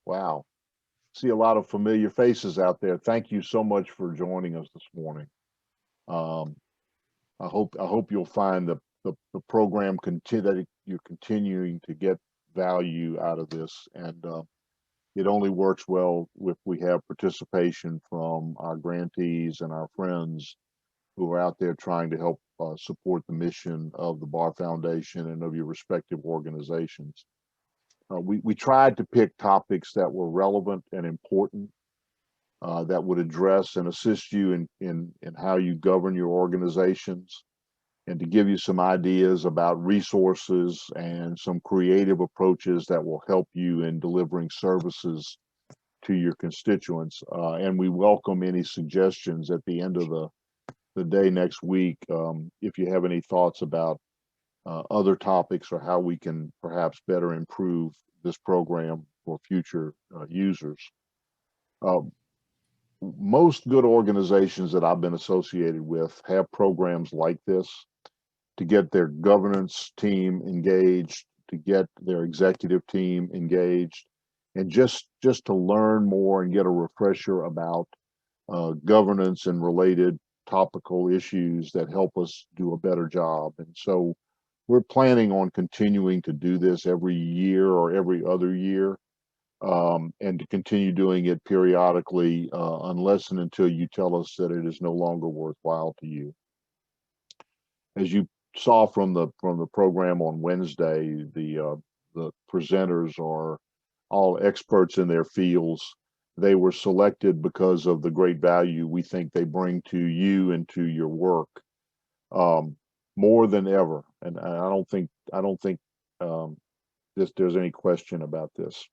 Wow. See a lot of familiar faces out there. Thank you so much for joining us this morning. Um, I hope you'll find the program that you're continuing to get value out of this, and it only works well if we have participation from our grantees and our friends who are out there trying to help support the mission of the Bar Foundation and of your respective organizations. We tried to pick topics that were relevant and important, that would address and assist you in how you govern your organizations, and to give you some ideas about resources and some creative approaches that will help you in delivering services to your constituents. And we welcome any suggestions at the end of the day next week, if you have any thoughts about other topics or how we can perhaps better improve this program for future users. Most good organizations that I've been associated with have programs like this to get their governance team engaged, to get their executive team engaged, and just to learn more and get a refresher about governance and related topical issues that help us do a better job. And so we're planning on continuing to do this every year or every other year, and to continue doing it periodically, unless and until you tell us that it is no longer worthwhile to you. As you saw from the program on Wednesday, the presenters are all experts in their fields. They were selected because of the great value we think they bring to you and to your work, more than ever. And I don't think there's any question about this.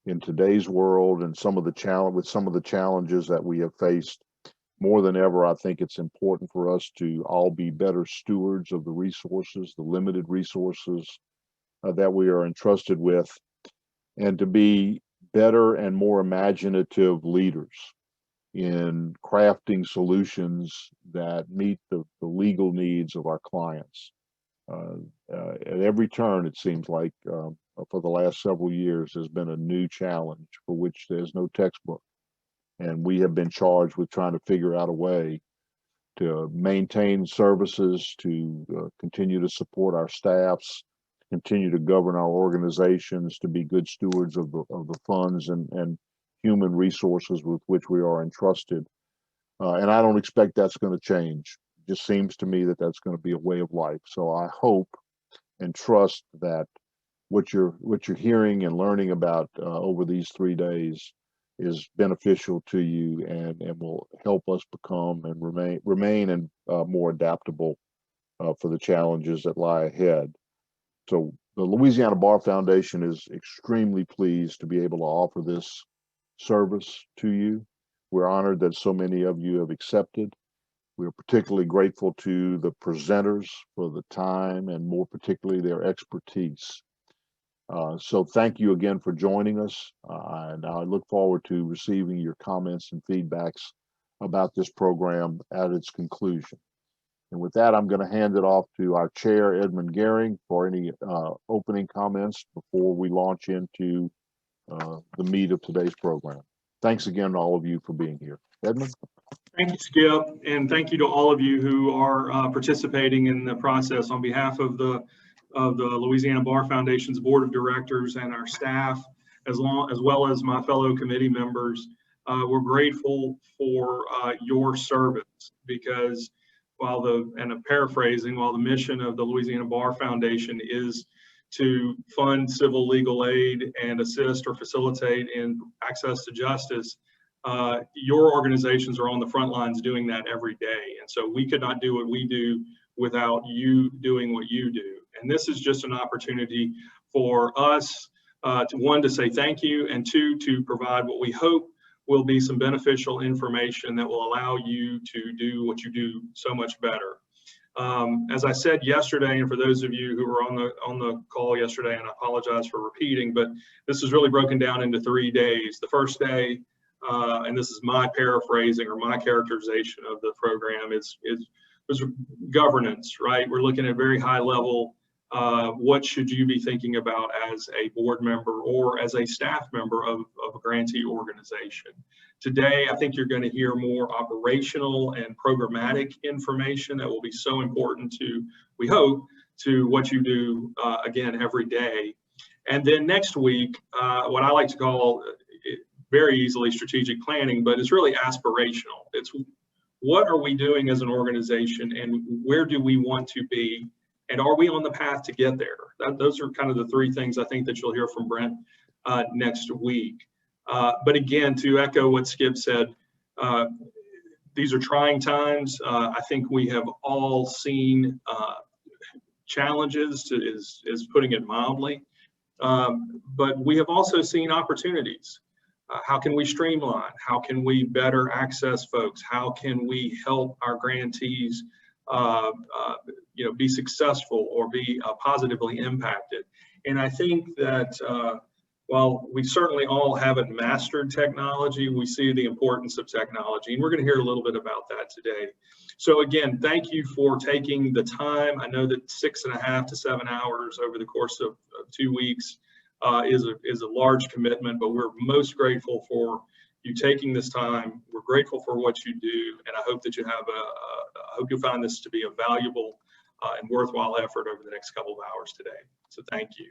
In today's world and some of the challenges that we have faced, more than ever, I think it's important for us to all be better stewards of the resources, the limited resources that we are entrusted with, and to be better and more imaginative leaders in crafting solutions that meet the legal needs of our clients. At every turn, it seems like for the last several years, there's been a new challenge for which there's no textbook. And we have been charged with trying to figure out a way to maintain services, to continue to support our staffs, continue to govern our organizations, to be good stewards of the funds and human resources with which we are entrusted. And I don't expect that's going to change. It just seems to me that that's going to be a way of life. So I hope and trust that what you're hearing and learning about over these 3 days is beneficial to you and will help us become and remain and more adaptable for the challenges that lie ahead. So the Louisiana Bar Foundation is extremely pleased to be able to offer this service to you. We're honored that so many of you have accepted. We're particularly grateful to the presenters for the time and more particularly their expertise. So thank you again for joining us, and I look forward to receiving your comments and feedbacks about this program at its conclusion. And with that, I'm going to hand it off to our chair, Edmund Gehring, for any opening comments before we launch into the meat of today's program. Thanks again to all of you for being here. Edmund? Thank you, Skip, and thank you to all of you who are participating in the process on behalf of the Louisiana Bar Foundation's Board of Directors and our staff, as well as my fellow committee members. We're grateful for your service, because while I'm paraphrasing, while the mission of the Louisiana Bar Foundation is to fund civil legal aid and assist or facilitate in access to justice, your organizations are on the front lines doing that every day. And so we could not do what we do without you doing what you do. And this is just an opportunity for us, to say thank you, and two, to provide what we hope will be some beneficial information that will allow you to do what you do so much better. As I said yesterday, and for those of you who were on the call yesterday, and I apologize for repeating, but this is really broken down into 3 days. The first day, and this is my paraphrasing or my characterization of the program, was governance, right? We're looking at very high level what should you be thinking about as a board member or as a staff member of a grantee organization? Today, I think you're going to hear more operational and programmatic information that will be so important to, we hope, to what you do, again, every day. And then next week, what I like to call very easily strategic planning, but it's really aspirational. It's what are we doing as an organization and where do we want to be? And are we on the path to get there? Those are kind of the three things I think that you'll hear from Brent next week. But again, to echo what Skip said, these are trying times. I think we have all seen challenges, is putting it mildly. But we have also seen opportunities. How can we streamline? How can we better access folks? How can we help our grantees be successful or be positively impacted? And I think that while we certainly all haven't mastered technology, we see the importance of technology, and we're going to hear a little bit about that today. So again, thank you for taking the time. I know that 6.5 to 7 hours over the course of 2 weeks is a large commitment, but we're most grateful for you taking this time. We're grateful for what you do, and I hope that you have I hope you'll find this to be a valuable and worthwhile effort over the next couple of hours today. So thank you.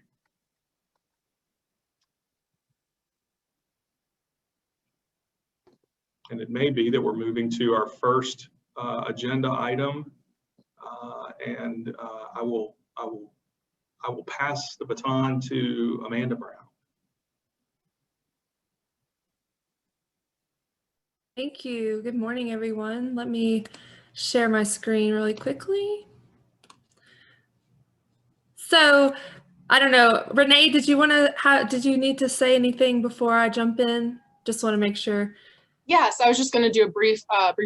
And it may be that we're moving to our first agenda item, and I will pass the baton to Amanda Brown. Thank you. Good morning, everyone. Let me share my screen really quickly. So, I don't know, Renee, did you need to say anything before I jump in? Just want to make sure. Yes, I was just going to do a brief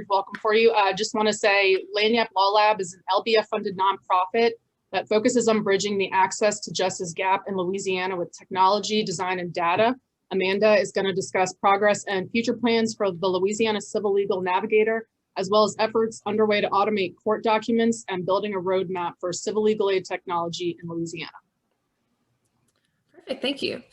welcome for you. I just want to say Lagniappe Law Lab is an LBF-funded nonprofit that focuses on bridging the access to justice gap in Louisiana with technology, design, and data. Amanda is going to discuss progress and future plans for the Louisiana Civil Legal Navigator, as well as efforts underway to automate court documents and building a roadmap for civil legal aid technology in Louisiana. Perfect, thank you.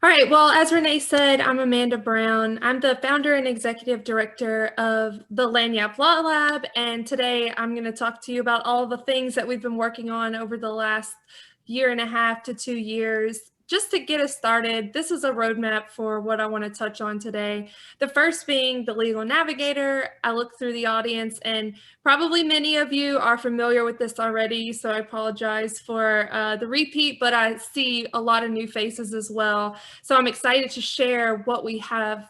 All right, well, as Renee said, I'm Amanda Brown. I'm the founder and executive director of the Lagniappe Law Lab, and today I'm going to talk to you about all the things that we've been working on over the last 1.5 to 2 years. Just to get us started, this is a roadmap for what I want to touch on today. The first being the Legal Navigator. I look through the audience and probably many of you are familiar with this already, so I apologize for the repeat, but I see a lot of new faces as well. So I'm excited to share what we have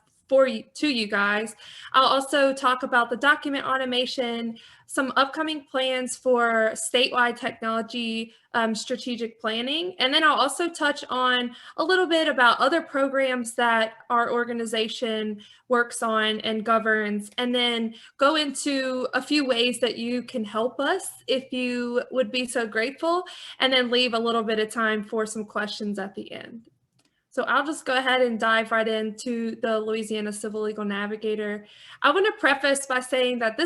to you guys. I'll also talk about the document automation, some upcoming plans for statewide technology strategic planning, and then I'll also touch on a little bit about other programs that our organization works on and governs, and then go into a few ways that you can help us if you would be so grateful, and then leave a little bit of time for some questions at the end. So I'll just go ahead and dive right into the Louisiana Civil Legal Navigator. I want to preface by saying that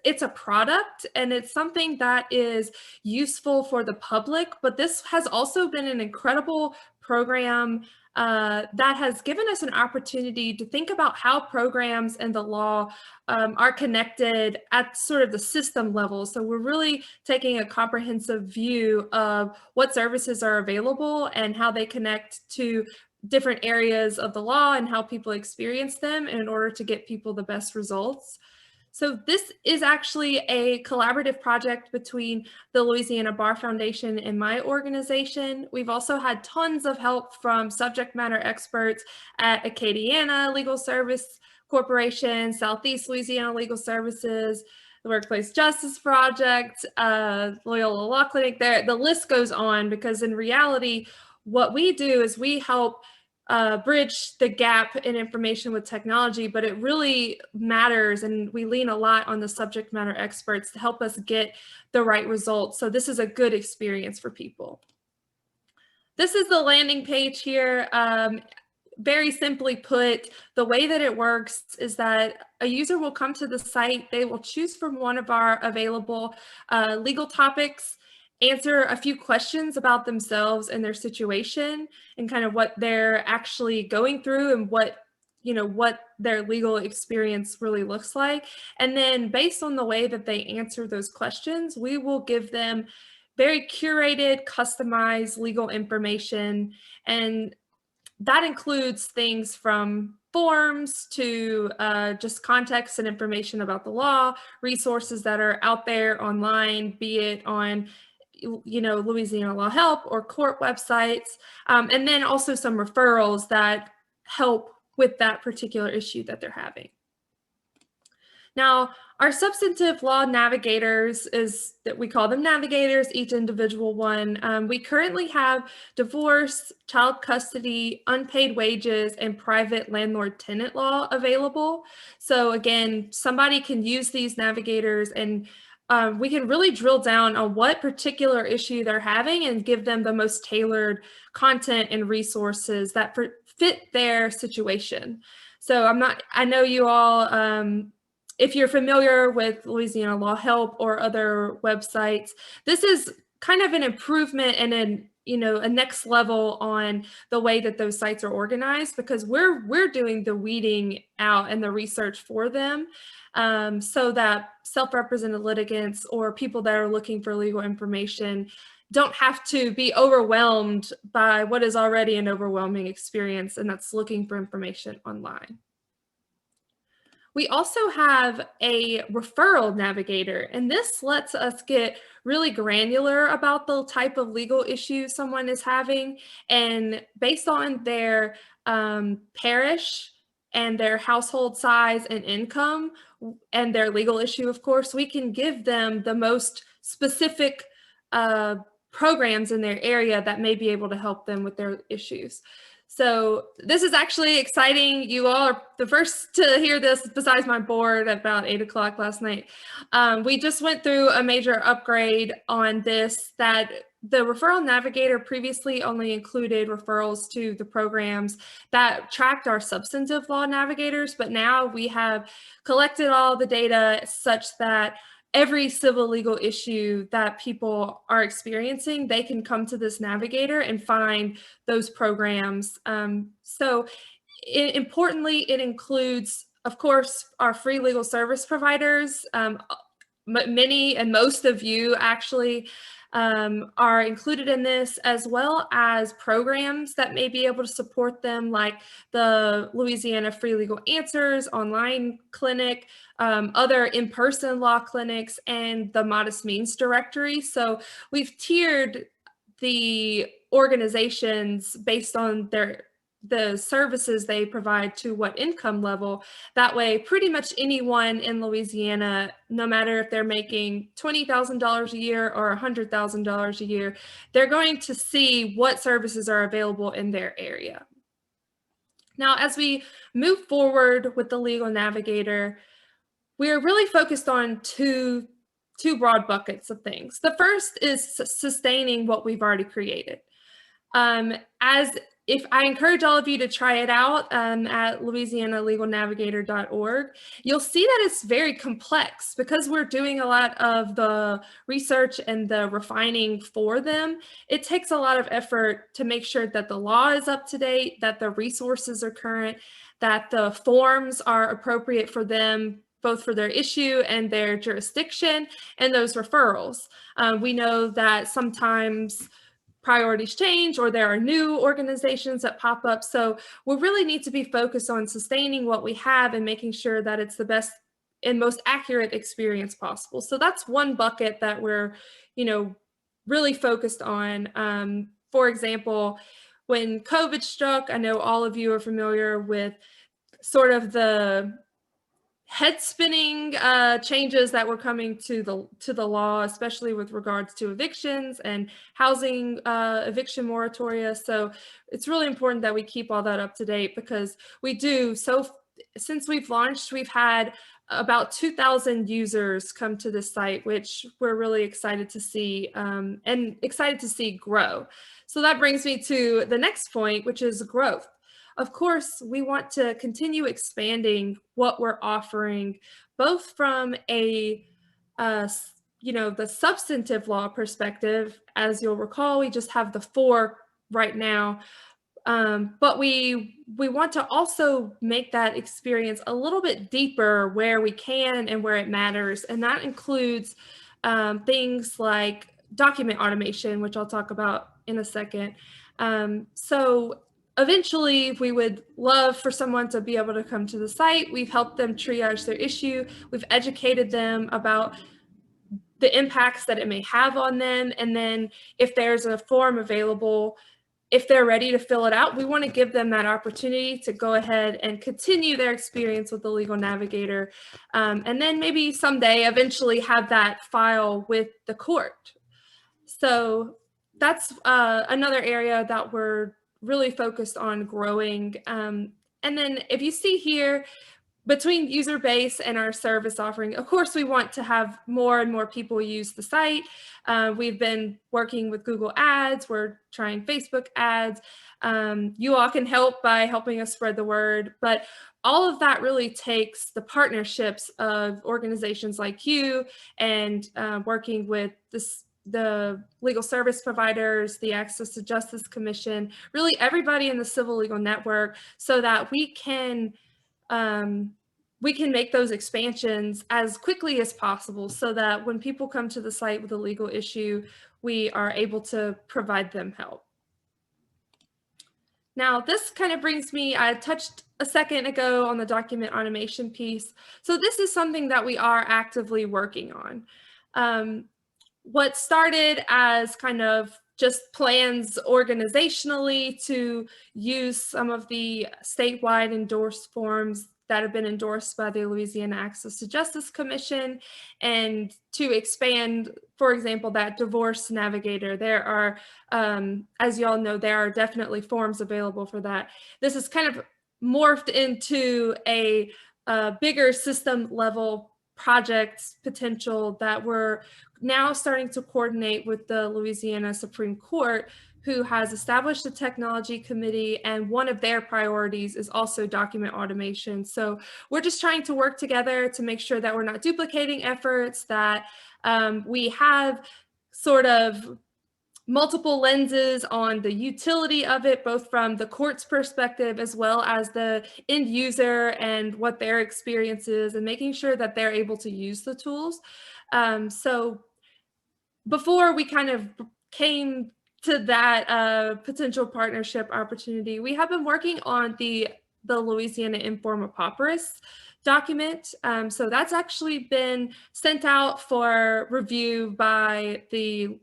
it's a product and it's something that is useful for the public, but this has also been an incredible program that has given us an opportunity to think about how programs and the law are connected at sort of the system level. So we're really taking a comprehensive view of what services are available and how they connect to different areas of the law and how people experience them in order to get people the best results. So this is actually a collaborative project between the Louisiana Bar Foundation and my organization. We've also had tons of help from subject matter experts at Acadiana Legal Service Corporation, Southeast Louisiana Legal Services, the Workplace Justice Project, Loyola Law Clinic. The list goes on, because in reality, what we do is we help bridge the gap in information with technology, but it really matters, and we lean a lot on the subject matter experts to help us get the right results. So this is a good experience for people. This is the landing page here. Very simply put, the way that it works is that a user will come to the site, they will choose from one of our available legal topics, answer a few questions about themselves and their situation and kind of what they're actually going through and what their legal experience really looks like. And then based on the way that they answer those questions, we will give them very curated, customized legal information. And that includes things from forms to just context and information about the law, resources that are out there online, be it on Louisiana Law Help or court websites, and then also some referrals that help with that particular issue that they're having. Now, our substantive law navigators we call them navigators, each individual one. We currently have divorce, child custody, unpaid wages, and private landlord-tenant law available. So again, somebody can use these navigators and we can really drill down on what particular issue they're having and give them the most tailored content and resources that fit their situation. So I know you all, if you're familiar with Louisiana Law Help or other websites, this is kind of an improvement and a next level on the way that those sites are organized, because we're doing the weeding out and the research for them, so that self-represented litigants or people that are looking for legal information don't have to be overwhelmed by what is already an overwhelming experience, and that's looking for information online. We also have a referral navigator, and this lets us get really granular about the type of legal issue someone is having, and based on their parish and their household size and income and their legal issue, of course, we can give them the most specific programs in their area that may be able to help them with their issues. So this is actually exciting. You all are the first to hear this besides my board at about 8 o'clock last night. We just went through a major upgrade on this, that the Referral Navigator previously only included referrals to the programs that tracked our substantive law navigators, but now we have collected all the data such that every civil legal issue that people are experiencing, they can come to this navigator and find those programs. Importantly, it includes, of course, our free legal service providers. Many and most of you actually are included in this, as well as programs that may be able to support them, like the Louisiana Free Legal Answers online clinic, other in-person law clinics, and the Modest Means Directory. So we've tiered the organizations based on the services they provide to what income level. That way, pretty much anyone in Louisiana, no matter if they're making $20,000 a year or $100,000 a year, they're going to see what services are available in their area. Now, as we move forward with the Legal Navigator, we are really focused on two broad buckets of things. The first is sustaining what we've already created. If I encourage all of you to try it out at louisianalegalnavigator.org, you'll see that it's very complex because we're doing a lot of the research and the refining for them. It takes a lot of effort to make sure that the law is up to date, that the resources are current, that the forms are appropriate for them, both for their issue and their jurisdiction, and those referrals. We know that sometimes priorities change or there are new organizations that pop up. So we really need to be focused on sustaining what we have and making sure that it's the best and most accurate experience possible. So that's one bucket that we're, really focused on. For example, when COVID struck, I know all of you are familiar with sort of the head spinning changes that were coming to the law, especially with regards to evictions and housing eviction moratoria. So it's really important that we keep all that up to date, because we do. So since we've launched, we've had about 2,000 users come to this site, which we're really excited to see and excited to see grow. So that brings me to the next point, which is growth. Of course, we want to continue expanding what we're offering, both from a the substantive law perspective, as you'll recall, we just have the 4 right now. But we want to also make that experience a little bit deeper where we can and where it matters. And that includes things like document automation, which I'll talk about in a second. So eventually, we would love for someone to be able to come to the site. We've helped them triage their issue. We've educated them about the impacts that it may have on them. And then if there's a form available, if they're ready to fill it out, we want to give them that opportunity to go ahead and continue their experience with the Legal Navigator. And then maybe someday eventually have that file with the court. So that's another area that we're really focused on growing. And then if you see here, between user base and our service offering, of course, we want to have more and more people use the site. We've been working with Google Ads. We're trying Facebook ads. You all can help by helping us spread the word. But all of that really takes the partnerships of organizations like you and working with the legal service providers, the Access to Justice Commission, really everybody in the civil legal network, so that we can make those expansions as quickly as possible, so that when people come to the site with a legal issue, we are able to provide them help. Now, this kind of brings me, I touched a second ago on the document automation piece. So this is something that we are actively working on. What started as kind of just plans organizationally to use some of the statewide endorsed forms that have been endorsed by the Louisiana Access to Justice Commission, and to expand, for example, that divorce navigator. There are, as you all know, there are definitely forms available for that. This is kind of morphed into a bigger system level project potential that we're now starting to coordinate with the Louisiana Supreme Court, who has established a technology committee, and one of their priorities is also document automation. So we're just trying to work together to make sure that we're not duplicating efforts, that we have sort of multiple lenses on the utility of it, both from the court's perspective as well as the end user and what their experience is, and making sure that they're able to use the tools. So before we kind of came to that potential partnership opportunity, we have been working on the Louisiana Informapoppers document. So that's actually been sent out for review by the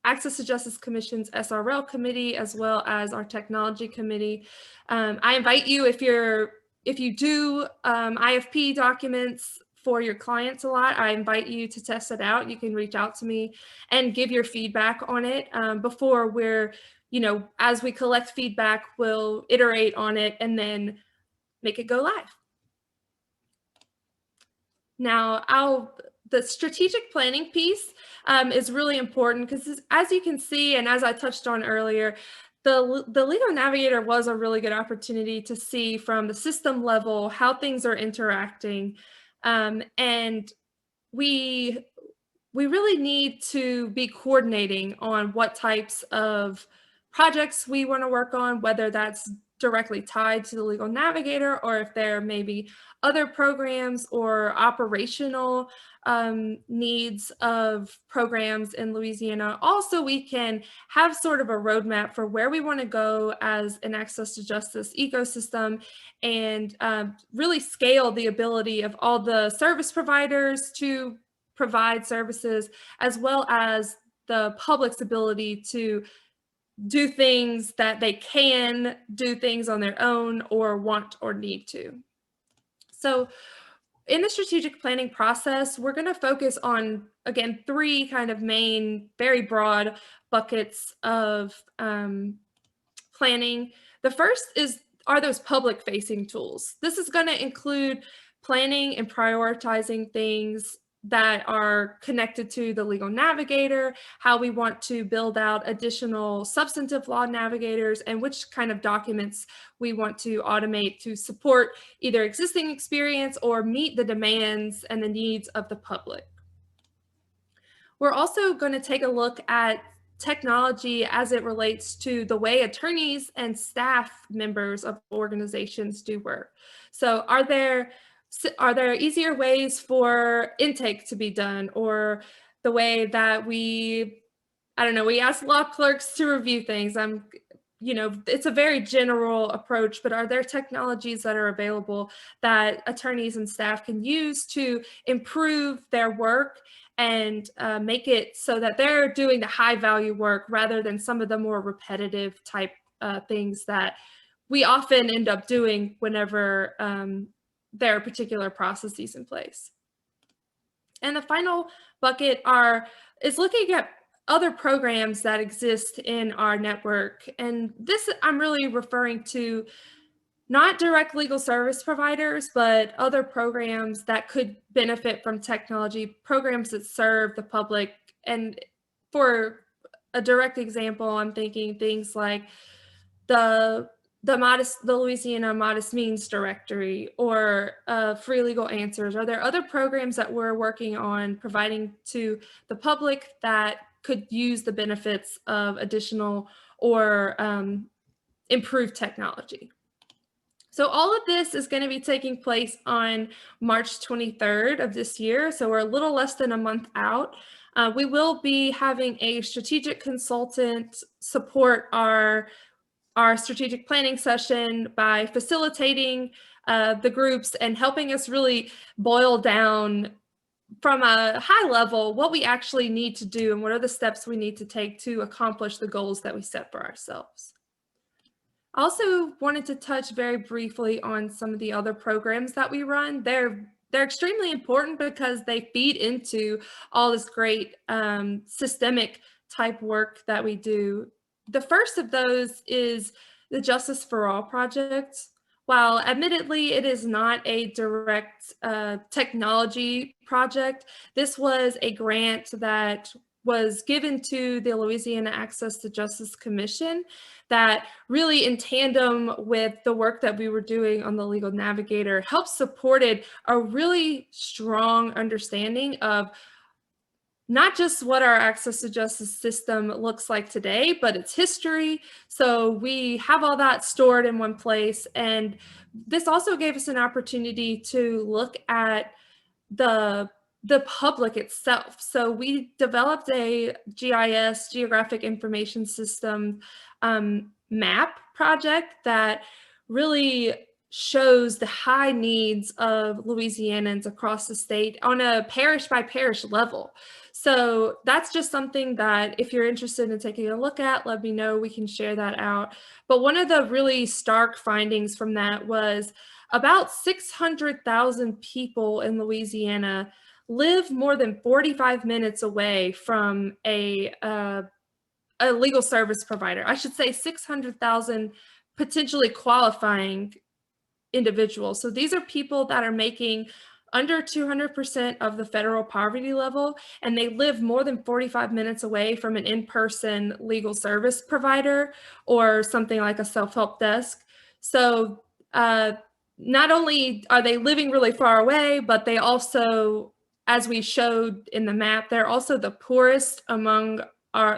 Access to Justice Commission's SRL committee, as well as our technology committee. I invite you, if you do IFP documents for your clients a lot, I invite you to test it out. You can reach out to me and give your feedback on it before we're, as we collect feedback, we'll iterate on it and then make it go live. Now, the strategic planning piece is really important, because as you can see, and as I touched on earlier, the Legal Navigator was a really good opportunity to see from the system level how things are interacting. And we really need to be coordinating on what types of projects we want to work on, whether that's directly tied to the Legal Navigator, or if there may be other programs or operational needs of programs in Louisiana. Also, we can have sort of a roadmap for where we want to go as an access to justice ecosystem, and really scale the ability of all the service providers to provide services, as well as the public's ability to do things that they can do things on their own or want or need to. So in the strategic planning process, we're going to focus on, again, 3 kind of main, very broad buckets of planning. The first are those public-facing tools. This is going to include planning and prioritizing things that are connected to the Legal Navigator, how we want to build out additional substantive law navigators, and which kind of documents we want to automate to support either existing experience or meet the demands and the needs of the public. We're also going to take a look at technology as it relates to the way attorneys and staff members of organizations do work. So are there easier ways for intake to be done, or the way that we ask law clerks to review things? It's a very general approach, but are there technologies that are available that attorneys and staff can use to improve their work and make it so that they're doing the high value work rather than some of the more repetitive type things that we often end up doing whenever there are particular processes in place? And the final bucket is looking at other programs that exist in our network. And this, I'm really referring to not direct legal service providers, but other programs that could benefit from technology, programs that serve the public. And for a direct example, I'm thinking things like the Louisiana Modest Means Directory, or Free Legal Answers. Are there other programs that we're working on providing to the public that could use the benefits of additional or improved technology? So all of this is going to be taking place on March 23rd of this year. So we're a little less than a month out. We will be having a strategic consultant support our strategic planning session by facilitating the groups and helping us really boil down from a high level what we actually need to do and what are the steps we need to take to accomplish the goals that we set for ourselves. I also wanted to touch very briefly on some of the other programs that we run. They're extremely important because they feed into all this great systemic type work that we do. The first of those is the Justice for All project. While admittedly it is not a direct technology project, this was a grant that was given to the Louisiana Access to Justice Commission that really, in tandem with the work that we were doing on the Legal Navigator, helped supported a really strong understanding of not just what our access to justice system looks like today, but its history. So we have all that stored in one place. And this also gave us an opportunity to look at the public itself. So we developed a GIS, Geographic Information System, map project that really shows the high needs of Louisianans across the state on a parish by parish level. So that's just something that if you're interested in taking a look at, let me know, we can share that out. But one of the really stark findings from that was about 600,000 people in Louisiana live more than 45 minutes away from a legal service provider. I should say 600,000 potentially qualifying individuals. So these are people that are making under 200% of the federal poverty level, and they live more than 45 minutes away from an in-person legal service provider or something like a self-help desk. So not only are they living really far away, but they also, as we showed in the map, they're also the poorest among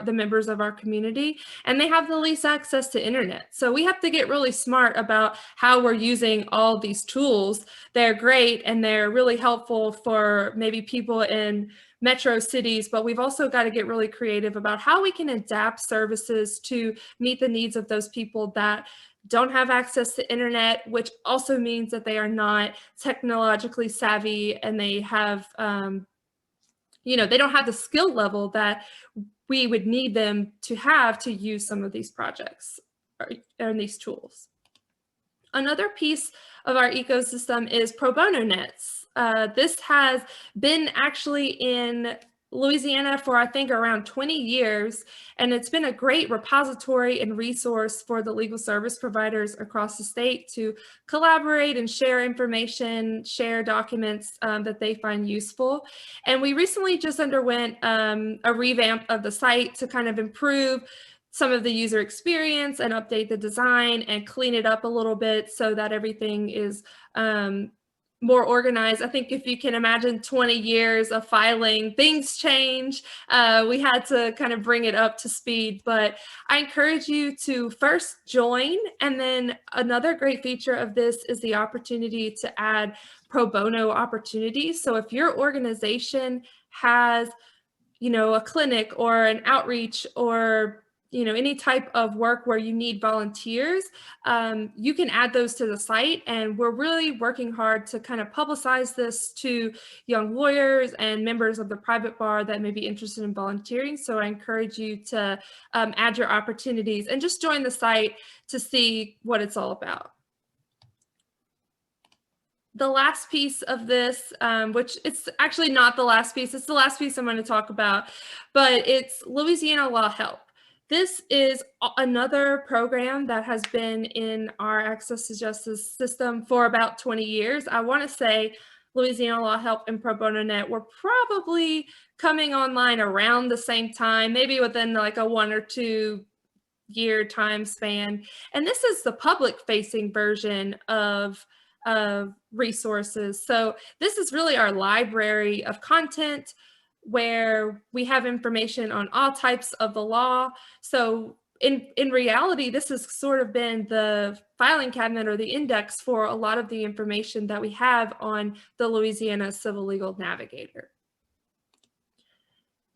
the members of our community, and they have the least access to internet. So we have to get really smart about how we're using all these tools. They're great and they're really helpful for maybe people in metro cities, but we've also got to get really creative about how we can adapt services to meet the needs of those people that don't have access to internet, which also means that they are not technologically savvy and they have, they don't have the skill level that we would need them to have to use some of these projects and these tools. Another piece of our ecosystem is Pro Bono Nets. This has been actually in Louisiana for, I think, around 20 years, and it's been a great repository and resource for the legal service providers across the state to collaborate and share information, share documents that they find useful. And we recently just underwent a revamp of the site to kind of improve some of the user experience and update the design and clean it up a little bit so that everything is more organized. I think if you can imagine 20 years of filing, things change. We had to kind of bring it up to speed, but I encourage you to first join. And then another great feature of this is the opportunity to add pro bono opportunities. So if your organization has, a clinic or an outreach or any type of work where you need volunteers, you can add those to the site. And we're really working hard to kind of publicize this to young lawyers and members of the private bar that may be interested in volunteering. So I encourage you to add your opportunities and just join the site to see what it's all about. The last piece of this, which it's actually not the last piece, it's the last piece I'm going to talk about, but it's Louisiana Law Help. This is another program that has been in our access to justice system for about 20 years. I want to say Louisiana Law Help and Pro Bono Net were probably coming online around the same time, maybe within like a 1 or 2 year time span. And this is the public facing version of resources. So this is really our library of content where we have information on all types of the law. So in reality, this has sort of been the filing cabinet or the index for a lot of the information that we have on the Louisiana Civil Legal Navigator.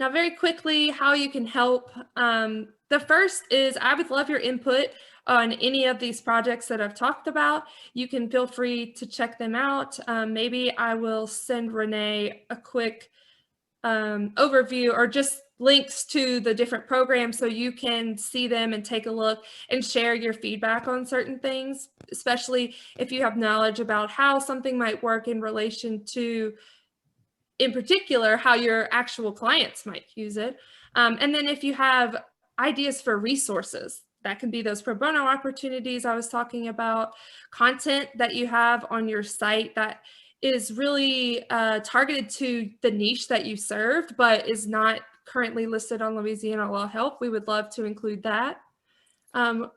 Now, very quickly, how you can help. The first is I would love your input on any of these projects that I've talked about. You can feel free to check them out. Maybe I will send Renee a quick overview or just links to the different programs so you can see them and take a look and share your feedback on certain things, especially if you have knowledge about how something might work in relation to, in particular, how your actual clients might use it. And then if you have ideas for resources, that can be those pro bono opportunities I was talking about, content that you have on your site that is really targeted to the niche that you served, but is not currently listed on Louisiana Law Help. We would love to include that.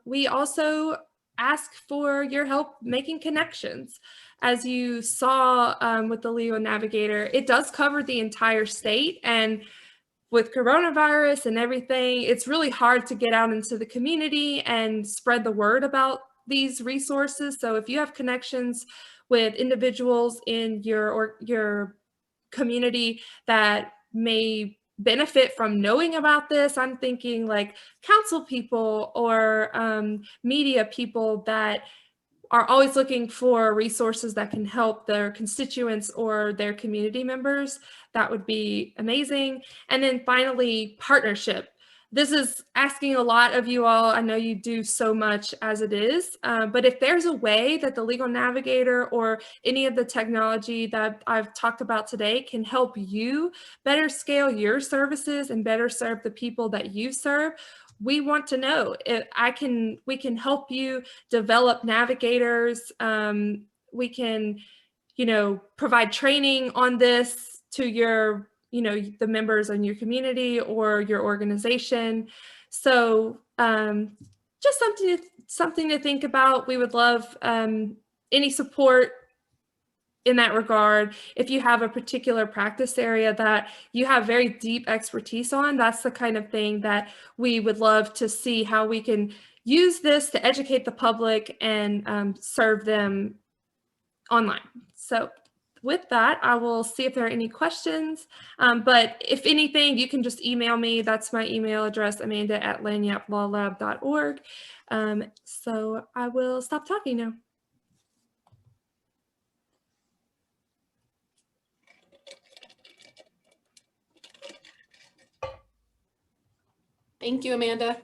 We also ask for your help making connections. As you saw with the Legal Navigator, it does cover the entire state, and with coronavirus and everything, it's really hard to get out into the community and spread the word about these resources. So if you have connections with individuals in your community that may benefit from knowing about this, I'm thinking like council people or media people that are always looking for resources that can help their constituents or their community members. That would be amazing. And then finally, partnership. This is asking a lot of you all. I know you do so much as it is, but if there's a way that the Legal Navigator or any of the technology that I've talked about today can help you better scale your services and better serve the people that you serve, we want to know. We can help you develop navigators. We can, provide training on this to your the members in your community or your organization. So just something to think about. We would love any support in that regard. If you have a particular practice area that you have very deep expertise on, that's the kind of thing that we would love to see how we can use this to educate the public and serve them online. So with that, I will see if there are any questions. But if anything, you can just email me. That's my email address, amanda@lagniappelawlab.org. So I will stop talking now. Thank you, Amanda.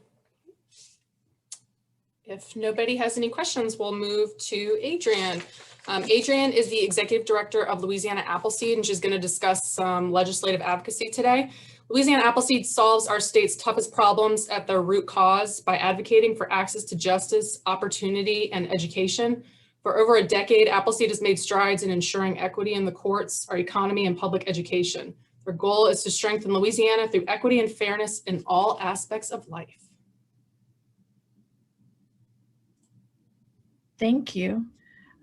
If nobody has any questions, we'll move to Adrienne. Adrienne is the Executive Director of Louisiana Appleseed, and she's going to discuss some legislative advocacy today. Louisiana Appleseed solves our state's toughest problems at their root cause by advocating for access to justice, opportunity, and education. For over a decade, Appleseed has made strides in ensuring equity in the courts, our economy, and public education. Their goal is to strengthen Louisiana through equity and fairness in all aspects of life. Thank you.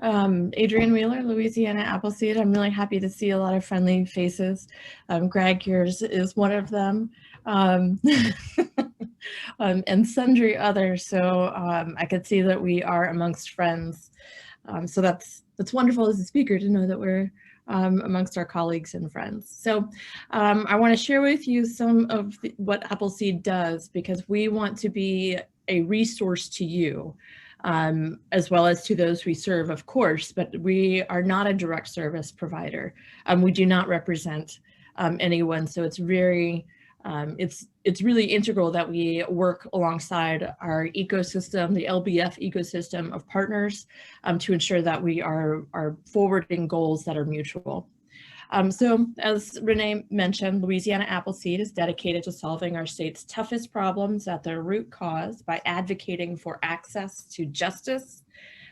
Adrienne Wheeler, Louisiana Appleseed. I'm really happy to see a lot of friendly faces. Greg, yours is one of them, and sundry others. So I could see that we are amongst friends. So that's wonderful as a speaker to know that we're amongst our colleagues and friends. So I want to share with you some of what Appleseed does, because we want to be a resource to you, as well as to those we serve, of course, but we are not a direct service provider. We do not represent anyone, so it's very, it's really integral that we work alongside our ecosystem, the LBF ecosystem of partners, to ensure that we are forwarding goals that are mutual. So as Renee mentioned, Louisiana Appleseed is dedicated to solving our state's toughest problems at their root cause by advocating for access to justice,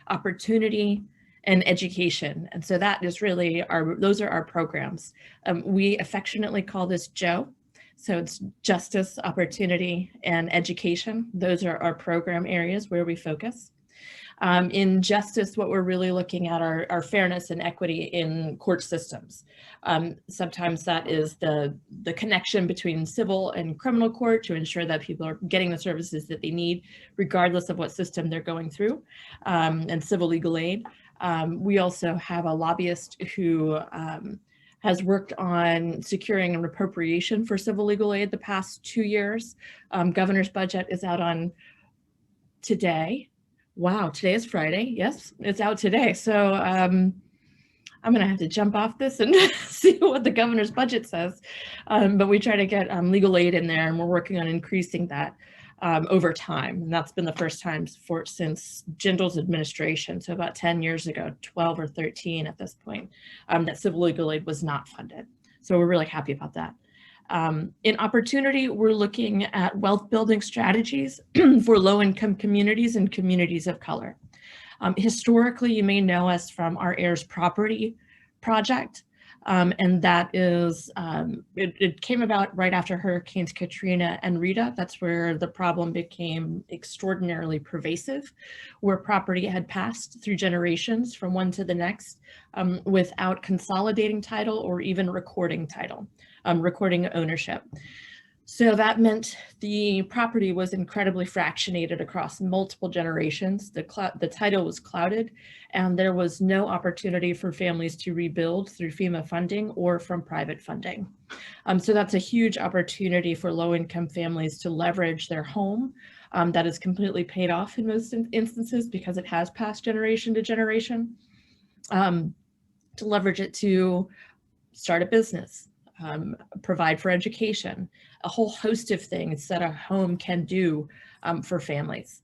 opportunity, and education. And so that is really those are our programs. We affectionately call this JOE. So it's justice, opportunity, and education. Those are our program areas where we focus. In justice, what we're really looking at are fairness and equity in court systems. Sometimes that is the connection between civil and criminal court to ensure that people are getting the services that they need, regardless of what system they're going through, and civil legal aid. We also have a lobbyist who has worked on securing an appropriation for civil legal aid the past 2 years. Governor's budget is out on today. Wow, today is Friday. Yes, it's out today. So I'm gonna have to jump off this and see what the governor's budget says. But we try to get legal aid in there, and we're working on increasing that over time. And that's been the first time since Jindal's administration, so about 10 years ago, 12 or 13 at this point, that civil legal aid was not funded. So we're really happy about that. In opportunity, we're looking at wealth building strategies for low-income communities and communities of color. Historically, you may know us from our heirs property project, and that is, it came about right after Hurricanes Katrina and Rita. That's where the problem became extraordinarily pervasive, where property had passed through generations from one to the next without consolidating title or even recording title. Recording ownership. So that meant the property was incredibly fractionated across multiple generations. The title was clouded, and there was no opportunity for families to rebuild through FEMA funding or from private funding. So that's a huge opportunity for low-income families to leverage their home that is completely paid off in most instances because it has passed generation to generation, to leverage it to start a business, provide for education, a whole host of things that a home can do for families.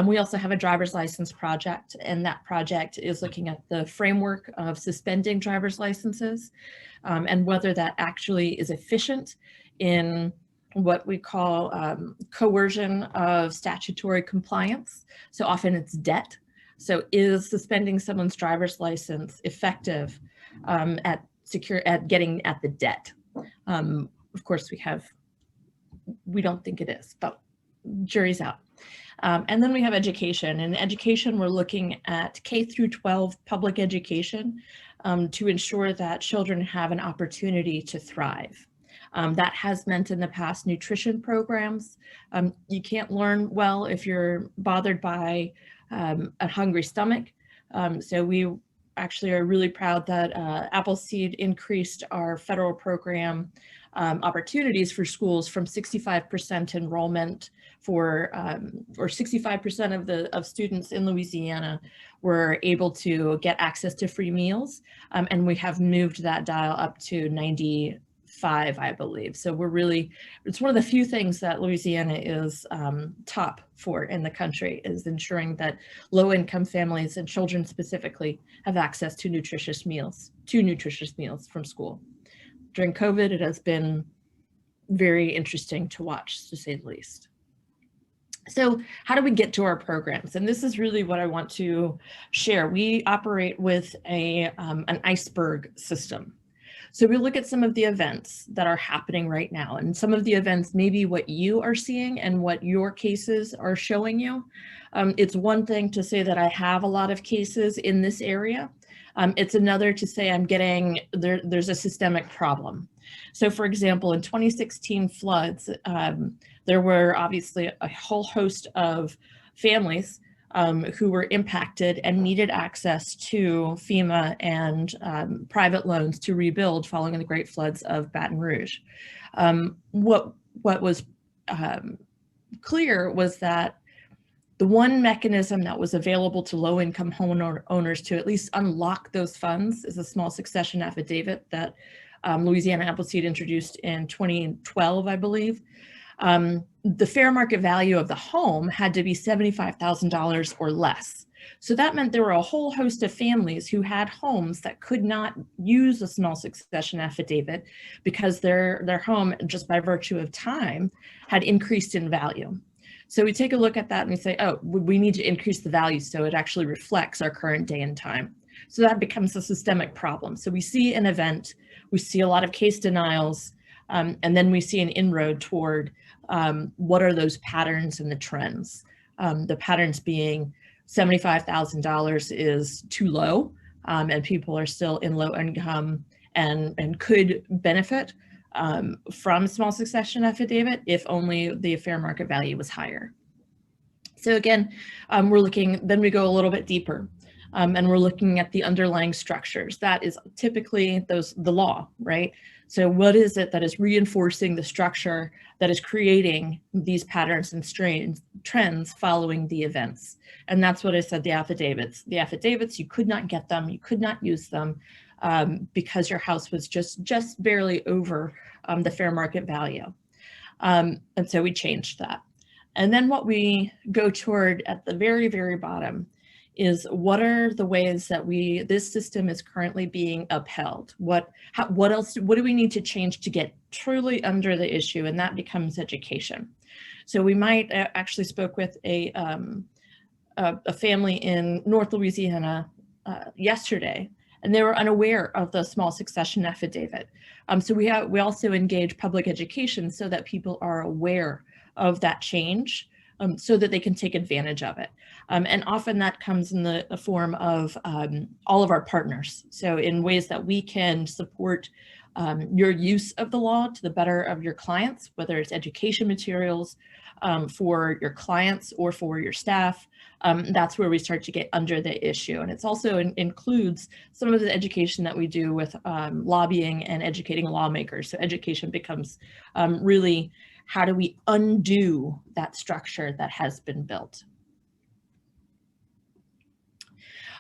We also have a driver's license project, and that project is looking at the framework of suspending driver's licenses and whether that actually is efficient in what we call coercion of statutory compliance. So often it's debt. So is suspending someone's driver's license effective at getting at the debt? Of course, we don't think it is, but jury's out. And then we have education. In education, we're looking at K through 12 public education to ensure that children have an opportunity to thrive. That has meant in the past nutrition programs. You can't learn well if you're bothered by a hungry stomach. So we actually are really proud that Appleseed increased our federal program opportunities for schools from 65% enrollment for, or 65% of students in Louisiana were able to get access to free meals. And we have moved that dial up to 95, I believe. So we're really, it's one of the few things that Louisiana is top for in the country, is ensuring that low-income families and children specifically have access to nutritious meals from school. During COVID, it has been very interesting to watch, to say the least. So how do we get to our programs? And this is really what I want to share. We operate with an iceberg system. So we look at some of the events that are happening right now, and some of the events may be what you are seeing and what your cases are showing you. It's one thing to say that I have a lot of cases in this area. It's another to say I'm getting, there's a systemic problem. So for example, in 2016 floods, there were obviously a whole host of families who were impacted and needed access to FEMA and private loans to rebuild following the great floods of Baton Rouge. What was clear was that the one mechanism that was available to low-income homeowners to at least unlock those funds is a small succession affidavit that Louisiana Appleseed introduced in 2012, I believe. The fair market value of the home had to be $75,000 or less. So that meant there were a whole host of families who had homes that could not use a small succession affidavit because their home, just by virtue of time, had increased in value. So we take a look at that and we say, oh, we need to increase the value so it actually reflects our current day and time. So that becomes a systemic problem. So we see an event, we see a lot of case denials, and then we see an inroad toward what are those patterns and the trends. The patterns being $75,000 is too low, and people are still in low income and could benefit from small succession affidavit if only the fair market value was higher. So again, we're looking, then we go a little bit deeper. And we're looking at the underlying structures. That is typically the law, right? So what is it that is reinforcing the structure that is creating these patterns and trends following the events? And that's what I said, the affidavits. The affidavits, you could not get them, you could not use them because your house was just barely over the fair market value. And so we changed that. And then what we go toward at the very, very bottom is what are the ways that this system is currently being upheld? What do we need to change to get truly under the issue? And that becomes education. So we might actually spoke with a family in North Louisiana yesterday, and they were unaware of the small succession affidavit. So we also engage public education so that people are aware of that change, so that they can take advantage of it. And often that comes in the form of all of our partners. So in ways that we can support your use of the law to the better of your clients, whether it's education materials for your clients or for your staff, that's where we start to get under the issue. And it's also includes some of the education that we do with lobbying and educating lawmakers. So education becomes really, how do we undo that structure that has been built?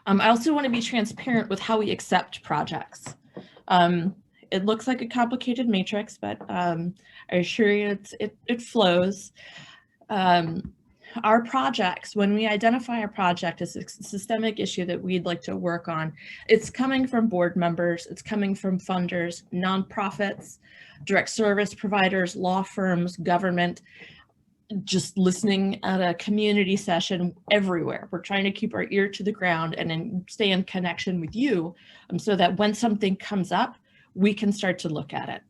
I also want to be transparent with how we accept projects. It looks like a complicated matrix, but I assure you it flows. Our projects, when we identify a project as a systemic issue that we'd like to work on, it's coming from board members, it's coming from funders, nonprofits, direct service providers, law firms, government, just listening at a community session everywhere. We're trying to keep our ear to the ground and then stay in connection with you so that when something comes up, we can start to look at it.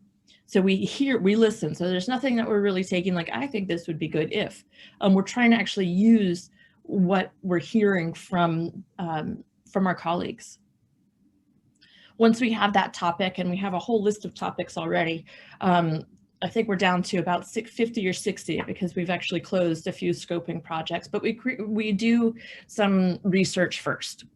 So we listen. So there's nothing that we're really taking like, I think this would be good if. We're trying to actually use what we're hearing from our colleagues. Once we have that topic, and we have a whole list of topics already, I think we're down to about 50 or 60 because we've actually closed a few scoping projects, but we do some research first.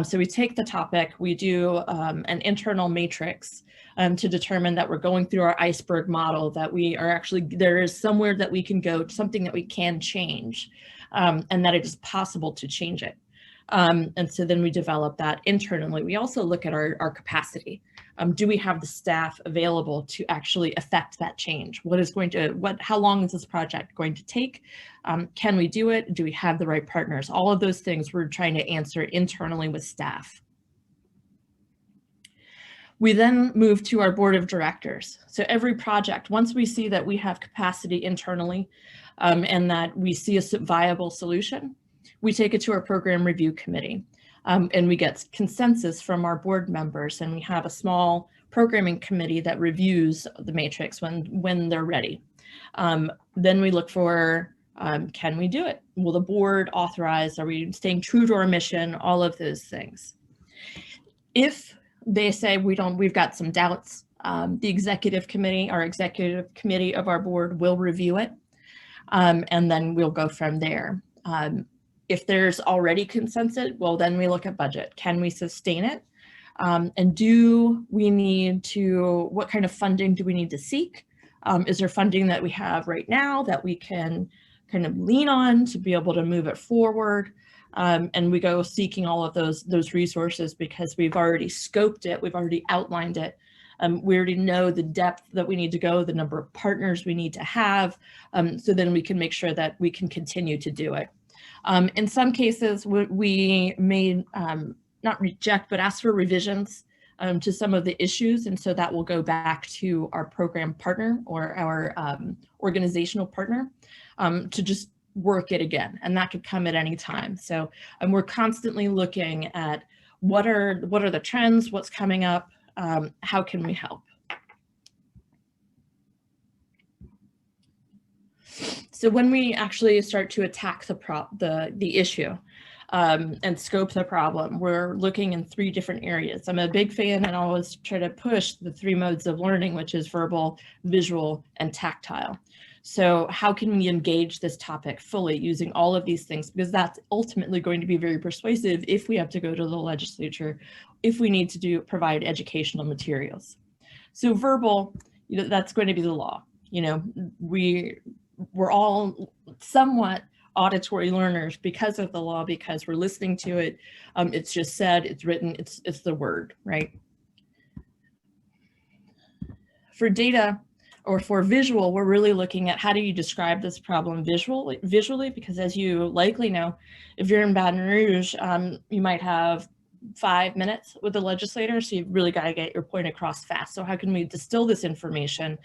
So we take the topic, we do an internal matrix to determine that we're going through our iceberg model, that we are actually, there is somewhere that we can go, something that we can change, and that it is possible to change it. And so then we develop that internally. We also look at our capacity. Do we have the staff available to actually affect that change? How long is this project going to take? Can we do it? Do we have the right partners? All of those things we're trying to answer internally with staff. We then move to our board of directors. So every project, once we see that we have capacity internally and that we see a viable solution, we take it to our program review committee and we get consensus from our board members, and we have a small programming committee that reviews the matrix when they're ready. Then we look for, can we do it? Will the board authorize? Are we staying true to our mission? All of those things. If they say we've got some doubts, the executive committee, our executive committee of our board will review it, and then we'll go from there. If there's already consensus, well, then we look at budget. Can we sustain it? And do we need to, what kind of funding do we need to seek? Is there funding that we have right now that we can kind of lean on to be able to move it forward? And we go seeking all of those resources because we've already scoped it, we've already outlined it. We already know the depth that we need to go, the number of partners we need to have, so then we can make sure that we can continue to do it. In some cases, we may not reject, but ask for revisions to some of the issues. And so that will go back to our program partner or our organizational partner to just work it again. And that could come at any time. So we're constantly looking at what are the trends, what's coming up, how can we help? So when we actually start to attack the issue and scope the problem, we're looking in 3 different areas. I'm a big fan and always try to push the 3 modes of learning, which is verbal, visual, and tactile. So how can we engage this topic fully using all of these things? Because that's ultimately going to be very persuasive if we have to go to the legislature, if we need to provide educational materials. So verbal, that's going to be the law. We're all somewhat auditory learners because of the law, because we're listening to it. It's just said, it's written, it's the word, right? For data or for visual, we're really looking at how do you describe this problem visually, because as you likely know, if you're in Baton Rouge, you might have 5 minutes with the legislator, so you've really got to get your point across fast. So how can we distill this information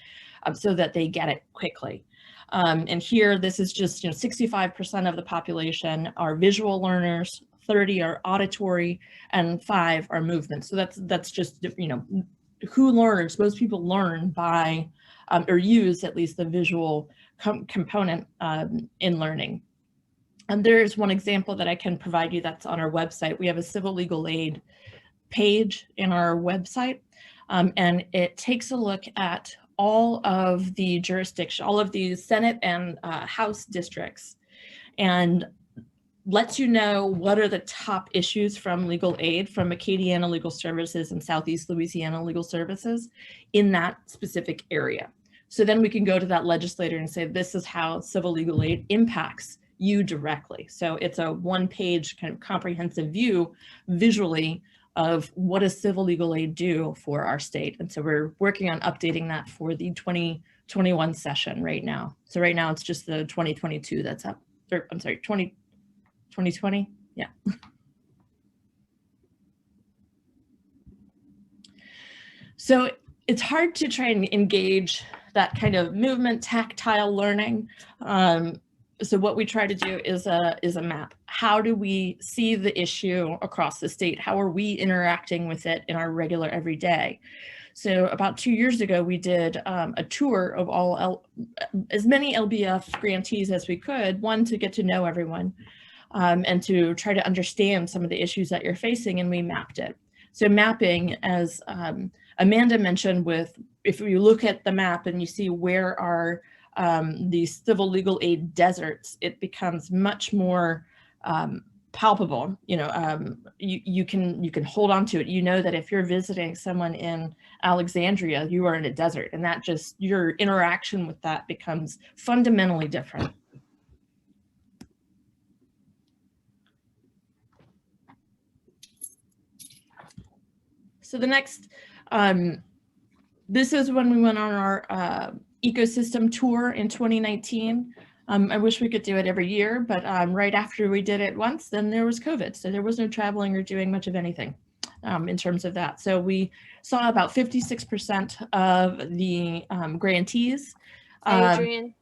so that they get it quickly? And here, this is just 65% of the population are visual learners, 30 are auditory, and 5 are movement. So that's just who learns. Most people learn by or use at least the visual component in learning. And there's one example that I can provide you that's on our website. We have a civil legal aid page in our website, and it takes a look at all of the jurisdiction, all of the Senate and House districts, and lets you know what are the top issues from legal aid, from Acadiana Legal Services and Southeast Louisiana Legal Services in that specific area. So then we can go to that legislator and say, this is how civil legal aid impacts you directly. So it's a 1-page kind of comprehensive view visually of what does civil legal aid do for our state. And so we're working on updating that for the 2021 session right now. So right now it's just the 2022 that's up, or I'm sorry, 2020, yeah. So it's hard to try and engage that kind of movement, tactile learning. So what we try to do is a map. How do we see the issue across the state? How are we interacting with it in our regular everyday? So about 2 years ago, we did a tour of as many LBF grantees as we could, one, to get to know everyone, and to try to understand some of the issues that you're facing, and we mapped it. So mapping, as Amanda mentioned, if you look at the map and you see where are these civil legal aid deserts, it becomes much more palpable. You can hold on to it. You know that if you're visiting someone in Alexandria, you are in a desert, and that just, your interaction with that becomes fundamentally different. So the next, this is when we went on our ecosystem tour in 2019. I wish we could do it every year, but right after we did it once, then there was COVID. So there was no traveling or doing much of anything in terms of that. So we saw about 56% of the grantees. Adrienne,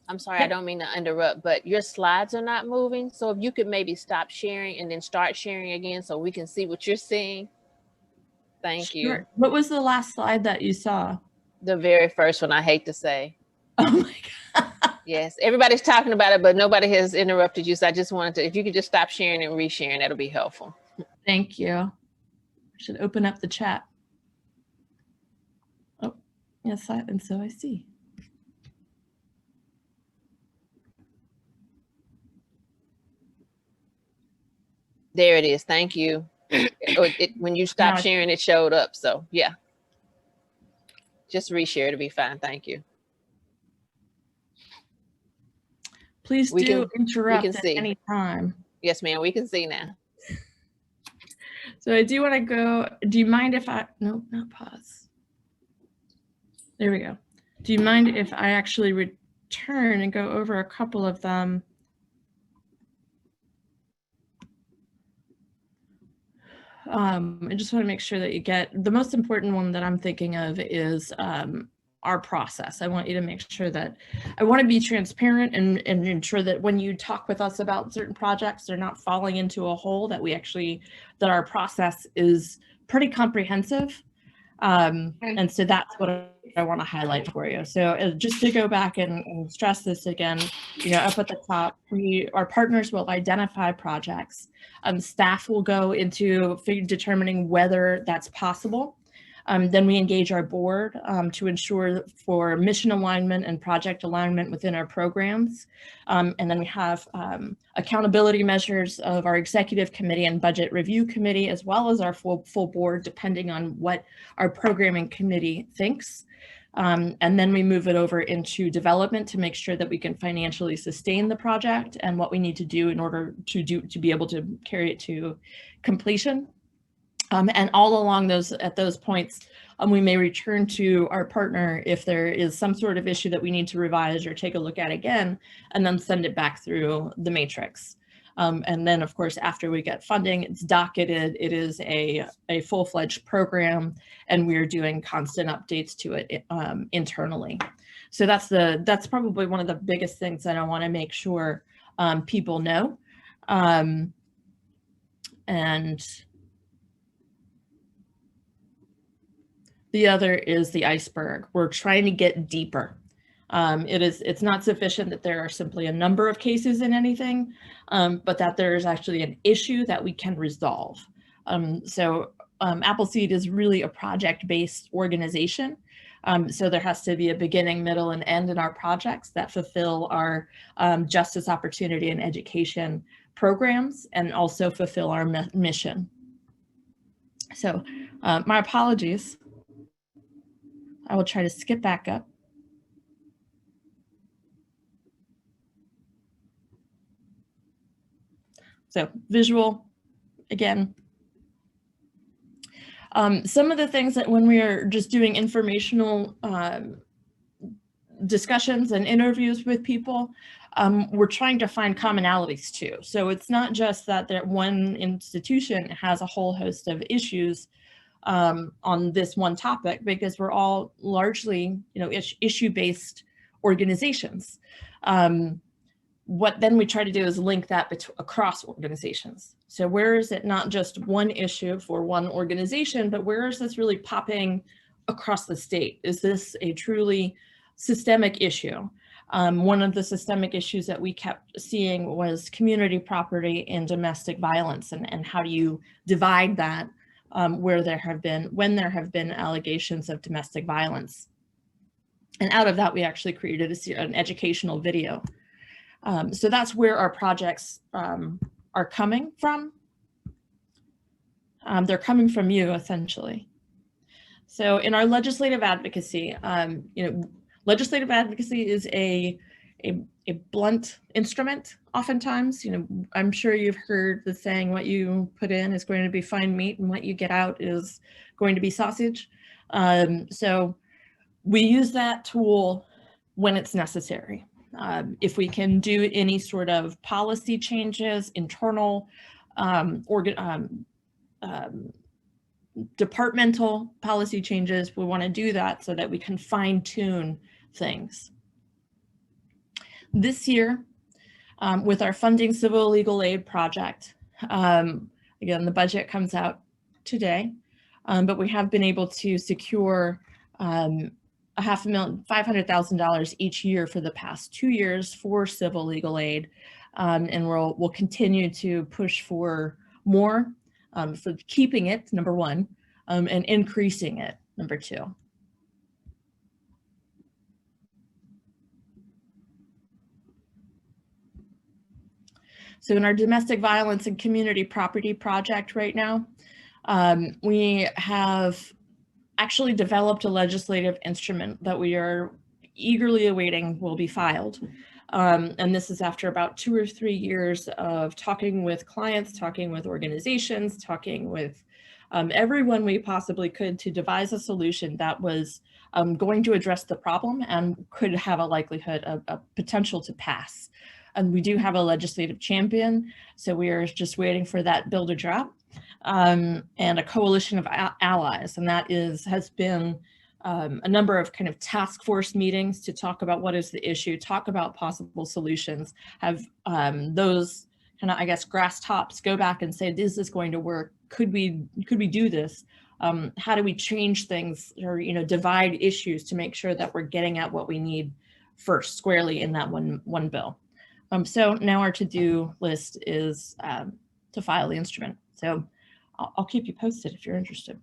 I'm sorry, yeah. I don't mean to interrupt, but your slides are not moving. So if you could maybe stop sharing and then start sharing again so we can see what you're seeing. Thank you. Sure. What was the last slide that you saw? The very first one, I hate to say. Oh my God. Yes, everybody's talking about it, but nobody has interrupted you. So I just wanted to, if you could just stop sharing and resharing, that'll be helpful. Thank you. I should open up the chat. Oh, yes, and so I see. There it is. Thank you. When you stopped sharing, it showed up. So yeah, just reshare to be fine. Thank you. Please interrupt at any time. Yes, ma'am. We can see now. So I do want to go. Do you mind if no, not pause. There we go. Do you mind if I actually return and go over a couple of them? I just want to make sure that you get the most important one that I'm thinking of is our process. I want you to make sure that I want to be transparent and ensure that when you talk with us about certain projects, they're not falling into a hole, that that our process is pretty comprehensive. And so that's what I want to highlight for you. So just to go back and stress this again, up at the top, our partners will identify projects. Staff will go into determining whether that's possible. Then we engage our board to ensure for mission alignment and project alignment within our programs. And then we have accountability measures of our executive committee and budget review committee, as well as our full board, depending on what our programming committee thinks. And then we move it over into development to make sure that we can financially sustain the project and what we need to do in order to be able to carry it to completion. And all along at those points, we may return to our partner if there is some sort of issue that we need to revise or take a look at again, and then send it back through the matrix. And then, of course, after we get funding, it's docketed. It is a full-fledged program, and we're doing constant updates to it internally. So that's probably one of the biggest things that I want to make sure people know. And the other is the iceberg. We're trying to get deeper. It's not sufficient that there are simply a number of cases in anything, but that there is actually an issue that we can resolve. Appleseed is really a project-based organization. So there has to be a beginning, middle, and end in our projects that fulfill our justice, opportunity, and education programs, and also fulfill our mission. So my apologies. I will try to skip back up. So visual, again. Some of the things that when we are just doing informational discussions and interviews with people, we're trying to find commonalities too. So it's not just that one institution has a whole host of issues on this one topic, because we're all largely, issue-based organizations. What then we try to do is link that across organizations. So where is it not just one issue for one organization, but where is this really popping across the state? Is this a truly systemic issue? One of the systemic issues that we kept seeing was community property and domestic violence, and how do you divide that when there have been allegations of domestic violence. And out of that, we actually created an educational video. So that's where our projects are coming from. They're coming from you, essentially. So in our legislative advocacy, legislative advocacy is a blunt instrument. Oftentimes, I'm sure you've heard the saying, what you put in is going to be fine meat and what you get out is going to be sausage. So we use that tool when it's necessary. If we can do any sort of policy changes, internal departmental policy changes, we want to do that so that we can fine tune things. This year, with our Funding Civil Legal Aid project, again, the budget comes out today. but we have been able to secure $500,000 each year for the past 2 years for civil legal aid. And we'll continue to push for more, for keeping it, number one, and increasing it, number two. So in our domestic violence and community property project right now, we have actually developed a legislative instrument that we are eagerly awaiting will be filed. And this is after about 2 or 3 years of talking with clients, talking with organizations, talking with everyone we possibly could to devise a solution that was going to address the problem and could have a likelihood of a potential to pass. And we do have a legislative champion, so we are just waiting for that bill to drop, and a coalition of allies. And that has been a number of kind of task force meetings to talk about what is the issue, talk about possible solutions, have those kind of, I guess, grass tops go back and say, is this going to work? Could we do this? How do we change things, or, you know, divide issues to make sure that we're getting at what we need first squarely in that one bill. So now our to-do list is to file the instrument. So I'll keep you posted if you're interested.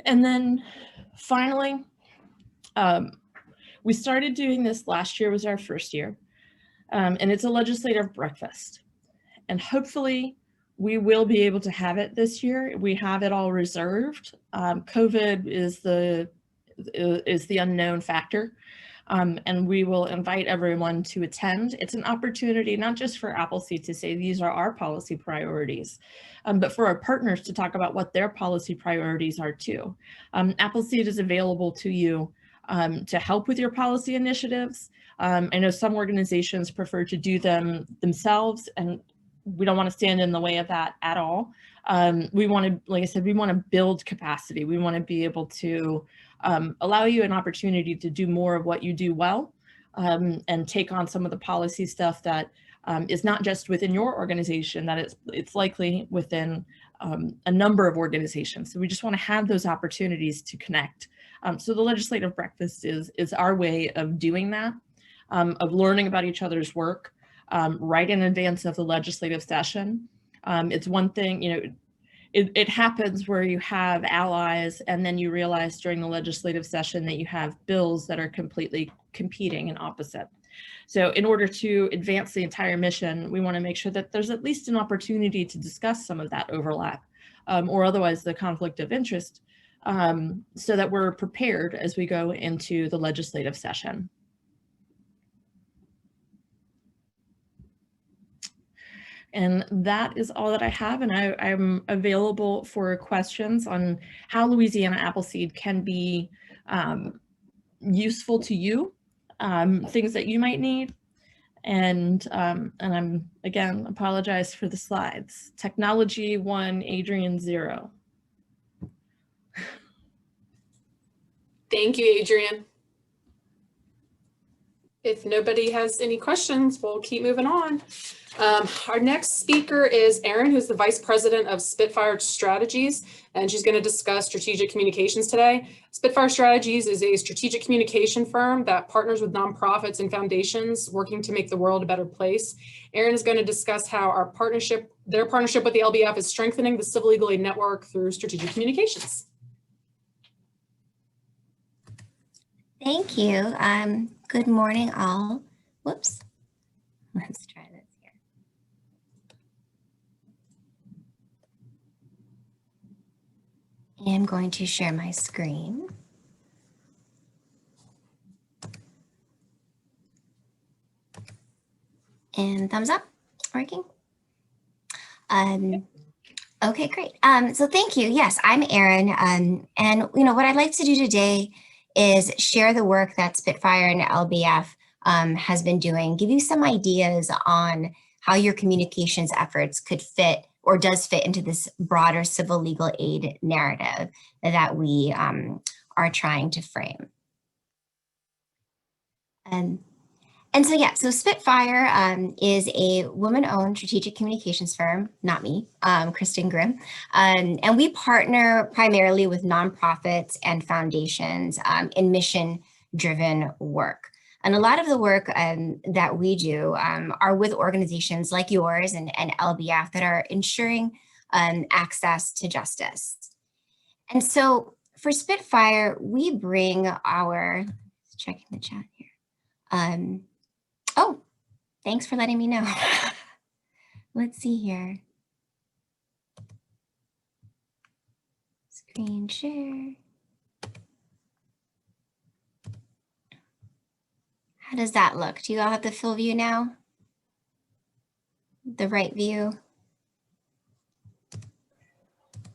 And then finally, we started doing this last year, was our first year, and it's a legislative breakfast. And hopefully we will be able to have it this year. We have it all reserved. COVID is the unknown factor, and we will invite everyone to attend. It's an opportunity not just for Appleseed to say these are our policy priorities, but for our partners to talk about what their policy priorities are too. Appleseed is available to you to help with your policy initiatives. I know some organizations prefer to do them themselves, and we don't want to stand in the way of that at all. We want to, like I said, we want to build capacity. We want to be able to allow you an opportunity to do more of what you do well, and take on some of the policy stuff that is not just within your organization, that it's likely within a number of organizations. So we just want to have those opportunities to connect. So the legislative breakfast is our way of doing that, of learning about each other's work right in advance of the legislative session. It's one thing, you know, it happens where you have allies and then you realize during the legislative session that you have bills that are completely competing and opposite. So in order to advance the entire mission, we want to make sure that there's at least an opportunity to discuss some of that overlap, or otherwise the conflict of interest, so that we're prepared as we go into the legislative session. And that is all that I have, and I'm available for questions on how Louisiana Appleseed can be useful to you, things that you might need. And I'm, again, apologize for the slides. Technology 1, Adrienne 0. Thank you, Adrienne. If nobody has any questions, we'll keep moving on. Our next speaker is Erin, who's the Vice President of Spitfire Strategies, and she's going to discuss strategic communications today. Spitfire Strategies is a strategic communication firm that partners with nonprofits and foundations working to make the world a better place. Erin is going to discuss how their partnership with the LBF is strengthening the civil legal aid network through strategic communications. Thank you. Good morning, all. Whoops. Let's try this here. I'm going to share my screen. And thumbs up, working. Okay, great. So thank you. Yes, I'm Erin. And you know what I'd like to do today is share the work that Spitfire and LBF has been doing, give you some ideas on how your communications efforts could fit or does fit into this broader civil legal aid narrative that we are trying to frame. And And so, yeah, so Spitfire is a woman-owned strategic communications firm, not me, Kristen Grimm. And we partner primarily with nonprofits and foundations in mission-driven work. And a lot of the work that we do are with organizations like yours and LBF that are ensuring access to justice. And so for Spitfire, we bring our, checking the chat here. Oh, thanks for letting me know. Let's see here. Screen share. How does that look? Do you all have the full view now? The right view?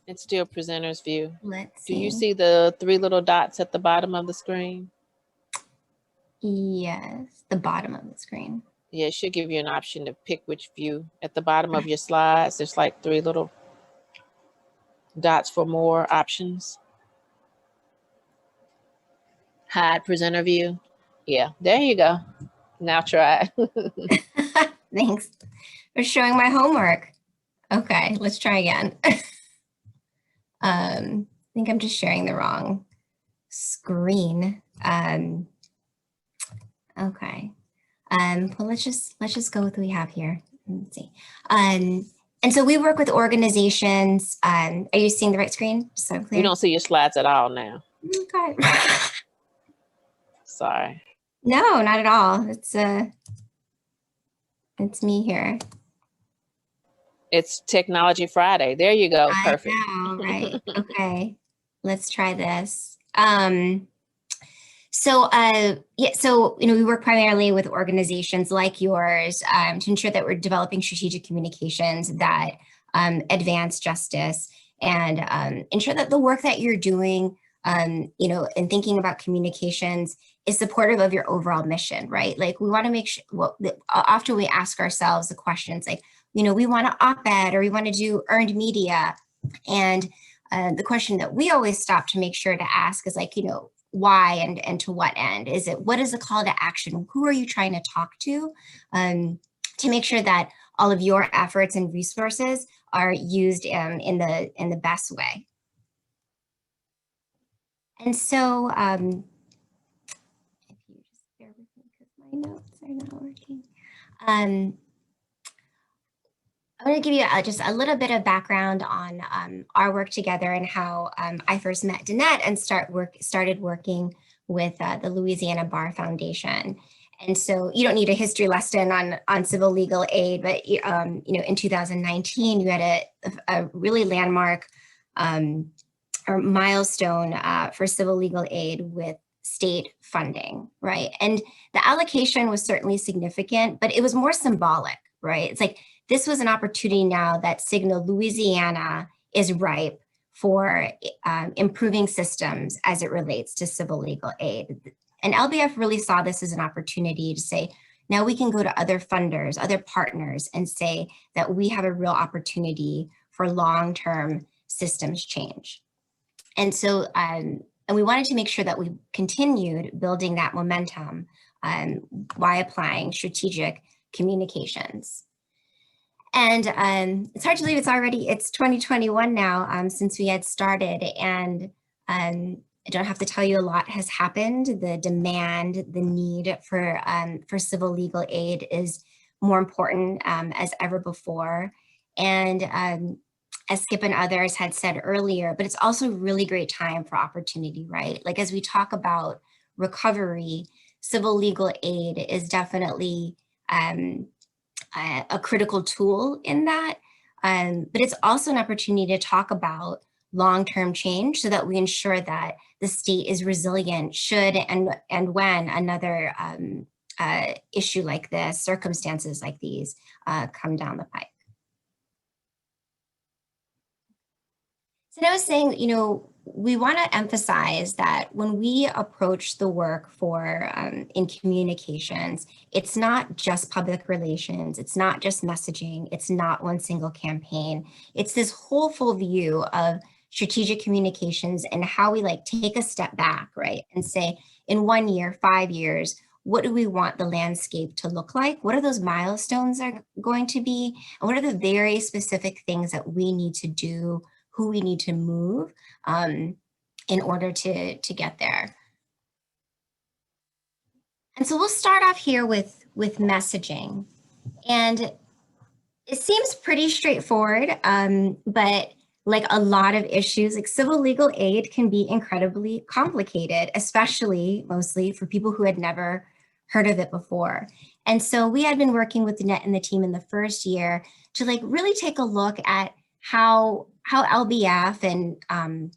It's still presenter's view. Let's Do you see. see the 3 little dots at the bottom of the screen? Yes, the bottom of the screen. Yeah, it should give you an option to pick which view. At the bottom of your slides, there's like 3 little dots for more options. Hide presenter view. Yeah, there you go. Now try it. Thanks for showing my homework. Okay, let's try again. I think I'm just sharing the wrong screen. Okay. Well, let's just go with what we have here. Let's see. And so we work with organizations. Are you seeing the right screen? Just so I'm clear. You don't see your slides at all now. Okay. Sorry. No, not at all. It's me here. It's Technology Friday. There you go. Perfect. I know, right? Okay, let's try this. So we work primarily with organizations like yours to ensure that we're developing strategic communications that advance justice and ensure that the work that you're doing, and thinking about communications is supportive of your overall mission, right? Like we want to make sure, often we ask ourselves the questions like, we want to op-ed or we want to do earned media. And the question that we always stop to make sure to ask is like, why and to what end? What is the call to action? Who are you trying to talk to make sure that all of your efforts and resources are used in the best way? And so, if you just bear with me because my notes are not working. I'm going to give you just a little bit of background on our work together and how I first met Danette and started working with the Louisiana Bar Foundation. And so you don't need a history lesson on civil legal aid, but in 2019 you had a really landmark or milestone for civil legal aid with state funding, right? And the allocation was certainly significant, but it was more symbolic, right? It's like, this was an opportunity now that signaled Louisiana is ripe for improving systems as it relates to civil legal aid. And LBF really saw this as an opportunity to say, now we can go to other funders, other partners, and say that we have a real opportunity for long-term systems change. And so, and we wanted to make sure that we continued building that momentum by applying strategic communications. And it's hard to believe it's 2021 now since we had started, and I don't have to tell you a lot has happened. The demand, the need for civil legal aid is more important as ever before. And as Skip and others had said earlier, but it's also a really great time for opportunity, right? Like as we talk about recovery, civil legal aid is definitely a critical tool in that, but it's also an opportunity to talk about long-term change so that we ensure that the state is resilient should and when another issue like this, circumstances like these come down the pike. So I was saying, we want to emphasize that when we approach the work for in communications, it's not just public relations, it's not just messaging, it's not one single campaign. It's this whole full view of strategic communications and how we take a step back, right? And say in 1 year, 5 years, what do we want the landscape to look like? What are those milestones are going to be? And what are the very specific things that we need to do, who we need to move in order to get there? And so we'll start off here with messaging. And it seems pretty straightforward, but like a lot of issues, like civil legal aid can be incredibly complicated, especially mostly for people who had never heard of it before. And so we had been working with Danette and the team in the first year to like really take a look at how LBF and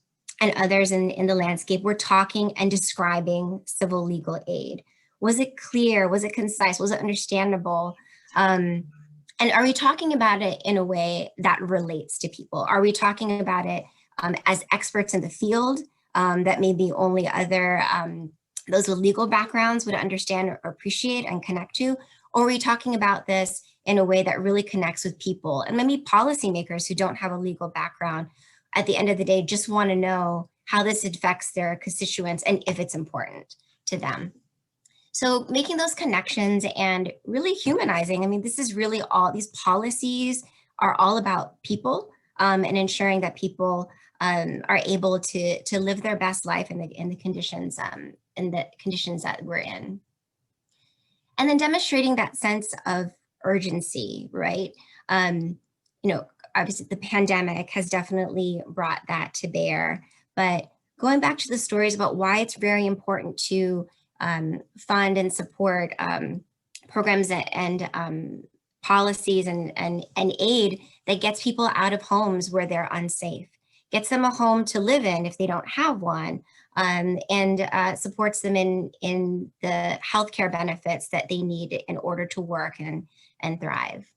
others in the landscape were talking and describing civil legal aid. Was it clear? Was it concise? Was it understandable? And are we talking about it in a way that relates to people? Are we talking about it as experts in the field that maybe only other those with legal backgrounds would understand or appreciate and connect to? Or are we talking about this in a way that really connects with people and maybe policymakers who don't have a legal background at the end of the day just want to know how this affects their constituents and if it's important to them? So making those connections and really humanizing, I mean, this is really all, these policies are all about people and ensuring that people are able to live their best life in the conditions that we're in. And then demonstrating that sense of urgency, right? You know, obviously the pandemic has definitely brought that to bear, but going back to the stories about why it's very important to fund and support programs and policies and aid that gets people out of homes where they're unsafe, gets them a home to live in if they don't have one, and supports them in the healthcare benefits that they need in order to work and thrive.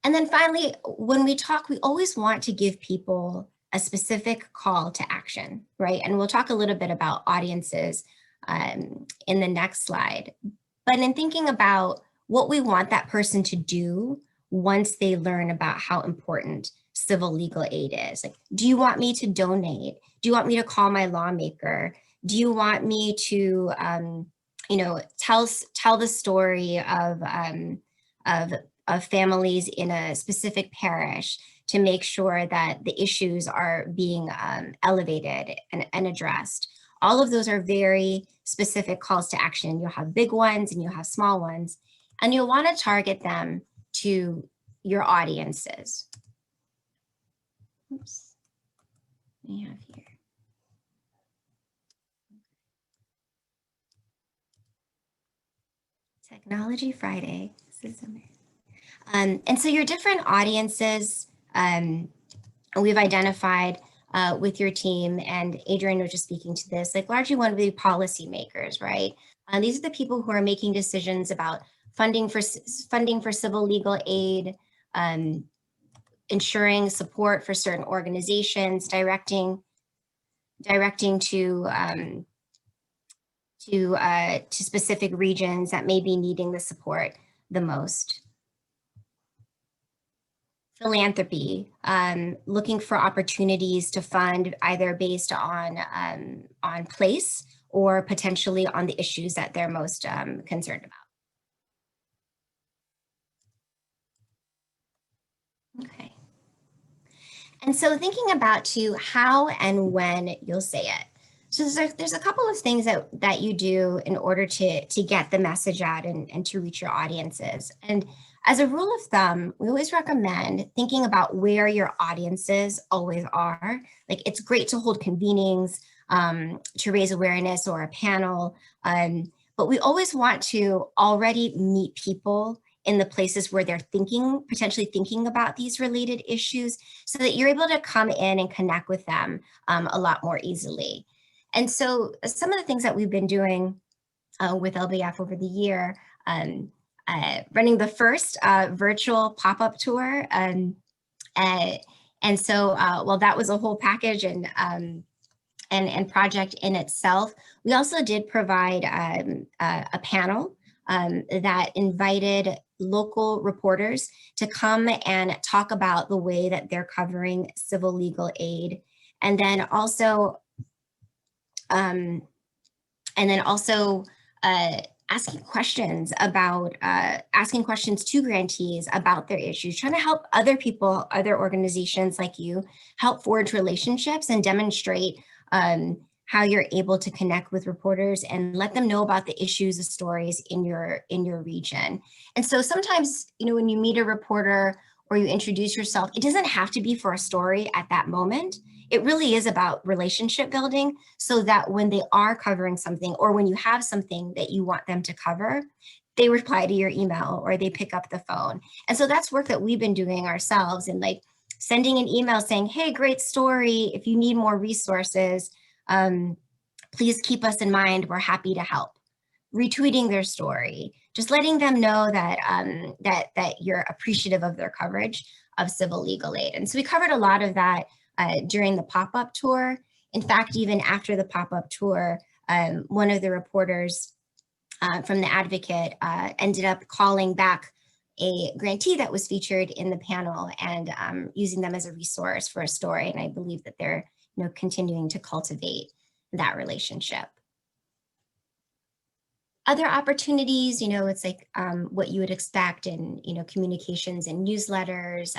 And then finally, when we talk, we always want to give people a specific call to action, right? And we'll talk a little bit about audiences in the next slide. But in thinking about what we want that person to do once they learn about how important civil legal aid is. Like, do you want me to donate? Do you want me to call my lawmaker? Do you want me to, you know, tell the story of families in a specific parish to make sure that the issues are being elevated and addressed? All of those are very specific calls to action. You'll have big ones and you'll have small ones, and you'll want to target them to your audiences. Oops. We have here. Technology Friday. This is amazing. And so your different audiences we've identified with your team, and Adrienne was just speaking to this, like largely want to be policymakers, right? These are the people who are making decisions about funding for civil legal aid, ensuring support for certain organizations, directing to specific regions that may be needing the support the most. Philanthropy, looking for opportunities to fund either based on place or potentially on the issues that they're most concerned about. Okay. And so thinking about too how and when you'll say it. So there's a couple of things that you do in order to get the message out and to reach your audiences. And as a rule of thumb, we always recommend thinking about where your audiences always are. Like, it's great to hold convenings to raise awareness or a panel, but we always want to already meet people in the places where they're potentially thinking about these related issues, so that you're able to come in and connect with them a lot more easily. And so some of the things that we've been doing with LBF over the year, running the first virtual pop-up tour. And so, well, that was a whole package and project in itself. We also did provide a panel that invited local reporters to come and talk about the way that they're covering civil legal aid. And then also asking questions to grantees about their issues, trying to help other people, other organizations like you, help forge relationships and demonstrate how you're able to connect with reporters and let them know about the issues, the stories in your region. And so sometimes, when you meet a reporter or you introduce yourself, it doesn't have to be for a story at that moment. It really is about relationship building, so that when they are covering something, or when you have something that you want them to cover, they reply to your email or they pick up the phone. And so that's work that we've been doing ourselves, and like sending an email saying, hey, great story. If you need more resources, please keep us in mind. We're happy to help. Retweeting their story, just letting them know that that you're appreciative of their coverage of civil legal aid. And so we covered a lot of that during the pop-up tour. In fact, even after the pop-up tour, one of the reporters from the Advocate ended up calling back a grantee that was featured in the panel and using them as a resource for a story. And I believe that they're continuing to cultivate that relationship. Other opportunities, it's like what you would expect in communications and newsletters,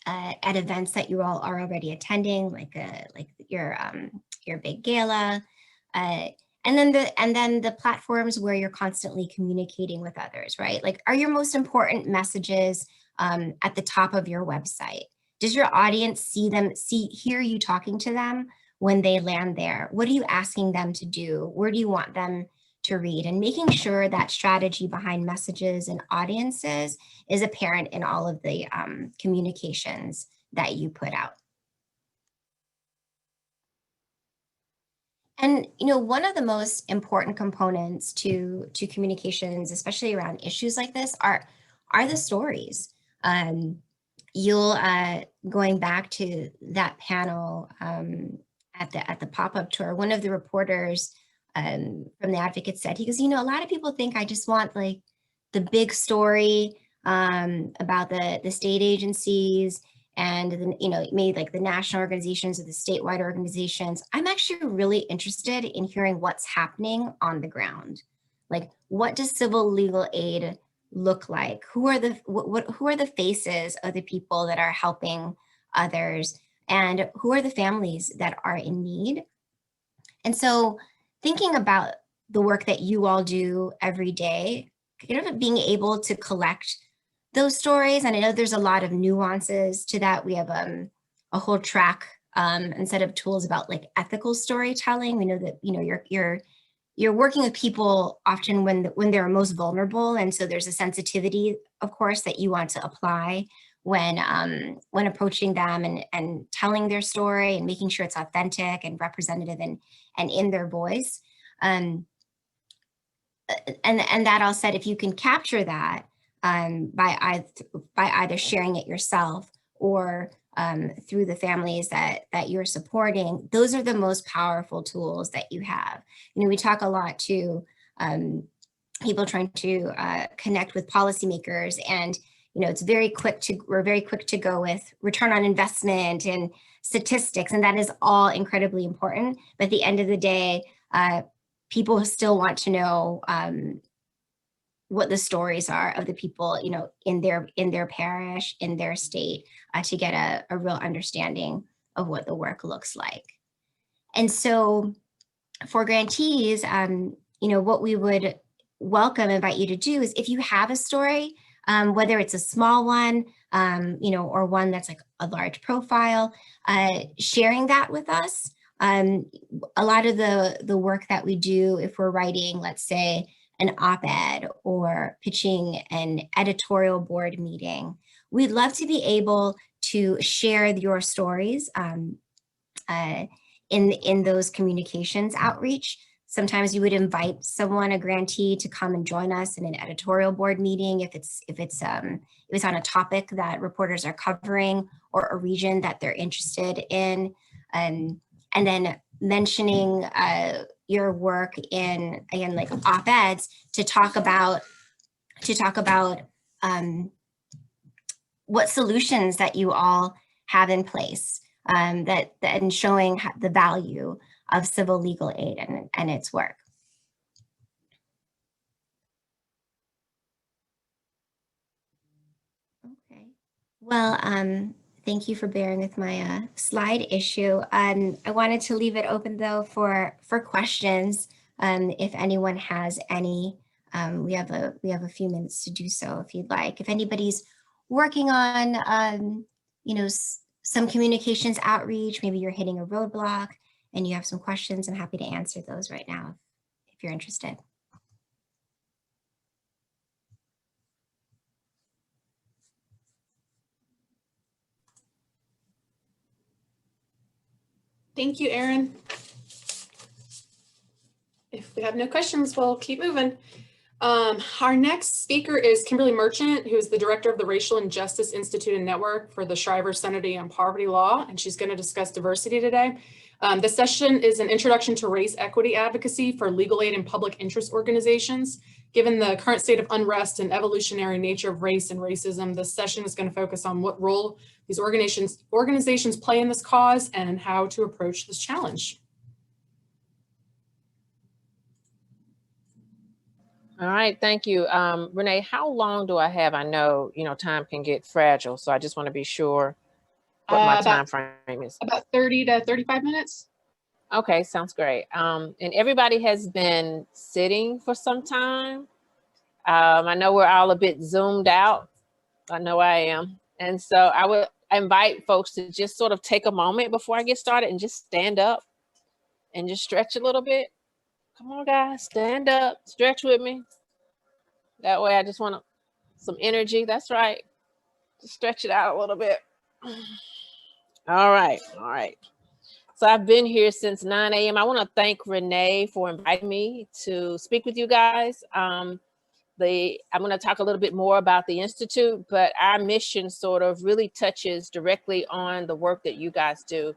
at events that you all are already attending, like your big gala, and then the platforms where you're constantly communicating with others, right? Like, are your most important messages at the top of your website? Does your audience hear you talking to them when they land there? What are you asking them to do? Where do you want them to read? And making sure that strategy behind messages and audiences is apparent in all of the communications that you put out. And one of the most important components to communications, especially around issues like this, are the stories. You'll going back to that panel at the pop-up tour, one of the reporters from the Advocate said, he goes, a lot of people think I just want like the big story about the state agencies and maybe like the national organizations or the statewide organizations. I'm actually really interested in hearing what's happening on the ground. Like, what does civil legal aid look like? Who are the faces of the people that are helping others, and who are the families that are in need? And so thinking about the work that you all do every day, being able to collect those stories. And I know there's a lot of nuances to that. We have a whole track and set of tools about like ethical storytelling. We know that you're working with people often when they're most vulnerable, and so there's a sensitivity, of course, that you want to apply when approaching them and telling their story and making sure it's authentic and representative and in their voice. And that all said, if you can capture that by either sharing it yourself or through the families that you're supporting, those are the most powerful tools that you have. We talk a lot to people trying to connect with policymakers, and we're very quick to go with return on investment and statistics, and that is all incredibly important. But at the end of the day, people still want to know what the stories are of the people, in their parish, in their state, to get a real understanding of what the work looks like. And so for grantees, what we would invite you to do is, if you have a story, whether it's a small one, or one that's like a large profile, sharing that with us. A lot of the work that we do, if we're writing, let's say, an op-ed or pitching an editorial board meeting, we'd love to be able to share your stories in those communications outreach. Sometimes you would invite someone, a grantee, to come and join us in an editorial board meeting if it's on a topic that reporters are covering or a region that they're interested in, and then mentioning your work in, again, like op-eds to talk about what solutions that you all have in place, and showing the value of civil legal aid and its work. Well, thank you for bearing with my slide issue. I wanted to leave it open though for questions. If anyone has any, we have a few minutes to do so if you'd like. If anybody's working on, some communications outreach, maybe you're hitting a roadblock and you have some questions, I'm happy to answer those right now if you're interested. Thank you, Erin. If we have no questions, we'll keep moving. Our next speaker is Kimberly Merchant, who is the director of the Racial Injustice Institute and Network for the Shriver Center to End Poverty Law, and she's going to discuss diversity today. The session is an introduction to race equity advocacy for legal aid and public interest organizations. Given the current state of unrest and evolutionary nature of race and racism, this session is going to focus on what role these organizations play in this cause and how to approach this challenge. All right, thank you. Renee, how long do I have? I know, time can get fragile, so I just want to be sure what my time frame is. About 30 to 35 minutes. Okay, sounds great. And everybody has been sitting for some time. I know we're all a bit zoomed out. I know I am. And so I would invite folks to just sort of take a moment before I get started and just stand up and just stretch a little bit. Come on, guys, stand up, stretch with me. That way I just want some energy. That's right. Just stretch it out a little bit. All right. All right. So I've been here since 9 a.m. I want to thank Renee for inviting me to speak with you guys. I'm going to talk a little bit more about the Institute, but our mission sort of really touches directly on the work that you guys do.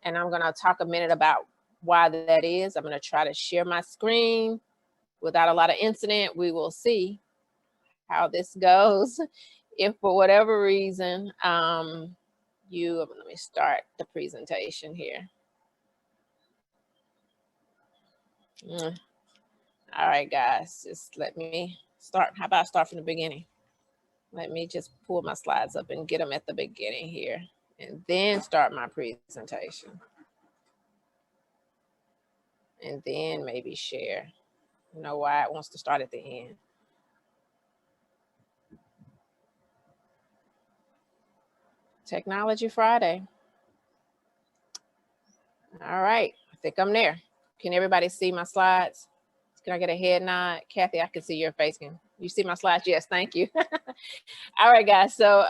And I'm going to talk a minute about why that is. I'm going to try to share my screen without a lot of incident. We will see how this goes. If for whatever reason, let me start the presentation here. All right, guys, just let me start. How about I start from the beginning? Let me just pull my slides up and get them at the beginning here and then start my presentation. And then maybe share. You know why it wants to start at the end. Technology Friday. All right, I think I'm there. Can everybody see my slides? Can I get a head nod? Kathy, I can see your face. Can you see my slides? Yes, thank you. All right, guys. So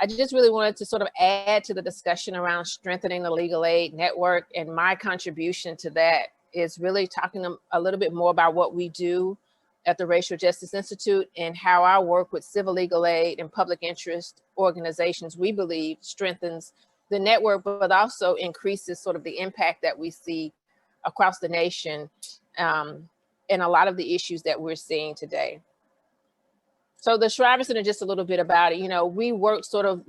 I just really wanted to sort of add to the discussion around strengthening the legal aid network, and my contribution to that is really talking a little bit more about what we do at the Racial Justice Institute and how our work with civil legal aid and public interest organizations, we believe, strengthens the network, but also increases sort of the impact that we see across the nation and a lot of the issues that we're seeing today. So the Shriver Center, just a little bit about it, we work sort of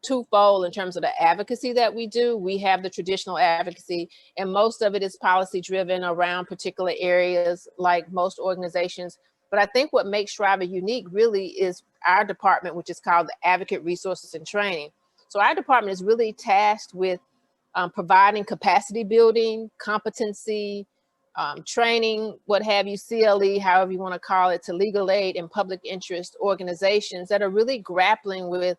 twofold in terms of the advocacy that we do. We have the traditional advocacy, and most of it is policy driven around particular areas like most organizations. But I think what makes Shriver unique really is our department, which is called the Advocate Resources and Training. So our department is really tasked with providing capacity building, competency, training, what have you, CLE, however you want to call it, to legal aid and public interest organizations that are really grappling with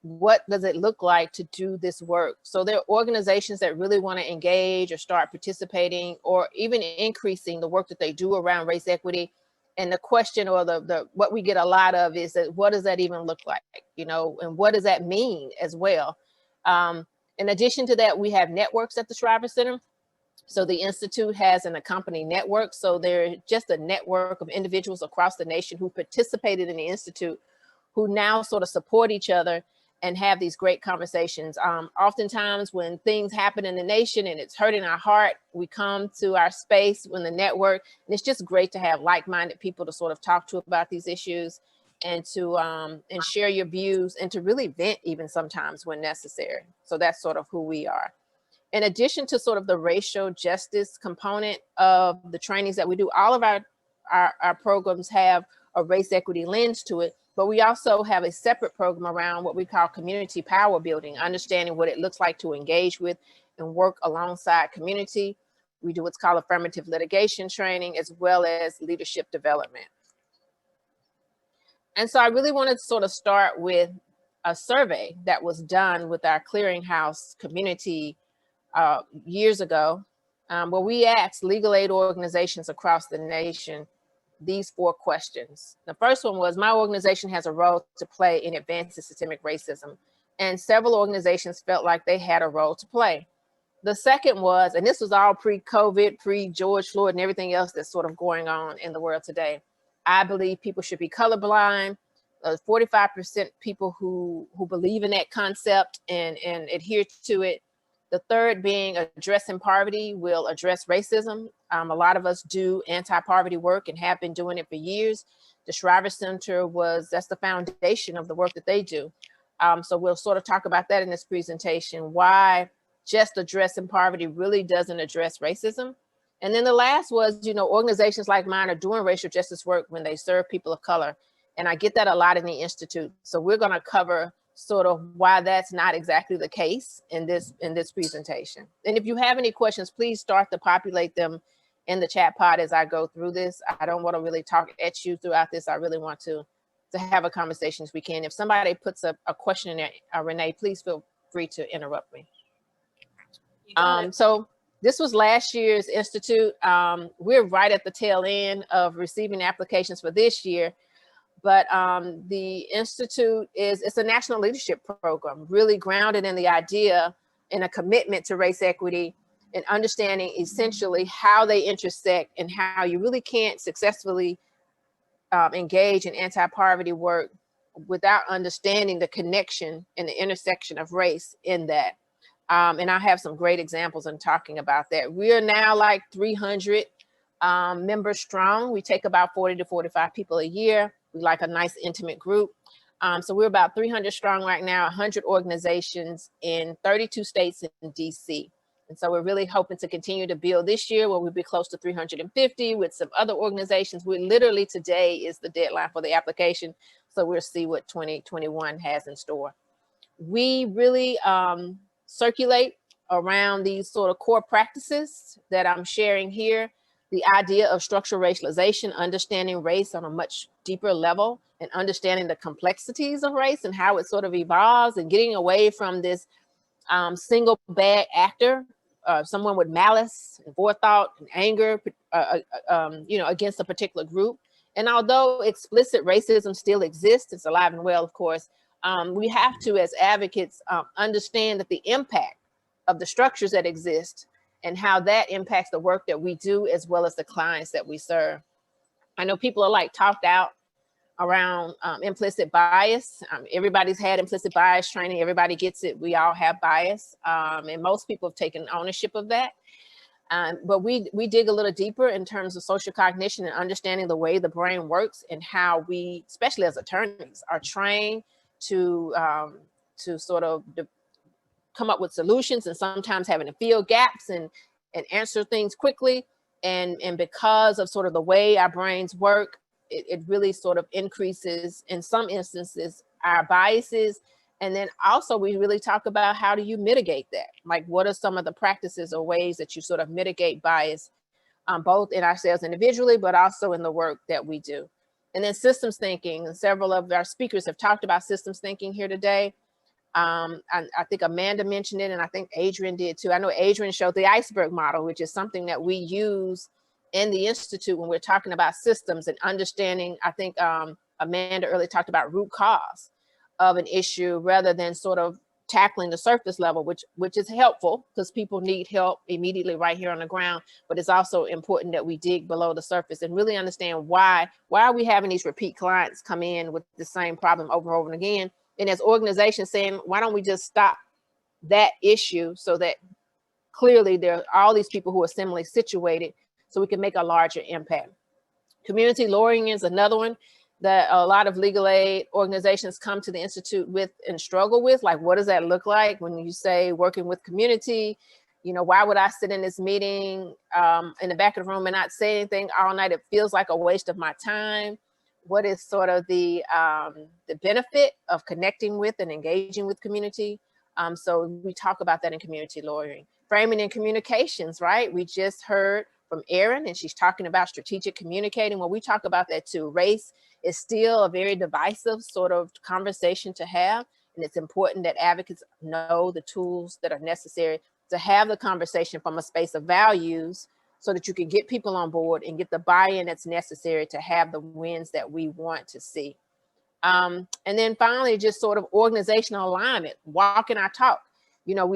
what does it look like to do this work. So there are organizations that really want to engage or start participating or even increasing the work that they do around race equity. And the question, or the what we get a lot of, is that what does that even look like, and what does that mean as well? In addition to that, we have networks at the Shriver Center. So the Institute has an accompanying network. So they're just a network of individuals across the nation who participated in the Institute, who now sort of support each other and have these great conversations. Oftentimes when things happen in the nation and it's hurting our heart, we come to our space in the network, and it's just great to have like-minded people to sort of talk to about these issues and to and share your views and to really vent even sometimes when necessary. So that's sort of who we are. In addition to sort of the racial justice component of the trainings that we do, all of our programs have a race equity lens to it. But we also have a separate program around what we call community power building, understanding what it looks like to engage with and work alongside community. We do what's called affirmative litigation training, as well as leadership development. And so I really wanted to sort of start with a survey that was done with our clearinghouse community years ago, where we asked legal aid organizations across the nation these 4 questions. The first one was, my organization has a role to play in advancing systemic racism. And several organizations felt like they had a role to play. The second was, and this was all pre-COVID, pre-George Floyd and everything else that's sort of going on in the world today, I believe people should be colorblind. 45% people who believe in that concept and adhere to it. The third being addressing poverty will address racism. A lot of us do anti-poverty work and have been doing it for years. The Shriver Center that's the foundation of the work that they do. So we'll sort of talk about that in this presentation, why just addressing poverty really doesn't address racism. And then the last was, organizations like mine are doing racial justice work when they serve people of color. And I get that a lot in the Institute. So we're going to cover sort of why that's not exactly the case in this presentation. And if you have any questions, please start to populate them in the chat pod as I go through this. I don't want to really talk at you throughout this. I really want to have a conversation as we can. If somebody puts a question in there, Renee, please feel free to interrupt me. So this was last year's Institute. We're right at the tail end of receiving applications for this year. But the Institute it's a national leadership program, really grounded in the idea and a commitment to race equity and understanding essentially how they intersect and how you really can't successfully engage in anti-poverty work without understanding the connection and the intersection of race in that. And I have some great examples in talking about that. We are now like 300 members strong. We take about 40 to 45 people a year. We like a nice intimate group. So we're about 300 strong right now, 100 organizations in 32 states in DC. And so we're really hoping to continue to build this year, where we'll be close to 350 with some other organizations. We literally, today is the deadline for the application. So we'll see what 2021 has in store. We really circulate around these sort of core practices that I'm sharing here. The idea of structural racialization, understanding race on a much deeper level and understanding the complexities of race and how it sort of evolves, and getting away from this single bad actor, someone with malice and forethought and anger, against a particular group. And although explicit racism still exists, it's alive and well, of course, we have to, as advocates, understand that the impact of the structures that exist and how that impacts the work that we do, as well as the clients that we serve. I know people are like talked out around implicit bias. Everybody's had implicit bias training. Everybody gets it. We all have bias. And most people have taken ownership of that. But we dig a little deeper in terms of social cognition and understanding the way the brain works and how we, especially as attorneys, are trained to sort of come up with solutions, and sometimes having to fill gaps and answer things quickly. And because of sort of the way our brains work, it really sort of increases, in some instances, our biases. And then also we really talk about, how do you mitigate that? Like, what are some of the practices or ways that you sort of mitigate bias, both in ourselves individually, but also in the work that we do. And then systems thinking, and several of our speakers have talked about systems thinking here today. I think Amanda mentioned it, and I think Adrienne did too. I know Adrienne showed the iceberg model, which is something that we use in the Institute when we're talking about systems and understanding. I think Amanda earlier talked about root cause of an issue rather than sort of tackling the surface level, which is helpful because people need help immediately right here on the ground. But it's also important that we dig below the surface and really understand why are we having these repeat clients come in with the same problem over and over again. And as organizations saying, why don't we just stop that issue so that clearly there are all these people who are similarly situated so we can make a larger impact. Community lawyering is another one that a lot of legal aid organizations come to the Institute with and struggle with. Like, what does that look like when you say working with community? You know, why would I sit in this meeting in the back of the room and not say anything all night? It feels like a waste of my time. what is sort of the benefit of connecting with and engaging with community. So we talk about that in community lawyering. Framing and communications, right? We just heard from Erin, and she's talking about strategic communicating. Well, we talk about that too. Race is still a very divisive sort of conversation to have, and it's important that advocates know the tools that are necessary to have the conversation from a space of values, so that you can get people on board and get the buy-in that's necessary to have the wins that we want to see. And then finally, just sort of organizational alignment, walking our talk. You know,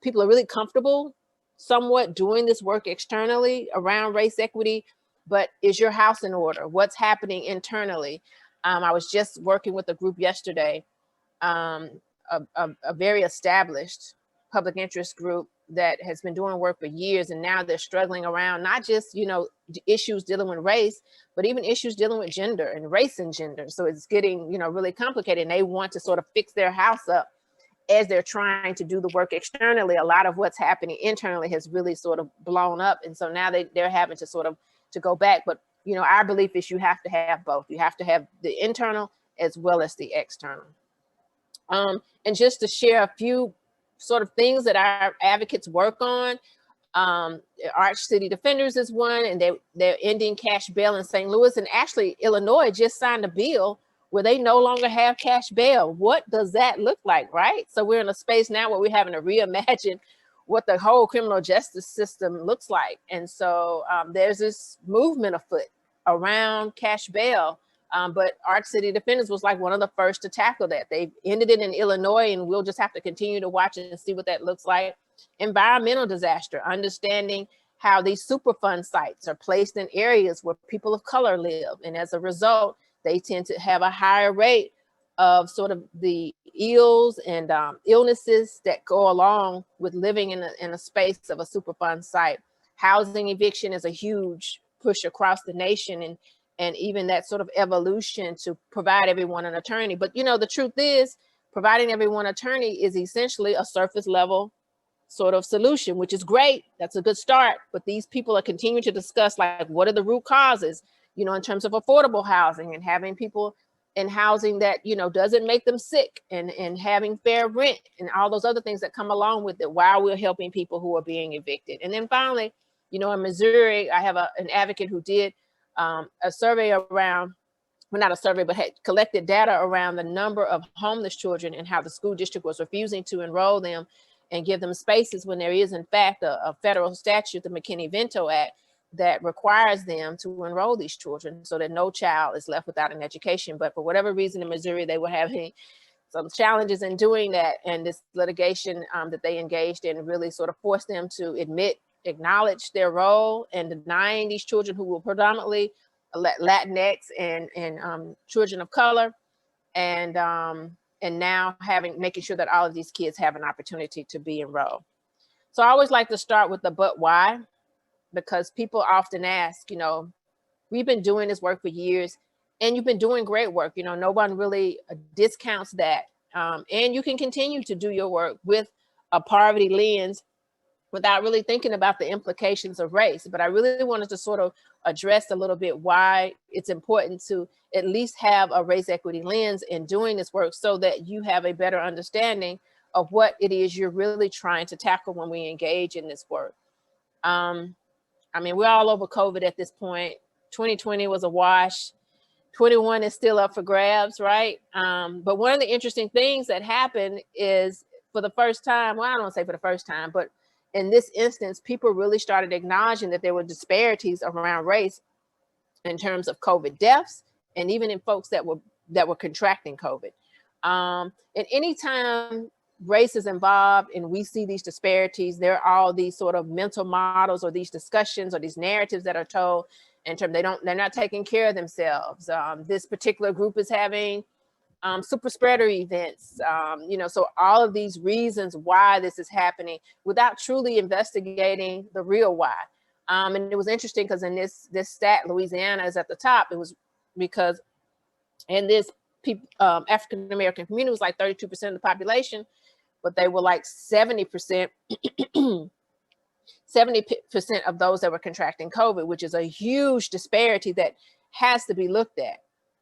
people are really comfortable somewhat doing this work externally around race equity, but is your house in order? What's happening internally? I was just working with a group yesterday, a very established public interest group that has been doing work for years, and now they're struggling around not just, you know, issues dealing with race, but even issues dealing with gender and race and gender. So it's getting, you know, really complicated, and they want to sort of fix their house up as they're trying to do the work externally. A lot of what's happening internally has really sort of blown up, and so now they're having to sort of to go back. But, you know, our belief is you have to have both. You have to have the internal as well as the external. And just to share a few sort of things that our advocates work on. Arch City Defenders is one, and they're ending cash bail in St. Louis. And actually, Illinois just signed a bill where they no longer have cash bail. What does that look like, right? So we're in a space now where we're having to reimagine what the whole criminal justice system looks like. And so there's this movement afoot around cash bail. But Arch City Defenders was like one of the first to tackle that. They ended it in Illinois, and we'll just have to continue to watch it and see what that looks like. Environmental disaster, understanding how these Superfund sites are placed in areas where people of color live. And as a result, they tend to have a higher rate of sort of the ills and illnesses that go along with living in a space of a Superfund site. Housing eviction is a huge push across the nation, and even that sort of evolution to provide everyone an attorney. But, you know, the truth is, providing everyone an attorney is essentially a surface level sort of solution, which is great. That's a good start. But these people are continuing to discuss, like, what are the root causes, you know, in terms of affordable housing and having people in housing that, you know, doesn't make them sick, and having fair rent and all those other things that come along with it while we're helping people who are being evicted. And then finally, you know, in Missouri, I have an advocate who did a survey around, well, not a survey, but had collected data around the number of homeless children and how the school district was refusing to enroll them and give them spaces when there is, in fact, a federal statute, the McKinney-Vento Act, that requires them to enroll these children so that no child is left without an education. But for whatever reason in Missouri, they were having some challenges in doing that. And this litigation that they engaged in really sort of forced them to acknowledge their role and denying these children, who were predominantly Latinx and children of color, and now making sure that all of these kids have an opportunity to be enrolled. So I always like to start with the but why, because people often ask, you know, we've been doing this work for years, and you've been doing great work. You know, no one really discounts that, and you can continue to do your work with a poverty lens without really thinking about the implications of race. But I really wanted to sort of address a little bit why it's important to at least have a race equity lens in doing this work, so that you have a better understanding of what it is you're really trying to tackle when we engage in this work. I mean, we're all over COVID at this point. 2020 was a wash. 21 is still up for grabs, right? But one of the interesting things that happened is, for the first time, well, I don't want to say for the first time, but in this instance, people really started acknowledging that there were disparities around race in terms of COVID deaths, and even in folks that were contracting COVID. And anytime race is involved and we see these disparities, there are all these sort of mental models or these discussions or these narratives that are told in terms they're not taking care of themselves. This particular group is having super spreader events, you know, so all of these reasons why this is happening without truly investigating the real why. And it was interesting because in this stat, Louisiana is at the top. It was because in this African-American community was like 32% of the population, but they were like 70% of those that were contracting COVID, which is a huge disparity that has to be looked at.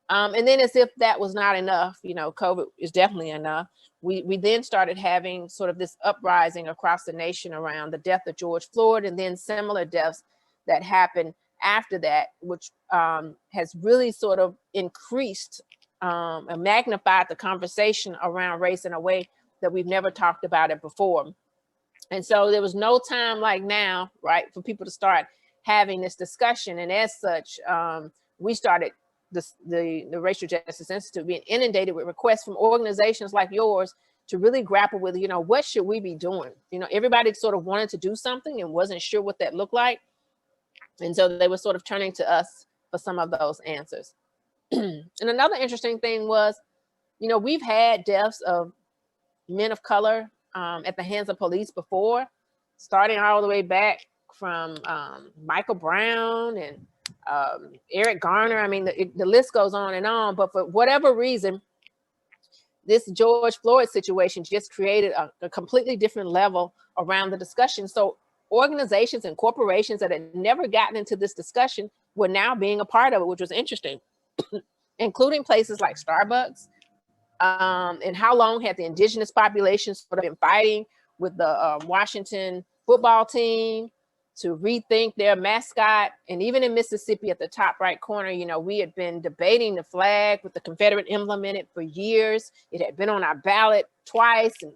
And then as if that was not enough, you know, COVID is definitely enough. We then started having sort of this uprising across the nation around the death of George Floyd, and then similar deaths that happened after that, which has really sort of increased and magnified the conversation around race in a way that we've never talked about it before. And so there was no time like now, right, for people to start having this discussion. And as such, we started the Racial Justice Institute being inundated with requests from organizations like yours to really grapple with, you know, what should we be doing? You know, everybody sort of wanted to do something and wasn't sure what that looked like. And so they were sort of turning to us for some of those answers. And another interesting thing was, you know, we've had deaths of men of color at the hands of police before, starting all the way back from Michael Brown and Eric Garner. I mean, the list goes on, but for whatever reason, this George Floyd situation just created a completely different level around the discussion. So organizations and corporations that had never gotten into this discussion were now being a part of it, which was interesting, including places like Starbucks. And how long had the indigenous populations sort of been fighting with the Washington football team to rethink their mascot? And even in Mississippi at the top right corner, you know, we had been debating the flag with the Confederate emblem in it for years. It had been on our ballot twice, and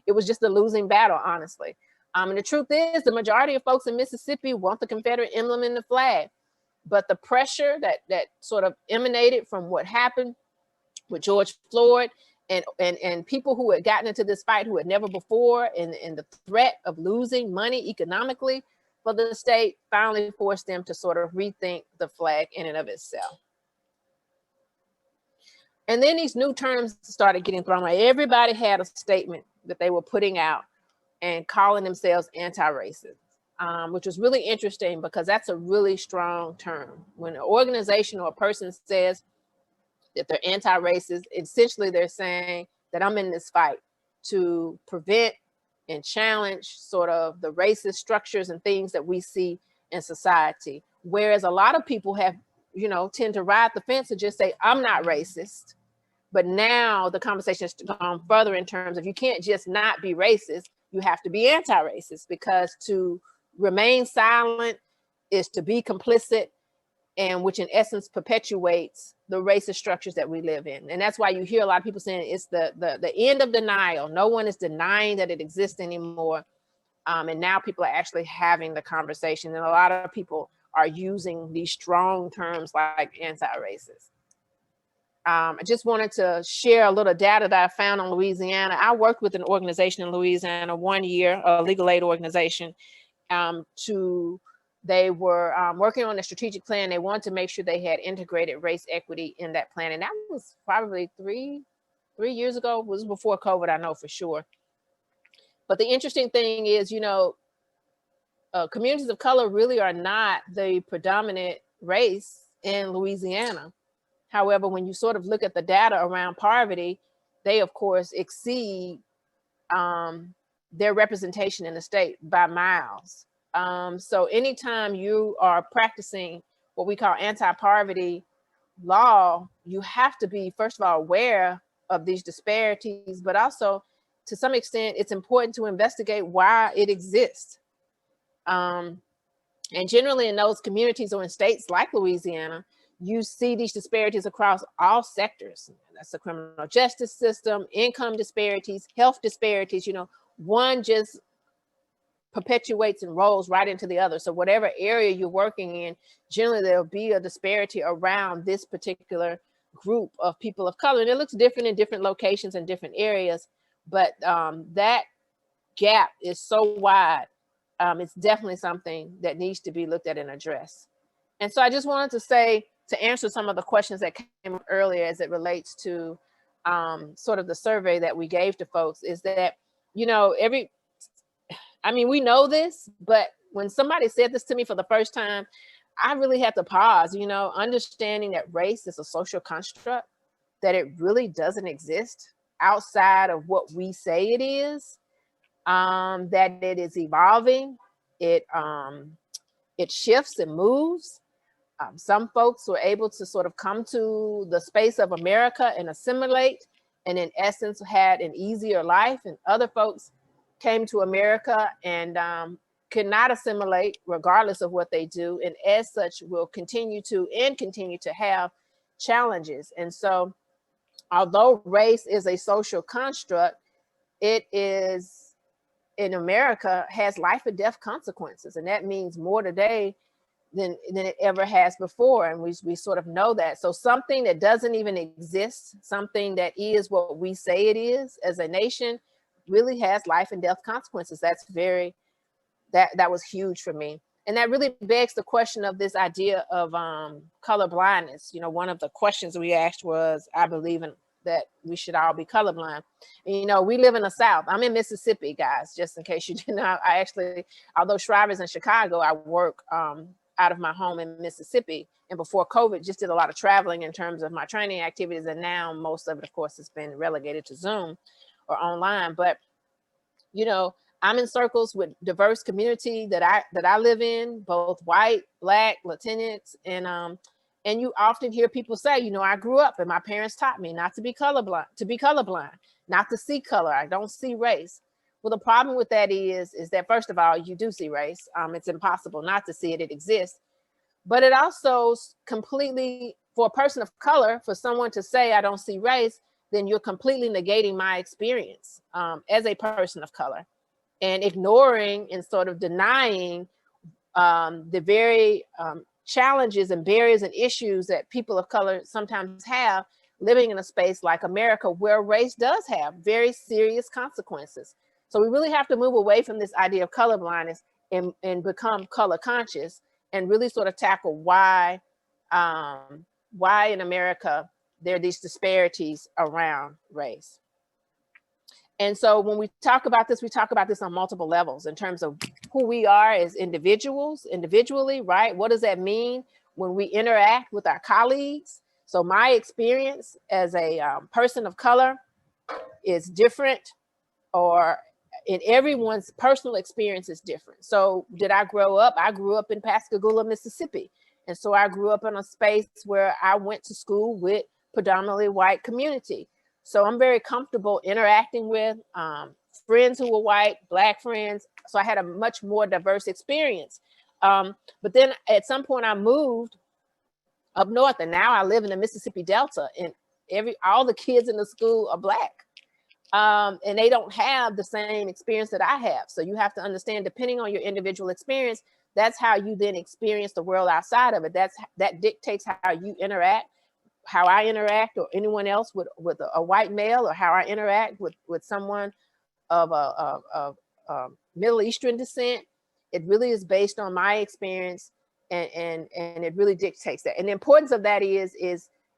it was just a losing battle, honestly. And the truth is, the majority of folks in Mississippi want the Confederate emblem in the flag. But the pressure that sort of emanated from what happened with George Floyd and people who had gotten into this fight who had never before, and the threat of losing money economically for the state finally forced them to sort of rethink the flag in and of itself. And then these new terms started getting thrown away. Everybody had a statement that they were putting out and calling themselves anti-racist, which was really interesting because that's a really strong term. When an organization or a person says that they're anti-racist, essentially they're saying that I'm in this fight to prevent and challenge sort of the racist structures and things that we see in society. Whereas a lot of people have, you know, tend to ride the fence and just say, I'm not racist. But now the conversation has gone further in terms of you can't just not be racist, you have to be anti-racist, because to remain silent is to be complicit, and which in essence perpetuates the racist structures that we live in. And that's why you hear a lot of people saying it's the end of denial. No one is denying that it exists anymore. And now people are actually having the conversation. And a lot of people are using these strong terms like anti-racist. I just wanted to share a little data that I found on Louisiana. I worked with an organization in Louisiana 1 year, a legal aid organization, they were working on a strategic plan. They wanted to make sure they had integrated race equity in that plan. And that was probably three years ago. It was before COVID, I know for sure. But the interesting thing is, you know, communities of color really are not the predominant race in Louisiana. However, when you sort of look at the data around poverty, they of course exceed their representation in the state by miles. So anytime you are practicing what we call anti-poverty law, you have to be, first of all, aware of these disparities, but also to some extent, it's important to investigate why it exists. And generally in those communities or in states like Louisiana, you see these disparities across all sectors. That's the criminal justice system, income disparities, health disparities, you know, one just perpetuates and rolls right into the other. So whatever area you're working in, generally there'll be a disparity around this particular group of people of color. And it looks different in different locations and different areas, but that gap is so wide. It's definitely something that needs to be looked at and addressed. And so I just wanted to say, to answer some of the questions that came up earlier as it relates to sort of the survey that we gave to folks, is that, you know, I mean, we know this, but when somebody said this to me for the first time, I really had to pause, you know, understanding that race is a social construct, that it really doesn't exist outside of what we say it is, that it is evolving, it shifts and moves. Some folks were able to sort of come to the space of America and assimilate, and in essence had an easier life. And other folks came to America and could not assimilate regardless of what they do, and as such will continue to have challenges. And so although race is a social construct, it is in America has life and death consequences, and that means more today than it ever has before. And we sort of know that. So something that doesn't even exist, something that is what we say it is as a nation, really has life and death consequences. That's that was huge for me. And that really begs the question of this idea of color blindness. You know, one of the questions we asked was, I believe in that we should all be colorblind. And, you know, we live in the South. I'm in Mississippi, guys, just in case you didn't know. I actually, although Shriver's in Chicago, I work out of my home in Mississippi. And before COVID, just did a lot of traveling in terms of my training activities. And now most of it, of course, has been relegated to Zoom or online. But, you know, I'm in circles with diverse community that I live in, both white, Black, Latinx, and you often hear people say, you know, I grew up and my parents taught me not to be colorblind, not to see color. I don't see race. Well, the problem with that is that, first of all, you do see race. It's impossible not to see it. It exists. But it also completely, for a person of color, for someone to say, I don't see race, then you're completely negating my experience as a person of color, and ignoring and sort of denying the very challenges and barriers and issues that people of color sometimes have living in a space like America, where race does have very serious consequences. So we really have to move away from this idea of color blindness and become color conscious, and really sort of tackle why in America there are these disparities around race. And so when we talk about this on multiple levels in terms of who we are as individually, right? What does that mean when we interact with our colleagues? So my experience as a person of color is different, or in everyone's personal experience is different. So did I grow up? I grew up in Pascagoula, Mississippi. And so I grew up in a space where I went to school with predominantly white community. So I'm very comfortable interacting with friends who were white, Black friends. So I had a much more diverse experience. But then at some point I moved up north, and now I live in the Mississippi Delta, and all the kids in the school are Black. And they don't have the same experience that I have. So you have to understand, depending on your individual experience, that's how you then experience the world outside of it. That dictates how you interact, how I interact, or anyone else with a white male, or how I interact with someone of Middle Eastern descent. It really is based on my experience, and it really dictates that. And the importance of that is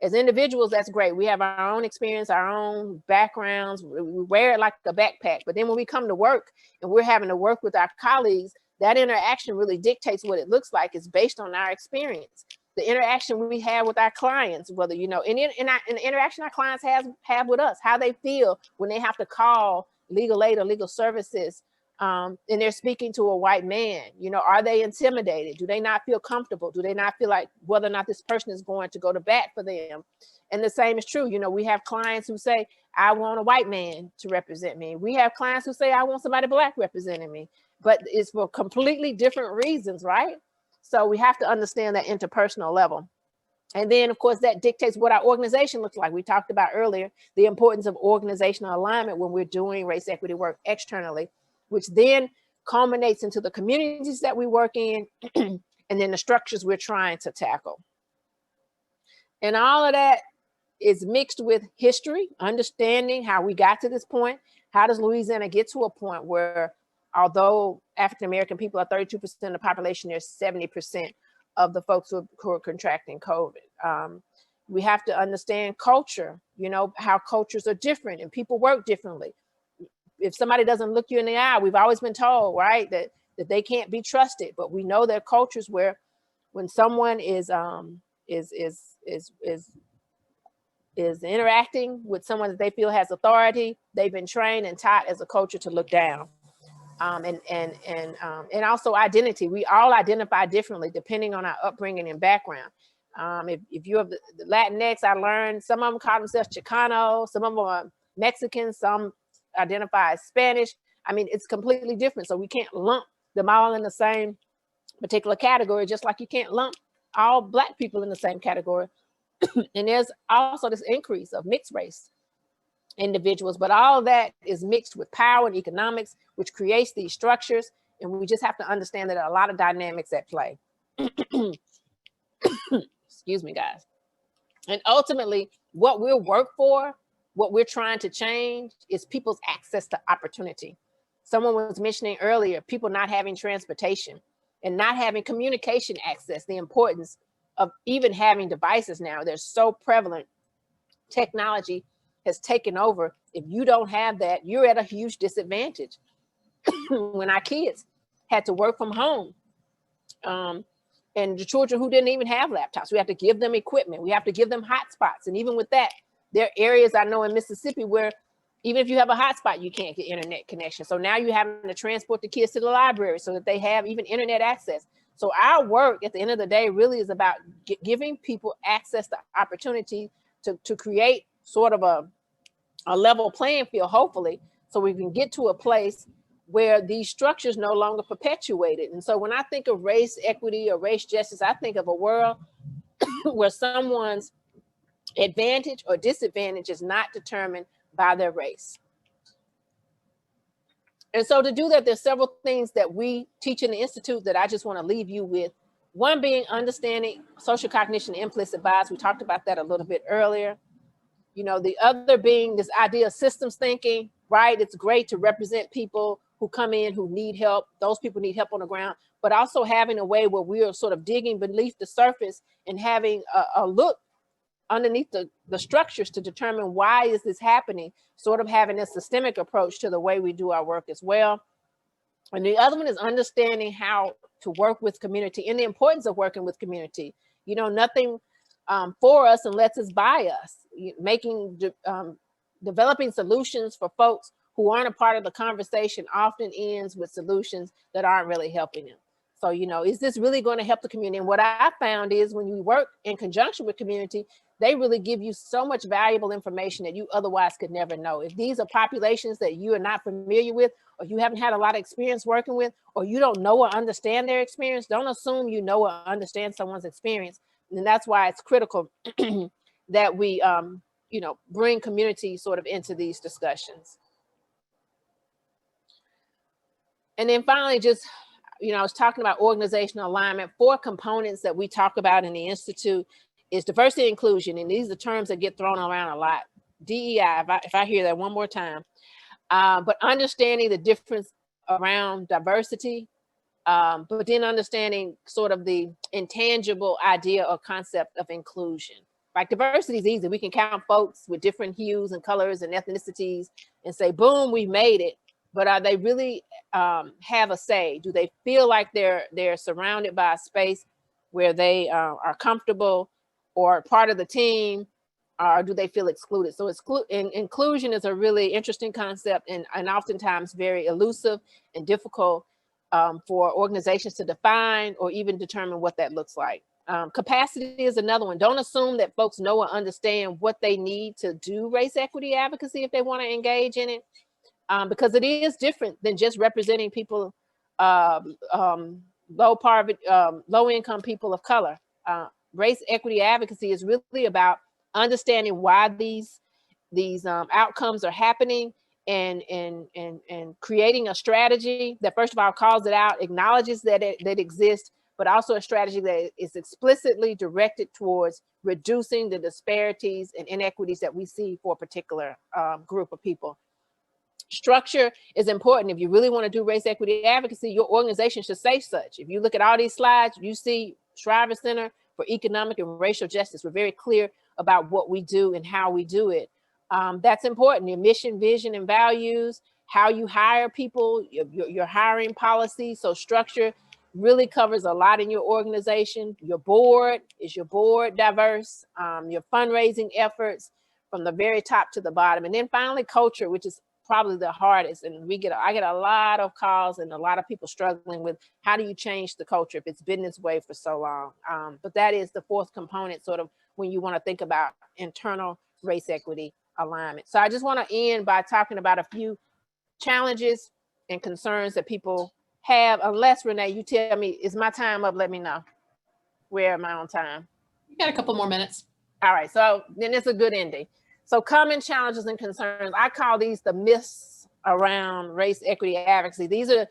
as individuals, that's great. We have our own experience, our own backgrounds. We wear it like a backpack. But then when we come to work and we're having to work with our colleagues, that interaction really dictates what it looks like. It's based on our experience. The interaction we have with our clients, whether, you know, and the interaction our clients have with us, how they feel when they have to call legal aid or legal services, and they're speaking to a white man. You know, are they intimidated? Do they not feel comfortable? Do they not feel like whether or not this person is going to go to bat for them? And the same is true. You know, we have clients who say, I want a white man to represent me. We have clients who say, I want somebody Black representing me, but it's for completely different reasons, right? So we have to understand that interpersonal level. And then, of course, that dictates what our organization looks like. We talked about earlier the importance of organizational alignment when we're doing race equity work externally, which then culminates into the communities that we work in, and then the structures we're trying to tackle. And all of that is mixed with history, understanding how we got to this point. How does Louisiana get to a point where, although African-American people are 32% of the population, there's 70% of the folks who are contracting COVID. We have to understand culture, you know, how cultures are different and people work differently. If somebody doesn't look you in the eye, we've always been told, right, that they can't be trusted. But we know there are cultures where when someone is interacting with someone that they feel has authority, they've been trained and taught as a culture to look down. And also identity. We all identify differently depending on our upbringing and background. If you're the Latinx, I learned some of them call themselves Chicano, some of them are Mexican, some identify as Spanish. I mean, it's completely different. So we can't lump them all in the same particular category, just like you can't lump all Black people in the same category. And there's also this increase of mixed race individuals, but all of that is mixed with power and economics, which creates these structures. And we just have to understand that there are a lot of dynamics at play. Excuse me, guys. And ultimately, what we'll work for, what we're trying to change is people's access to opportunity. Someone was mentioning earlier, people not having transportation and not having communication access, the importance of even having devices now. They're so prevalent. Technology has taken over. If you don't have that, you're at a huge disadvantage. When our kids had to work from home, and the children who didn't even have laptops, we have to give them equipment. We have to give them hotspots. And even with that, there are areas I know in Mississippi where even if you have a hotspot, you can't get internet connection. So now you're having to transport the kids to the library so that they have even internet access. So our work at the end of the day really is about giving people access to opportunity to create sort of a level playing field, hopefully, so we can get to a place where these structures no longer perpetuated. And so when I think of race equity or race justice, I think of a world where someone's advantage or disadvantage is not determined by their race. And so to do that, there's several things that we teach in the Institute that I just want to leave you with. One being understanding social cognition and implicit bias. We talked about that a little bit earlier. You know, the other being this idea of systems thinking, right? It's great to represent people who come in who need help. Those people need help on the ground, but also having a way where we are sort of digging beneath the surface and having a look underneath the structures to determine why is this happening, sort of having a systemic approach to the way we do our work as well. And the other one is understanding how to work with community and the importance of working with community. You know, nothing for us unless it's by us. Developing solutions for folks who aren't a part of the conversation often ends with solutions that aren't really helping them. So, you know, is this really going to help the community? And what I found is when you work in conjunction with community, they really give you so much valuable information that you otherwise could never know. If these are populations that you are not familiar with, or you haven't had a lot of experience working with, or you don't know or understand their experience, don't assume you know or understand someone's experience. And that's why it's critical that we, you know, bring community sort of into these discussions. And then finally, just, you know, I was talking about organizational alignment. 4 components that we talk about in the Institute is diversity and inclusion. And these are terms that get thrown around a lot. DEI, if I hear that one more time. But understanding the difference around diversity, but then understanding sort of the intangible idea or concept of inclusion. Like diversity is easy. We can count folks with different hues and colors and ethnicities and say, boom, we made it. But are they really have a say? Do they feel like they're surrounded by a space where they are comfortable or part of the team, or do they feel excluded? So inclusion is a really interesting concept and oftentimes very elusive and difficult for organizations to define or even determine what that looks like. Capacity is another one. Don't assume that folks know or understand what they need to do race equity advocacy if they want to engage in it. Because it is different than just representing people, low-income people of color. Race equity advocacy is really about understanding why these outcomes are happening and creating a strategy that first of all calls it out, acknowledges that it exists, but also a strategy that is explicitly directed towards reducing the disparities and inequities that we see for a particular group of people. Structure is important. If you really want to do race equity advocacy, your organization should say such. If you look at all these slides, you see Shriver Center for Economic and Racial Justice. We're very clear about what we do and how we do it. That's important. Your mission, vision, and values, how you hire people, your hiring policy. So structure really covers a lot in your organization. Your board, is your board diverse? Your fundraising efforts from the very top to the bottom. And then finally, culture, which is probably the hardest. And I get a lot of calls and a lot of people struggling with how do you change the culture if it's been this way for so long. But that is the fourth component, sort of when you want to think about internal race equity alignment. So I just want to end by talking about a few challenges and concerns that people have. Unless, Renee, you tell me, is my time up? Let me know. Where am I on time? You got a couple more minutes. All right, so then it's a good ending. So common challenges and concerns, I call these the myths around race equity advocacy. These are,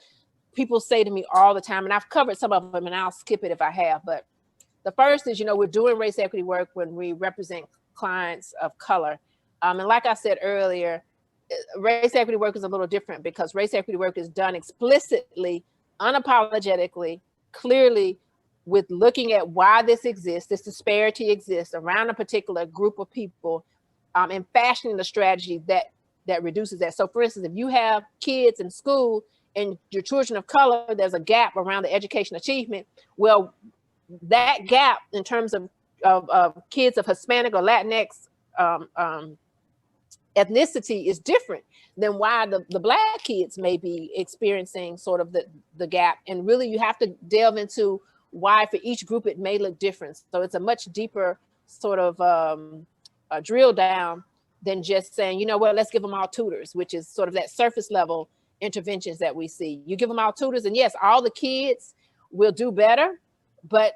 people say to me all the time, and I've covered some of them and I'll skip it if I have, but the first is, we're doing race equity work when we represent clients of color. And like I said earlier, race equity work is a little different because race equity work is done explicitly, unapologetically, clearly, with looking at why this exists, this disparity exists around a particular group of people, and fashioning the strategy that reduces that. So for instance, if you have kids in school and your children of color, there's a gap around the education achievement. Well, that gap in terms of kids of Hispanic or Latinx ethnicity is different than why the Black kids may be experiencing sort of the gap. And really you have to delve into why for each group it may look different. So it's a much deeper sort of a drill down than just saying, let's give them all tutors, which is sort of that surface level interventions that we see. You give them all tutors, and yes, all the kids will do better, but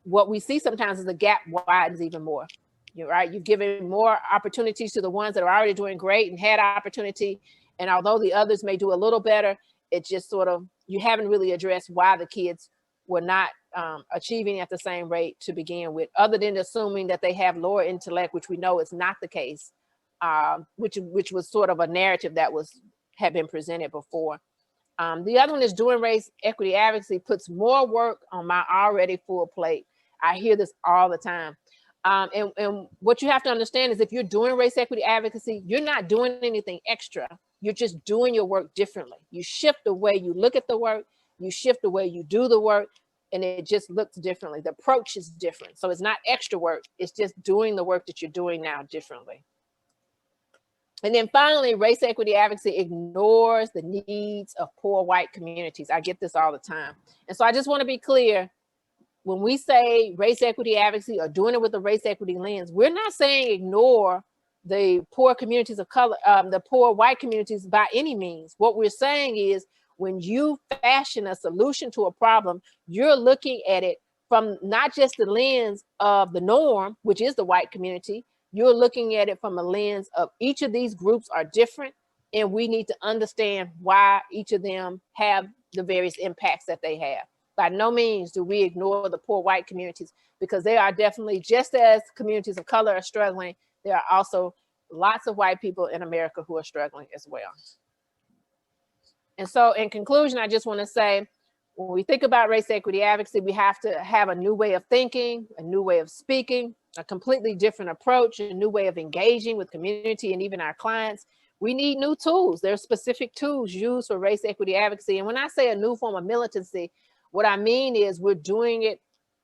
what we see sometimes is the gap widens even more. You're right. You've given more opportunities to the ones that are already doing great and had opportunity. And although the others may do a little better, it just sort of, you haven't really addressed why the kids were not achieving at the same rate to begin with, other than assuming that they have lower intellect, which we know is not the case, which was sort of a narrative that had been presented before. The other one is doing race equity advocacy puts more work on my already full plate. I hear this all the time. And what you have to understand is if you're doing race equity advocacy, you're not doing anything extra. You're just doing your work differently. You shift the way you look at the work, you shift the way you do the work, and it just looks differently. The approach is different. So it's not extra work, it's just doing the work that you're doing now differently. And then finally, race equity advocacy ignores the needs of poor white communities. I get this all the time. And so I just want to be clear, when we say race equity advocacy or doing it with a race equity lens, we're not saying ignore the poor communities of color, the poor white communities by any means. What we're saying is when you fashion a solution to a problem, you're looking at it from not just the lens of the norm, which is the white community, you're looking at it from a lens of each of these groups are different, and we need to understand why each of them have the various impacts that they have. By no means do we ignore the poor white communities, because they are definitely, just as communities of color are struggling, there are also lots of white people in America who are struggling as well. And so in conclusion, I just want to say, when we think about race equity advocacy, we have to have a new way of thinking, a new way of speaking, a completely different approach, a new way of engaging with community and even our clients. We need new tools. There are specific tools used for race equity advocacy. And when I say a new form of militancy, what I mean is we're doing it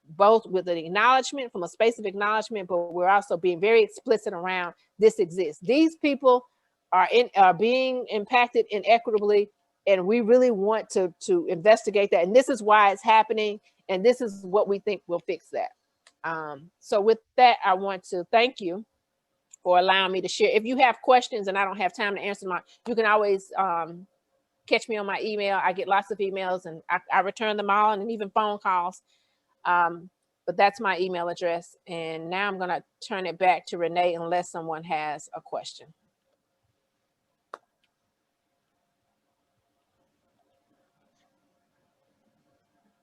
both with an acknowledgement, from a space of acknowledgement, but we're also being very explicit around this exists. These people are being impacted inequitably, and we really want to investigate that. And this is why it's happening, and this is what we think will fix that. So with that, I want to thank you for allowing me to share. If you have questions and I don't have time to answer you can always catch me on my email. I get lots of emails and I return them all, and even phone calls. But that's my email address. And now I'm gonna turn it back to Renee unless someone has a question.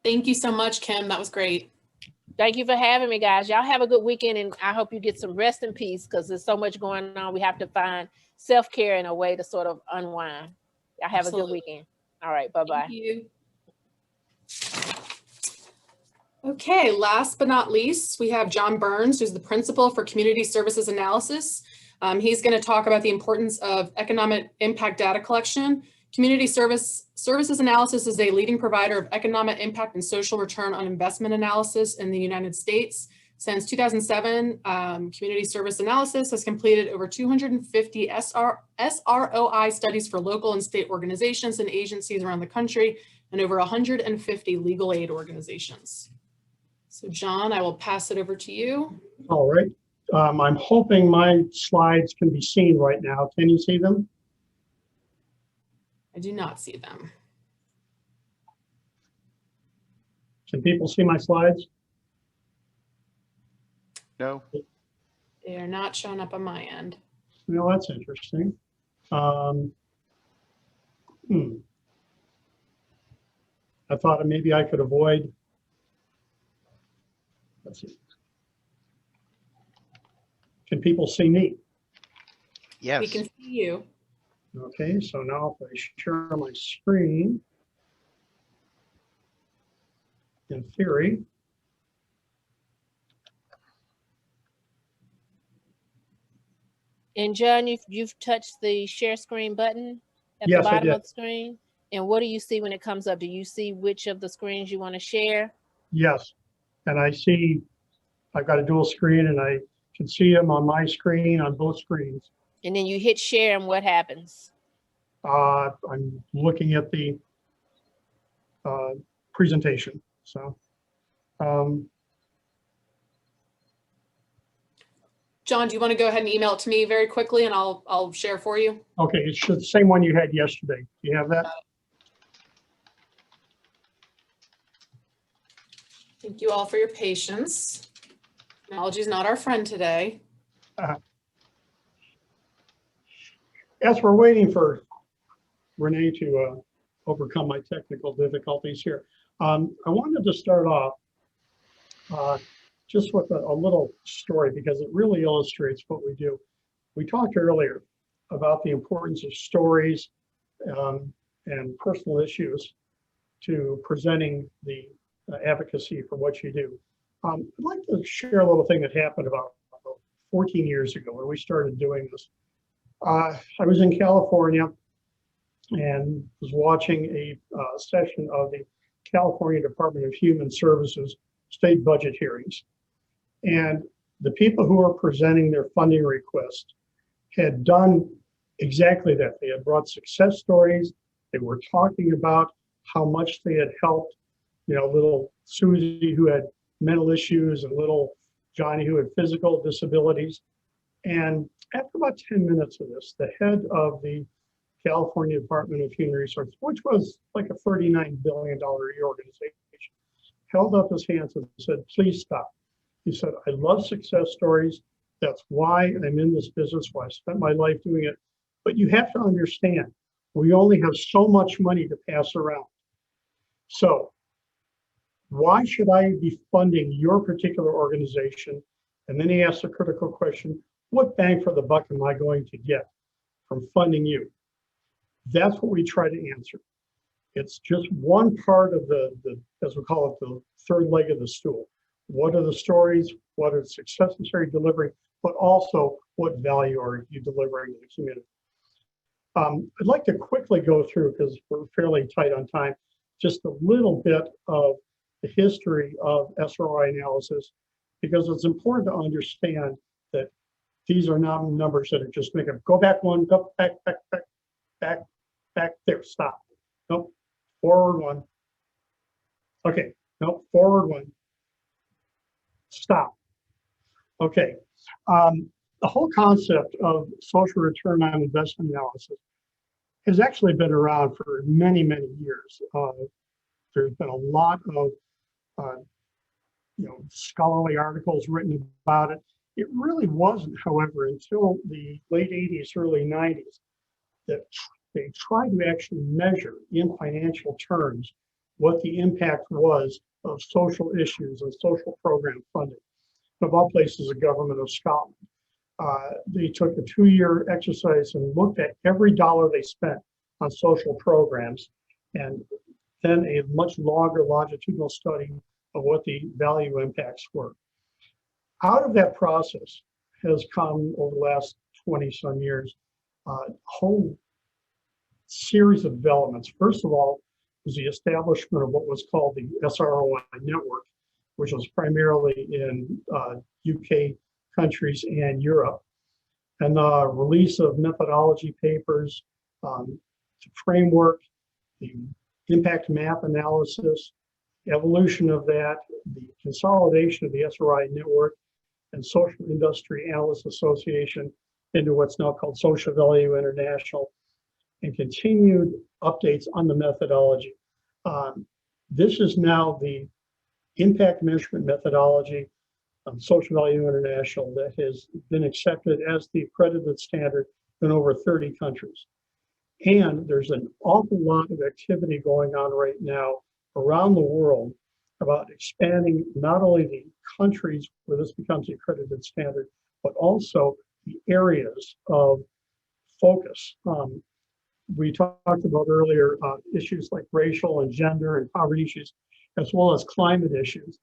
Thank you so much, Kim. That was great. Thank you for having me, guys. Y'all have a good weekend, and I hope you get some rest and peace, because there's so much going on. We have to find self-care in a way to sort of unwind. Y'all have Absolutely. a good weekend. All right, bye-bye. Thank you. Okay, last but not least, we have John Byrnes, who's the principal for Community Services Analysis. He's going to talk about the importance of economic impact data collection. Community Services Analysis is a leading provider of economic impact and social return on investment analysis in the United States. Since 2007, Community Service Analysis has completed over 250 SROI studies for local and state organizations and agencies around the country, and over 150 legal aid organizations. So John, I will pass it over to you. All right. I'm hoping my slides can be seen right now. Can you see them? I do not see them. Can people see my slides? No. They are not showing up on my end. No, that's interesting. I thought maybe I could avoid. Let's see. Can people see me? Yes. We can see you. Okay, so now if I share my screen, in theory, And John, you've touched the share screen button at Yes, the I bottom did. of the screen. And what do you see when it comes up? Do you see which of the screens you want to share? yes. And I see I've got a dual screen and I can see them on my screen on both screens. And then you hit share and what happens? I'm looking at the presentation. So, John, do you want to go ahead and email it to me very quickly and I'll share for you? okay, it's the same one you had yesterday. Do you have that? Thank you all for your patience. Technology is not our friend today. As we're waiting for Renee to overcome my technical difficulties here, I wanted to start off just with a little story because it really illustrates what we do. We talked earlier about the importance of stories and personal issues to presenting the advocacy for what you do. I'd like to share a little thing that happened about 14 years ago when we started doing this. I was in California and was watching a session of the California Department of Human Services state budget hearings. And the people who were presenting their funding request had done exactly that. They had brought success stories. They were talking about how much they had helped, you know, little Susie who had mental issues and little Johnny who had physical disabilities. And after about 10 minutes of this, the head of the California Department of Human Resources, which was like a $39 billion organization, held up his hands and said, please stop. He said, I love success stories. That's why I'm in this business, why I spent my life doing it. But you have to understand, we only have so much money to pass around. So why should I be funding your particular organization? And then he asked a critical question, what bang for the buck am I going to get from funding you? That's what we try to answer. It's just one part of the as we call it, the third leg of the stool. What are the stories? What are the success necessary delivering? But also, what value are you delivering to the community? I'd like to quickly go through, because we're fairly tight on time, just a little bit of the history of SROI analysis, because it's important to understand that these are not numbers that are just making go back one, go back, there, stop. Nope, forward one. Okay, nope, forward one. Stop. Okay, the whole concept of social return on investment analysis has actually been around for many, many years. There's been a lot of scholarly articles written about it. It really wasn't, however, until the late 80s, early 90s, that they tried to actually measure in financial terms what the impact was of social issues and social program funding. Of all places, the government of Scotland. They took a 2-year exercise and looked at every dollar they spent on social programs, and then a much longer longitudinal study of what the value impacts were. Out of that process has come, over the last 20-some years, a whole series of developments. First of all, was the establishment of what was called the SROI network, which was primarily in UK countries and Europe, and the release of methodology papers, the framework, the impact map analysis, evolution of that, the consolidation of the Sroi network and Social Industry Analysts Association into what's now called Social Value International, and continued updates on the methodology. This is now the impact measurement methodology of Social Value International that has been accepted as the accredited standard in over 30 countries. And there's an awful lot of activity going on right now around the world about expanding not only the countries where this becomes the accredited standard, but also the areas of focus. We talked about earlier issues like racial and gender and poverty issues, as well as climate issues.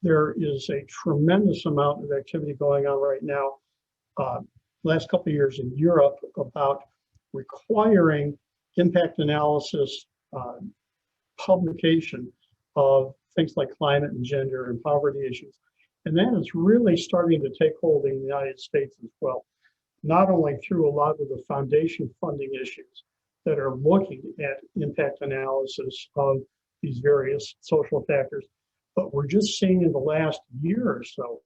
There is a tremendous amount of activity going on right now, last couple of years in Europe, about requiring impact analysis publication of things like climate and gender and poverty issues. And that is really starting to take hold in the United States as well, not only through a lot of the foundation funding issues that are looking at impact analysis of these various social factors, but we're just seeing in the last year or so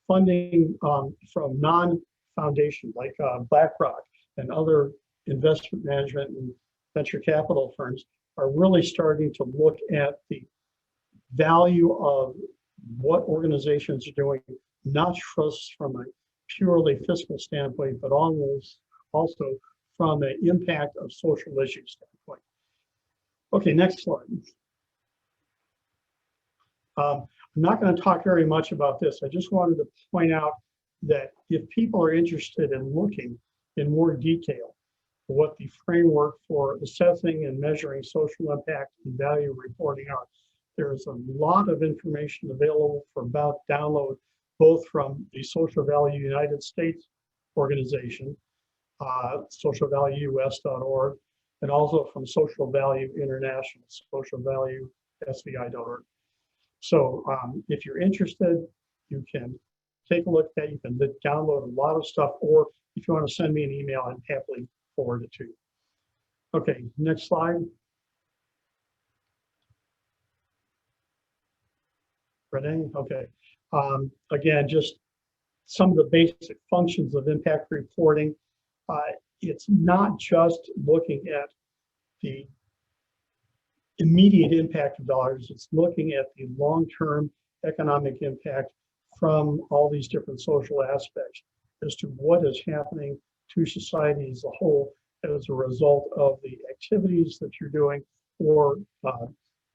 funding from non-foundation like BlackRock and other investment management and venture capital firms are really starting to look at the value of what organizations are doing, not just from a purely fiscal standpoint, but almost also from an impact of social issues standpoint. Okay, next slide. I'm not going to talk very much about this. I just wanted to point out that if people are interested in looking in more detail what the framework for assessing and measuring social impact and value reporting are, there is a lot of information available for about download, both from the Social Value United States organization, socialvalueus.org, and also from Social Value International, socialvaluesvi.org. So if you're interested, you can take a look at that. You can download a lot of stuff, or if you want to send me an email, I'd happily forward it to you. Okay, next slide. Renee, okay. Again, just some of the basic functions of impact reporting. It's not just looking at the immediate impact of dollars, it's looking at the long-term economic impact from all these different social aspects as to what is happening to society as a whole as a result of the activities that you're doing or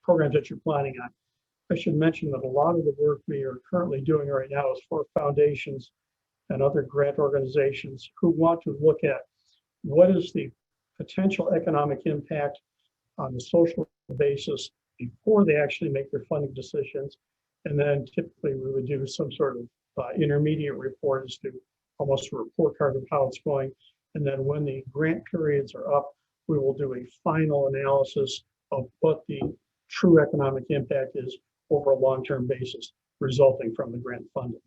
programs that you're planning on. I should mention that a lot of the work we are currently doing right now is for foundations and other grant organizations who want to look at what is the potential economic impact on the social basis before they actually make their funding decisions. And then typically we would do some sort of intermediate report as to almost a report card of how it's going. And then when the grant periods are up, we will do a final analysis of what the true economic impact is over a long-term basis resulting from the grant funding.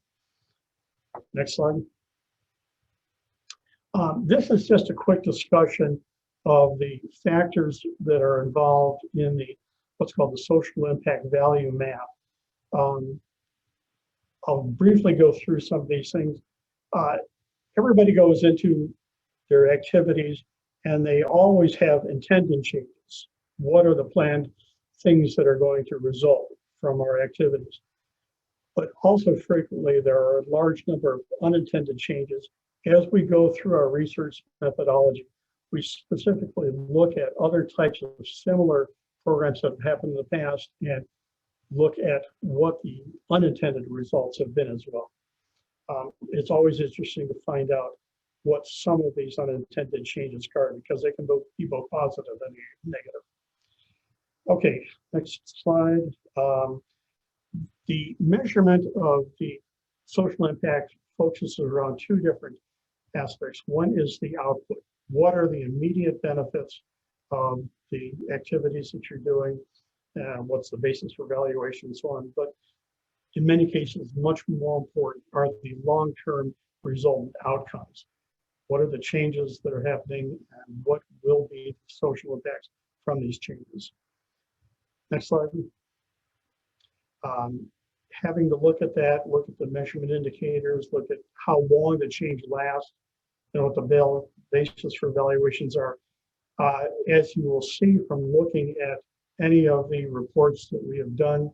Next slide. This is just a quick discussion of the factors that are involved in the what's called the social impact value map. I'll briefly go through some of these things. Everybody goes into their activities and they always have intended changes. What are the planned things that are going to result from our activities? But also frequently there are a large number of unintended changes. As we go through our research methodology, we specifically look at other types of similar programs that have happened in the past and look at what the unintended results have been as well. It's always interesting to find out what some of these unintended changes are because they can be both positive and negative. Okay, next slide. The measurement of the social impact focuses around two different aspects. One is the output. What are the immediate benefits of the activities that you're doing? What's the basis for valuation and so on? But in many cases, much more important are the long-term resultant outcomes. What are the changes that are happening and what will be the social impacts from these changes? Next slide. Having to look at that, look at the measurement indicators, look at how long the change lasts, and what the basis for evaluations are. As you will see from looking at any of the reports that we have done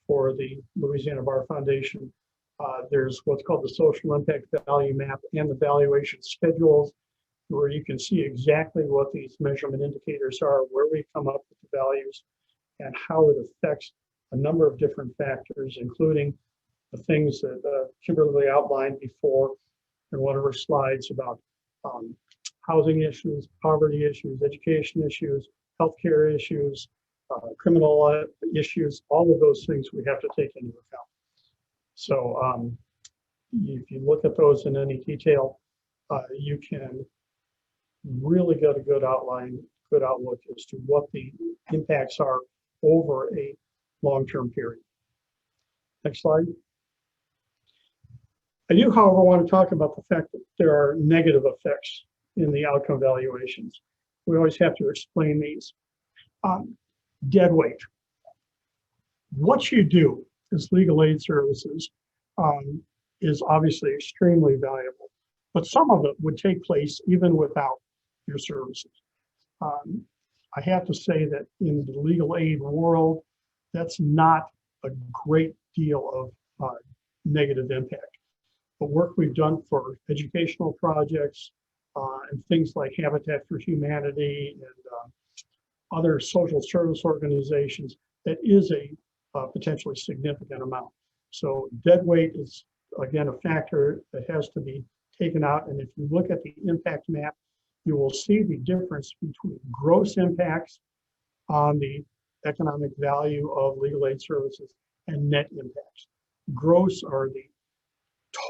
for the Louisiana Bar Foundation, there's what's called the social impact value map and the valuation schedules, where you can see exactly what these measurement indicators are, where we come up with the values, and how it affects a number of different factors, including the things that Kimberly outlined before in one of her slides about housing issues, poverty issues, education issues, healthcare issues, criminal issues. All of those things we have to take into account. So if you look at those in any detail, you can really get a good outline, good outlook as to what the impacts are over a long-term period. Next slide. I do, however, want to talk about the fact that there are negative effects in the outcome valuations. We always have to explain these. Dead weight. What you do as legal aid services is obviously extremely valuable, but some of it would take place even without your services. I have to say that in the legal aid world, that's not a great deal of negative impact. The work we've done for educational projects and things like Habitat for Humanity and other social service organizations, that is a potentially significant amount. So dead weight is, again, a factor that has to be taken out. And if you look at the impact map, you will see the difference between gross impacts on the economic value of legal aid services and net impacts. Gross are the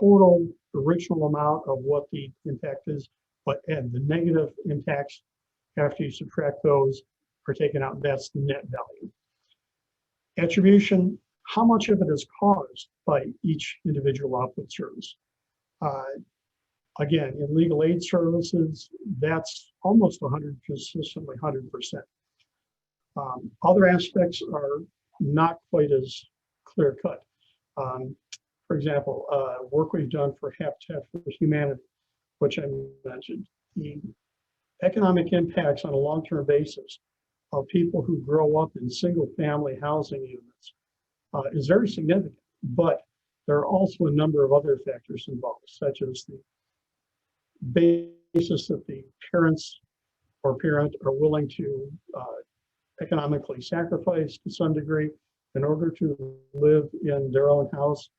total original amount of what the impact is, and the negative impacts, after you subtract those, are taken out. That's the net value. Attribution, how much of it is caused by each individual output service? Again, in legal aid services, that's almost 100, consistently 100%. Other aspects are not quite as clear cut. For example, work we've done for Habitat for Humanity, which I mentioned, the economic impacts on a long-term basis of people who grow up in single-family housing units is very significant, but there are also a number of other factors involved, such as the basis that the parents or parent are willing to economically sacrifice to some degree in order to live in their own house,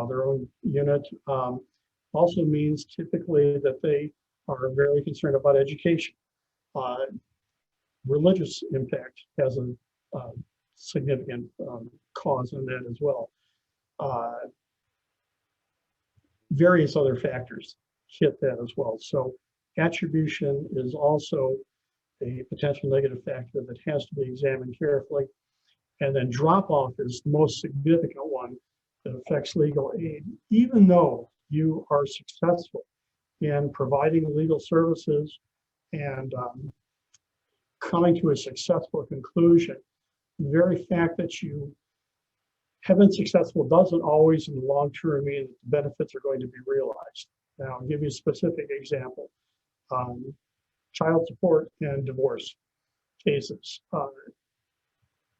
their own unit. Also means typically that they are very concerned about education. Religious impact has a significant cause in that as well. Various other factors hit that as well. So attribution is also a potential negative factor that has to be examined carefully. And then drop off is the most significant one that affects legal aid. Even though you are successful in providing legal services and coming to a successful conclusion, the very fact that you have been successful doesn't always in the long term mean that the benefits are going to be realized. Now, I'll give you a specific example. Child support and divorce cases.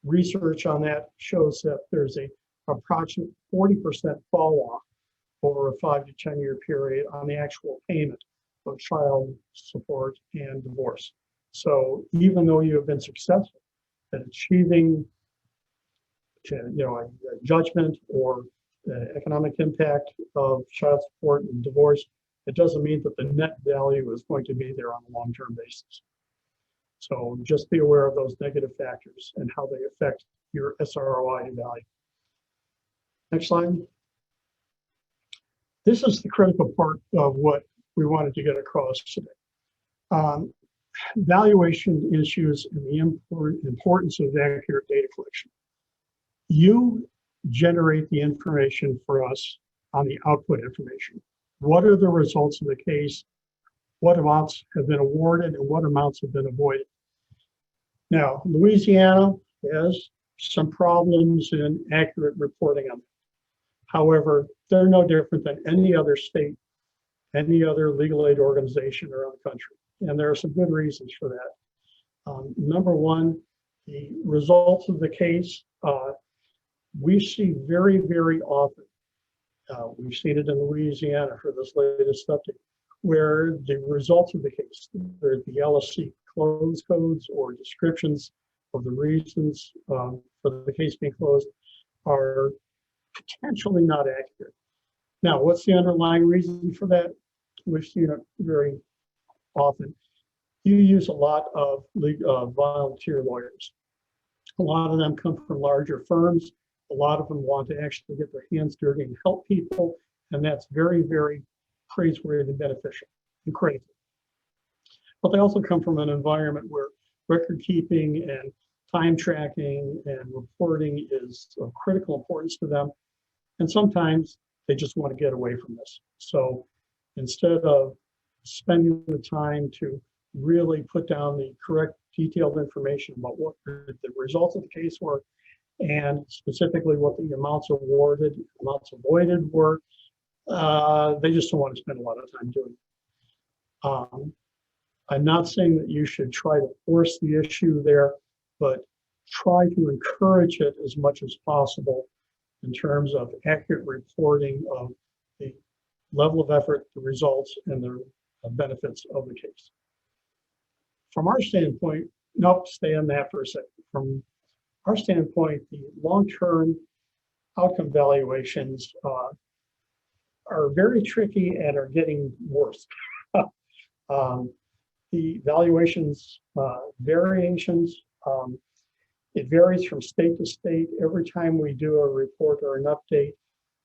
Research on that shows that there's a approximate 40% fall off over a 5 to 10 year period on the actual payment of child support and divorce. So even though you have been successful at achieving a judgment or the economic impact of child support and divorce, it doesn't mean that the net value is going to be there on a long-term basis. So just be aware of those negative factors and how they affect your SROI value. Next slide. This is the critical part of what we wanted to get across today. Valuation issues and the importance of accurate data collection. You generate the information for us on the output information. What are the results of the case? What amounts have been awarded and what amounts have been avoided? Now, Louisiana has some problems in accurate reporting on it. However, they're no different than any other state, any other legal aid organization around the country. And there are some good reasons for that. Number one, the results of the case, we see very, very often, we've seen it in Louisiana for this latest update, where the results of the case, whether the LSC close codes or descriptions of the reasons for the case being closed, are potentially not accurate. Now, what's the underlying reason for that? We've seen it very often. You use a lot of volunteer lawyers. A lot of them come from larger firms. A lot of them want to actually get their hands dirty and help people. And that's very, very praiseworthy and beneficial and critical. But they also come from an environment where record keeping and time tracking and reporting is of critical importance to them. And sometimes they just want to get away from this. So instead of spending the time to really put down the correct detailed information about what the results of the case were, and specifically what the amounts awarded, amounts avoided were, they just don't want to spend a lot of time doing it. I'm not saying that you should try to force the issue there, but try to encourage it as much as possible in terms of accurate reporting of the level of effort, the results, and the benefits of the case. From our standpoint, nope, stay on that for a second. From our standpoint, the long-term outcome valuations are very tricky and are getting worse. The valuations variations, it varies from state to state. Every time we do a report or an update,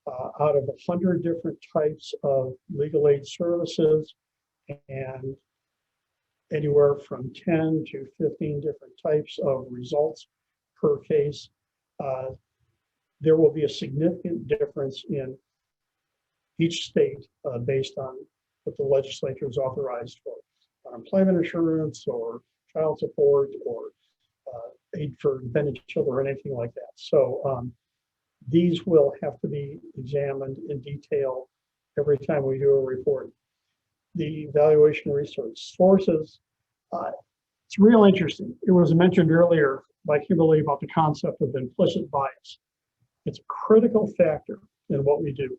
out of 100 different types of legal aid services and anywhere from 10 to 15 different types of results per case, there will be a significant difference in each state based on what the legislature is authorized for. Unemployment insurance or child support or aid for dependent children or anything like that. So these will have to be examined in detail every time we do a report. The valuation research sources, it's real interesting. It was mentioned earlier by Kimberly about the concept of implicit bias. It's a critical factor in what we do.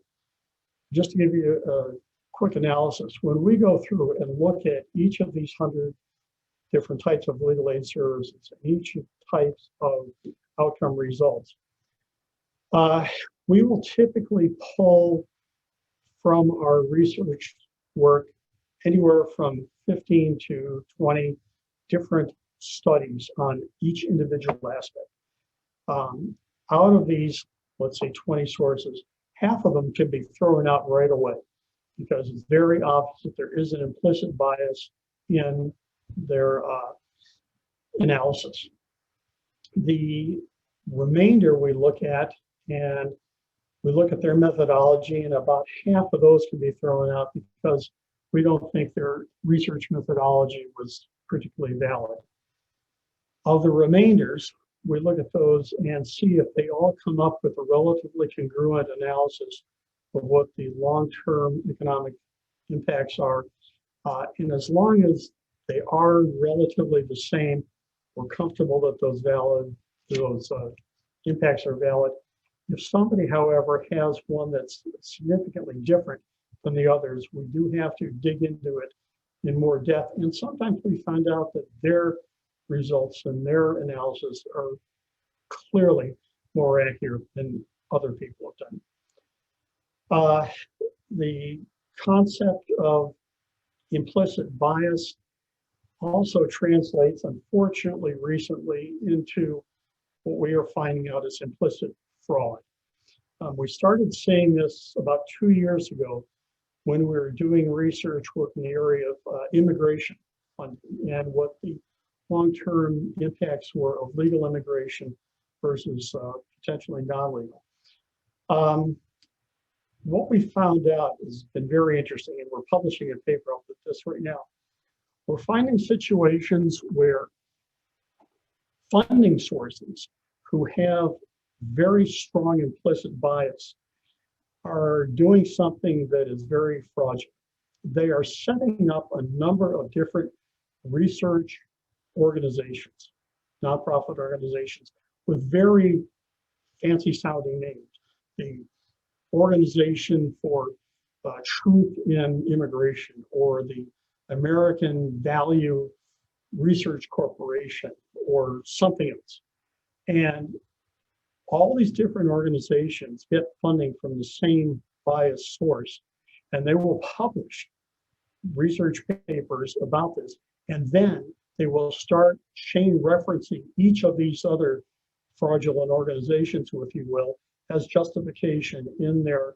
Just to give you a quick analysis, when we go through and look at each of these 100 different types of legal aid services, each types of outcome results, we will typically pull from our research work anywhere from 15 to 20 different studies on each individual aspect. Out of these, let's say 20 sources, half of them can be thrown out right away because it's very obvious that there is an implicit bias in their analysis. The remainder we look at, and we look at their methodology, and about half of those can be thrown out because we don't think their research methodology was particularly valid. Of the remainders, we look at those and see if they all come up with a relatively congruent analysis of what the long-term economic impacts are. And as long as they are relatively the same, we're comfortable that those impacts are valid. If somebody, however, has one that's significantly different than the others, we do have to dig into it in more depth. And sometimes we find out that their results and their analysis are clearly more accurate than other people have done. The concept of implicit bias also translates, unfortunately, recently into what we are finding out as implicit fraud. We started seeing this about 2 years ago when we were doing research work in the area of immigration funding and what the long-term impacts were of legal immigration versus potentially non-legal. What we found out has been very interesting, and we're publishing a paper up with this right now. We're finding situations where funding sources who have very strong implicit bias are doing something that is very fraudulent. They are setting up a number of different research organizations, nonprofit organizations, with very fancy sounding names. The Organization for Truth in Immigration, or the American Value Research Corporation, or something else. And all these different organizations get funding from the same bias source, and they will publish research papers about this. And then they will start chain referencing each of these other fraudulent organizations, if you will, as justification in their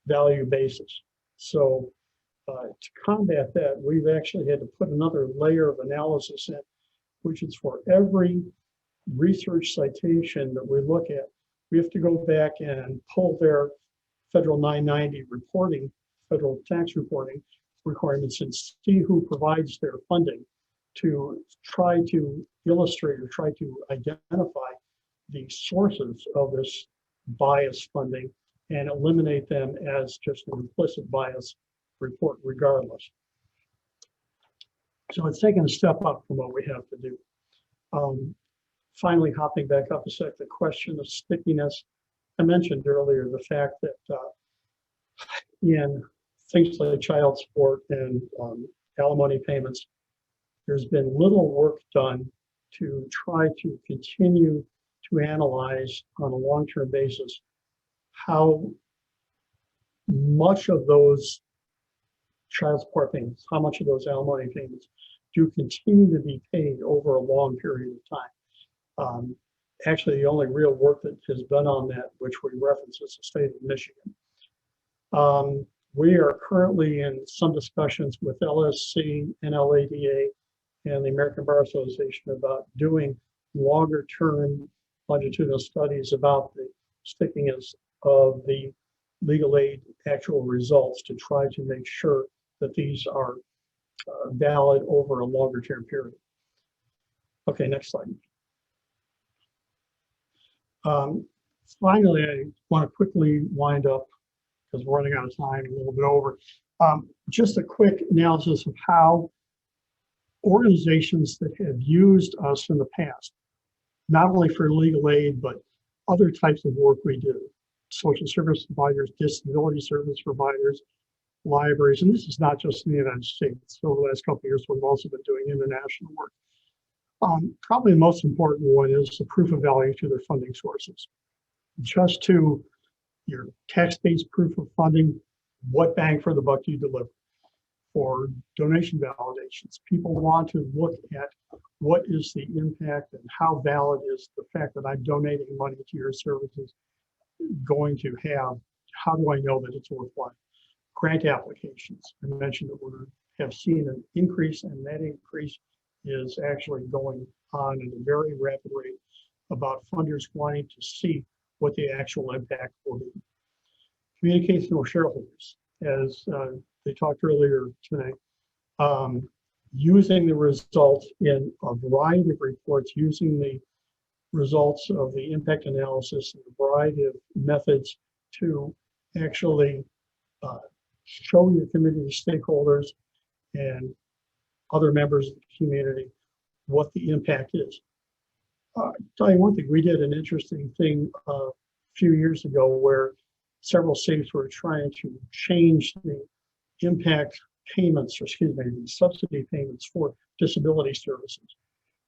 value basis. So to combat that, we've actually had to put another layer of analysis in, which is for every research citation that we look at, we have to go back and pull their federal 990 reporting, federal tax reporting requirements, and see who provides their funding to try to illustrate or try to identify the sources of this bias funding and eliminate them as just an implicit bias report regardless. So it's taken a step up from what we have to do. Finally, hopping back up a sec, the question of stickiness. I mentioned earlier the fact that in things like child support and alimony payments, there's been little work done to try to continue to analyze on a long-term basis how much of those child support payments, how much of those alimony payments do continue to be paid over a long period of time. Actually, the only real work that has been on that, which we reference, is the state of Michigan. We are currently in some discussions with LSC, NLADA, and the American Bar Association about doing longer-term longitudinal studies about the stickiness of the legal aid actual results to try to make sure that these are valid over a longer-term period. Okay, next slide. Finally, I want to quickly wind up, because we're running out of time, a little bit over. Just a quick analysis of how organizations that have used us in the past, not only for legal aid, but other types of work we do, social service providers, disability service providers, libraries, and this is not just in the United States. Over the last couple of years, we've also been doing international work. Probably the most important one is the proof of value to their funding sources. Just to your tax-based proof of funding, what bang for the buck do you deliver? For donation validations, people want to look at what is the impact and how valid is the fact that I'm donating money to your services going to have. How do I know that it's worthwhile? Grant applications, I mentioned that we have seen an increase, and that increase is actually going on at a very rapid rate about funders wanting to see what the actual impact will be. Communication with shareholders, as they talked earlier tonight, using the results in a variety of reports, using the results of the impact analysis and a variety of methods to actually show your community stakeholders and other members of the community what the impact is. Tell you one thing, we did an interesting thing a few years ago where several states were trying to change the impact payments, or excuse me, the subsidy payments for disability services.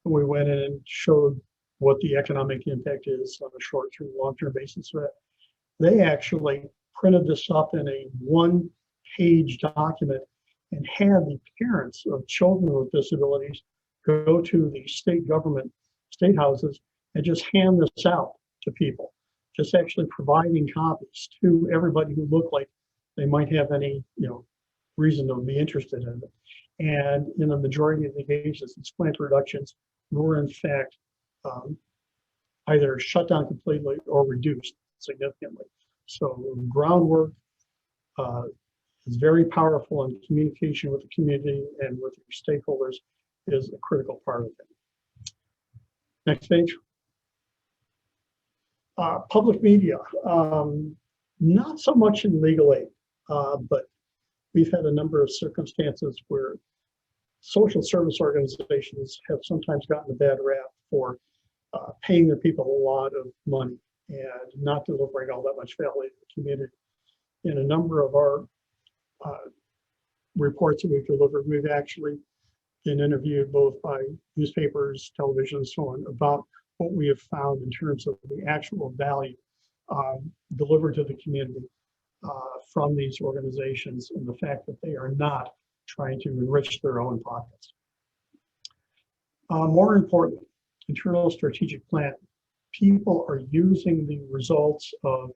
And we went in and showed what the economic impact is on a short-term, long-term basis. They actually printed this up in a one-page document and had the parents of children with disabilities go to the state government, state houses, and just hand this out to people, just actually providing copies to everybody who looked like they might have any, reason to be interested in it. And in the majority of the cases, these plant reductions were in fact either shut down completely or reduced significantly. So groundwork is very powerful, and communication with the community and with your stakeholders is a critical part of it. Next page. Public media, not so much in legal aid, but we've had a number of circumstances where social service organizations have sometimes gotten a bad rap for paying their people a lot of money and not delivering all that much value to the community. In a number of our reports that we've delivered, we've actually been interviewed both by newspapers, television, and so on about what we have found in terms of the actual value delivered to the community from these organizations, and the fact that they are not trying to enrich their own pockets. More importantly, internal strategic planning. People are using the results of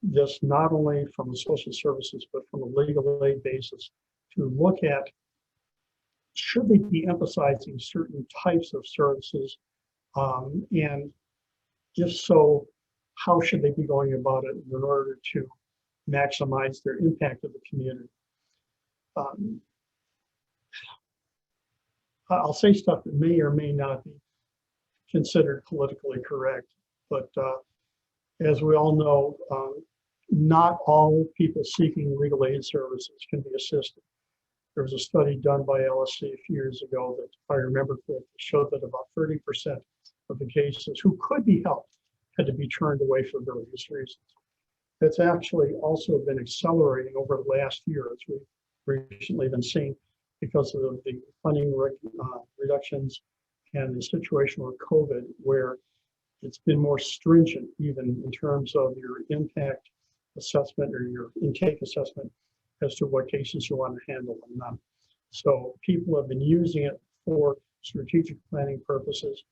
this not only from the social services, but from a legal aid basis to look at, should they be emphasizing certain types of services? And if so, how should they be going about it in order to maximize their impact of the community? I'll say stuff that may or may not be considered politically correct, but as we all know, not all people seeking legal aid services can be assisted. There was a study done by LSC a few years ago that, if I remember correctly, showed that about 30% of the cases who could be helped had to be turned away for various reasons. That's actually also been accelerating over the last year, as we've recently been seeing, because of the funding reductions and the situation with COVID, where it's been more stringent even in terms of your impact assessment or your intake assessment as to what cases you want to handle and not. So people have been using it for strategic planning purposes,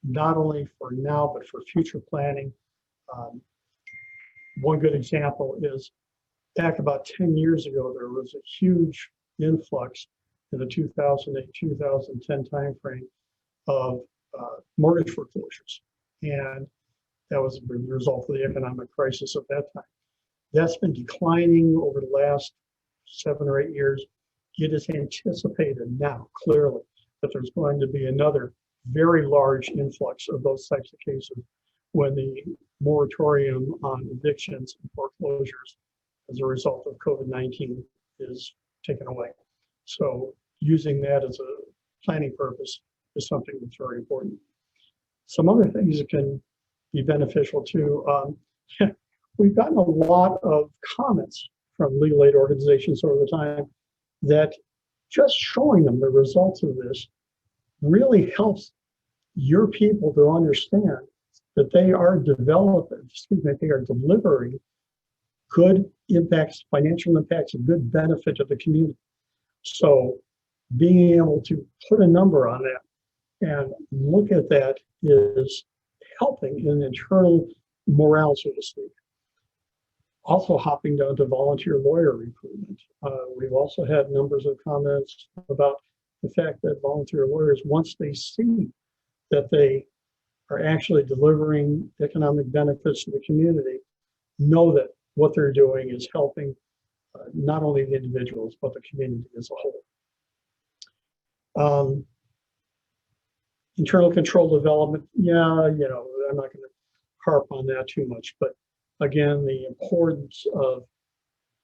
not only for now, but for future planning. One good example is back about 10 years ago, there was a huge influx in the 2008-2010 timeframe of mortgage foreclosures. And that was a result of the economic crisis at that time. That's been declining over the last 7 or 8 years. It is anticipated now, clearly, that there's going to be another very large influx of those types of cases when the moratorium on evictions and foreclosures as a result of COVID-19 is taken away. So using that as a planning purpose is something that's very important. Some other things that can be beneficial too. We've gotten a lot of comments from legal aid organizations over the time that just showing them the results of this really helps your people to understand that they are delivering good impacts, financial impacts, and good benefit to the community. So being able to put a number on that and look at that is helping in internal morale, so to speak. Also hopping down to volunteer lawyer recruitment. We've also had numbers of comments about the fact that volunteer lawyers, once they see that they are actually delivering economic benefits to the community, know that what they're doing is helping not only the individuals, but the community as a whole. Internal control development, yeah, I'm not going to harp on that too much, but again, the importance of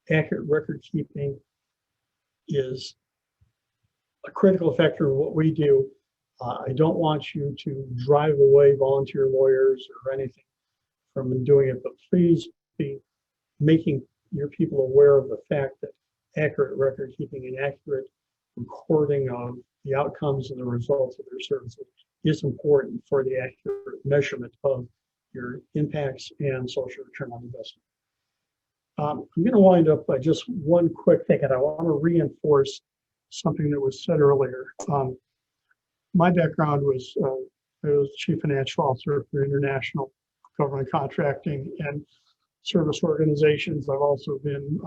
accurate record keeping is a critical factor of what we do. I don't want you to drive away volunteer lawyers or anything from doing it, but please be making your people aware of the fact that accurate record keeping and accurate recording of the outcomes and the results of their services is important for the accurate measurement of your impacts and social return on investment. I'm going to wind up by just one quick thing, and I want to reinforce something that was said earlier. My background was I was Chief Financial Officer for international government contracting and service organizations. I've also been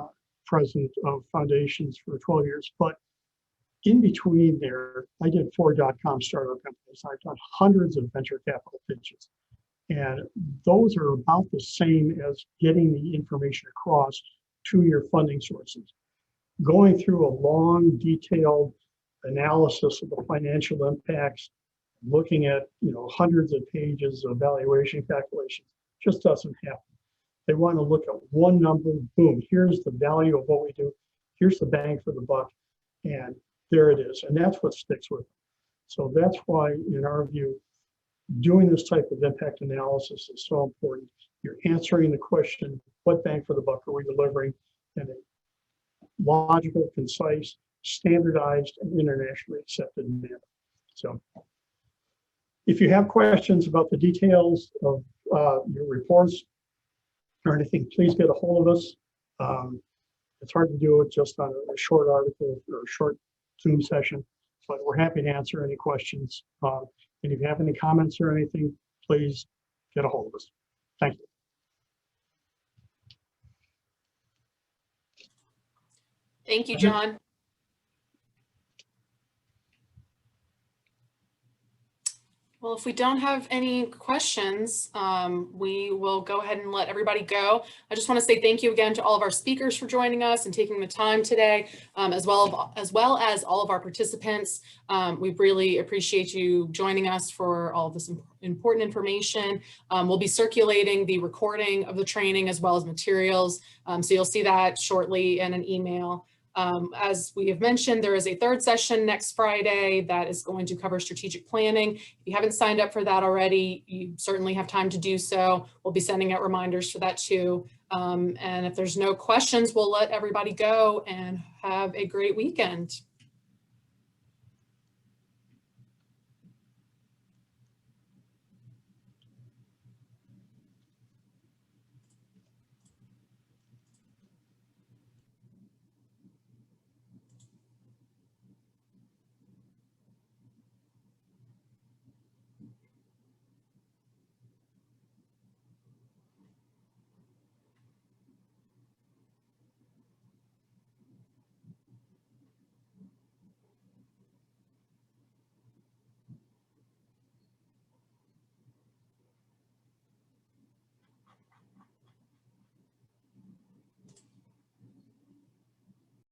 president of foundations for 12 years, but in between there, I did 4 .com startup companies. I've done hundreds of venture capital pitches. And those are about the same as getting the information across to your funding sources. Going through a long, detailed analysis of the financial impacts, looking at hundreds of pages of valuation calculations, just doesn't happen. They want to look at one number, boom, here's the value of what we do, here's the bang for the buck, and there it is. And that's what sticks with them. So that's why, in our view, doing this type of impact analysis is so important. You're answering the question, what bang for the buck are we delivering in a logical, concise, standardized, and internationally accepted manner. So if you have questions about the details of your reports or anything, please get a hold of us. It's hard to do it just on a short article or a short Zoom session, but we're happy to answer any questions. And if you have any comments or anything, please get a hold of us. Thank you. Thank you, John. Well, if we don't have any questions, we will go ahead and let everybody go. I just want to say thank you again to all of our speakers for joining us and taking the time today, as well as all of our participants. We really appreciate you joining us for all of this important information. We'll be circulating the recording of the training as well as materials. So you'll see that shortly in an email. As we have mentioned, there is a third session next Friday that is going to cover strategic planning. If you haven't signed up for that already, you certainly have time to do so. We'll be sending out reminders for that too. And if there's no questions, we'll let everybody go and have a great weekend.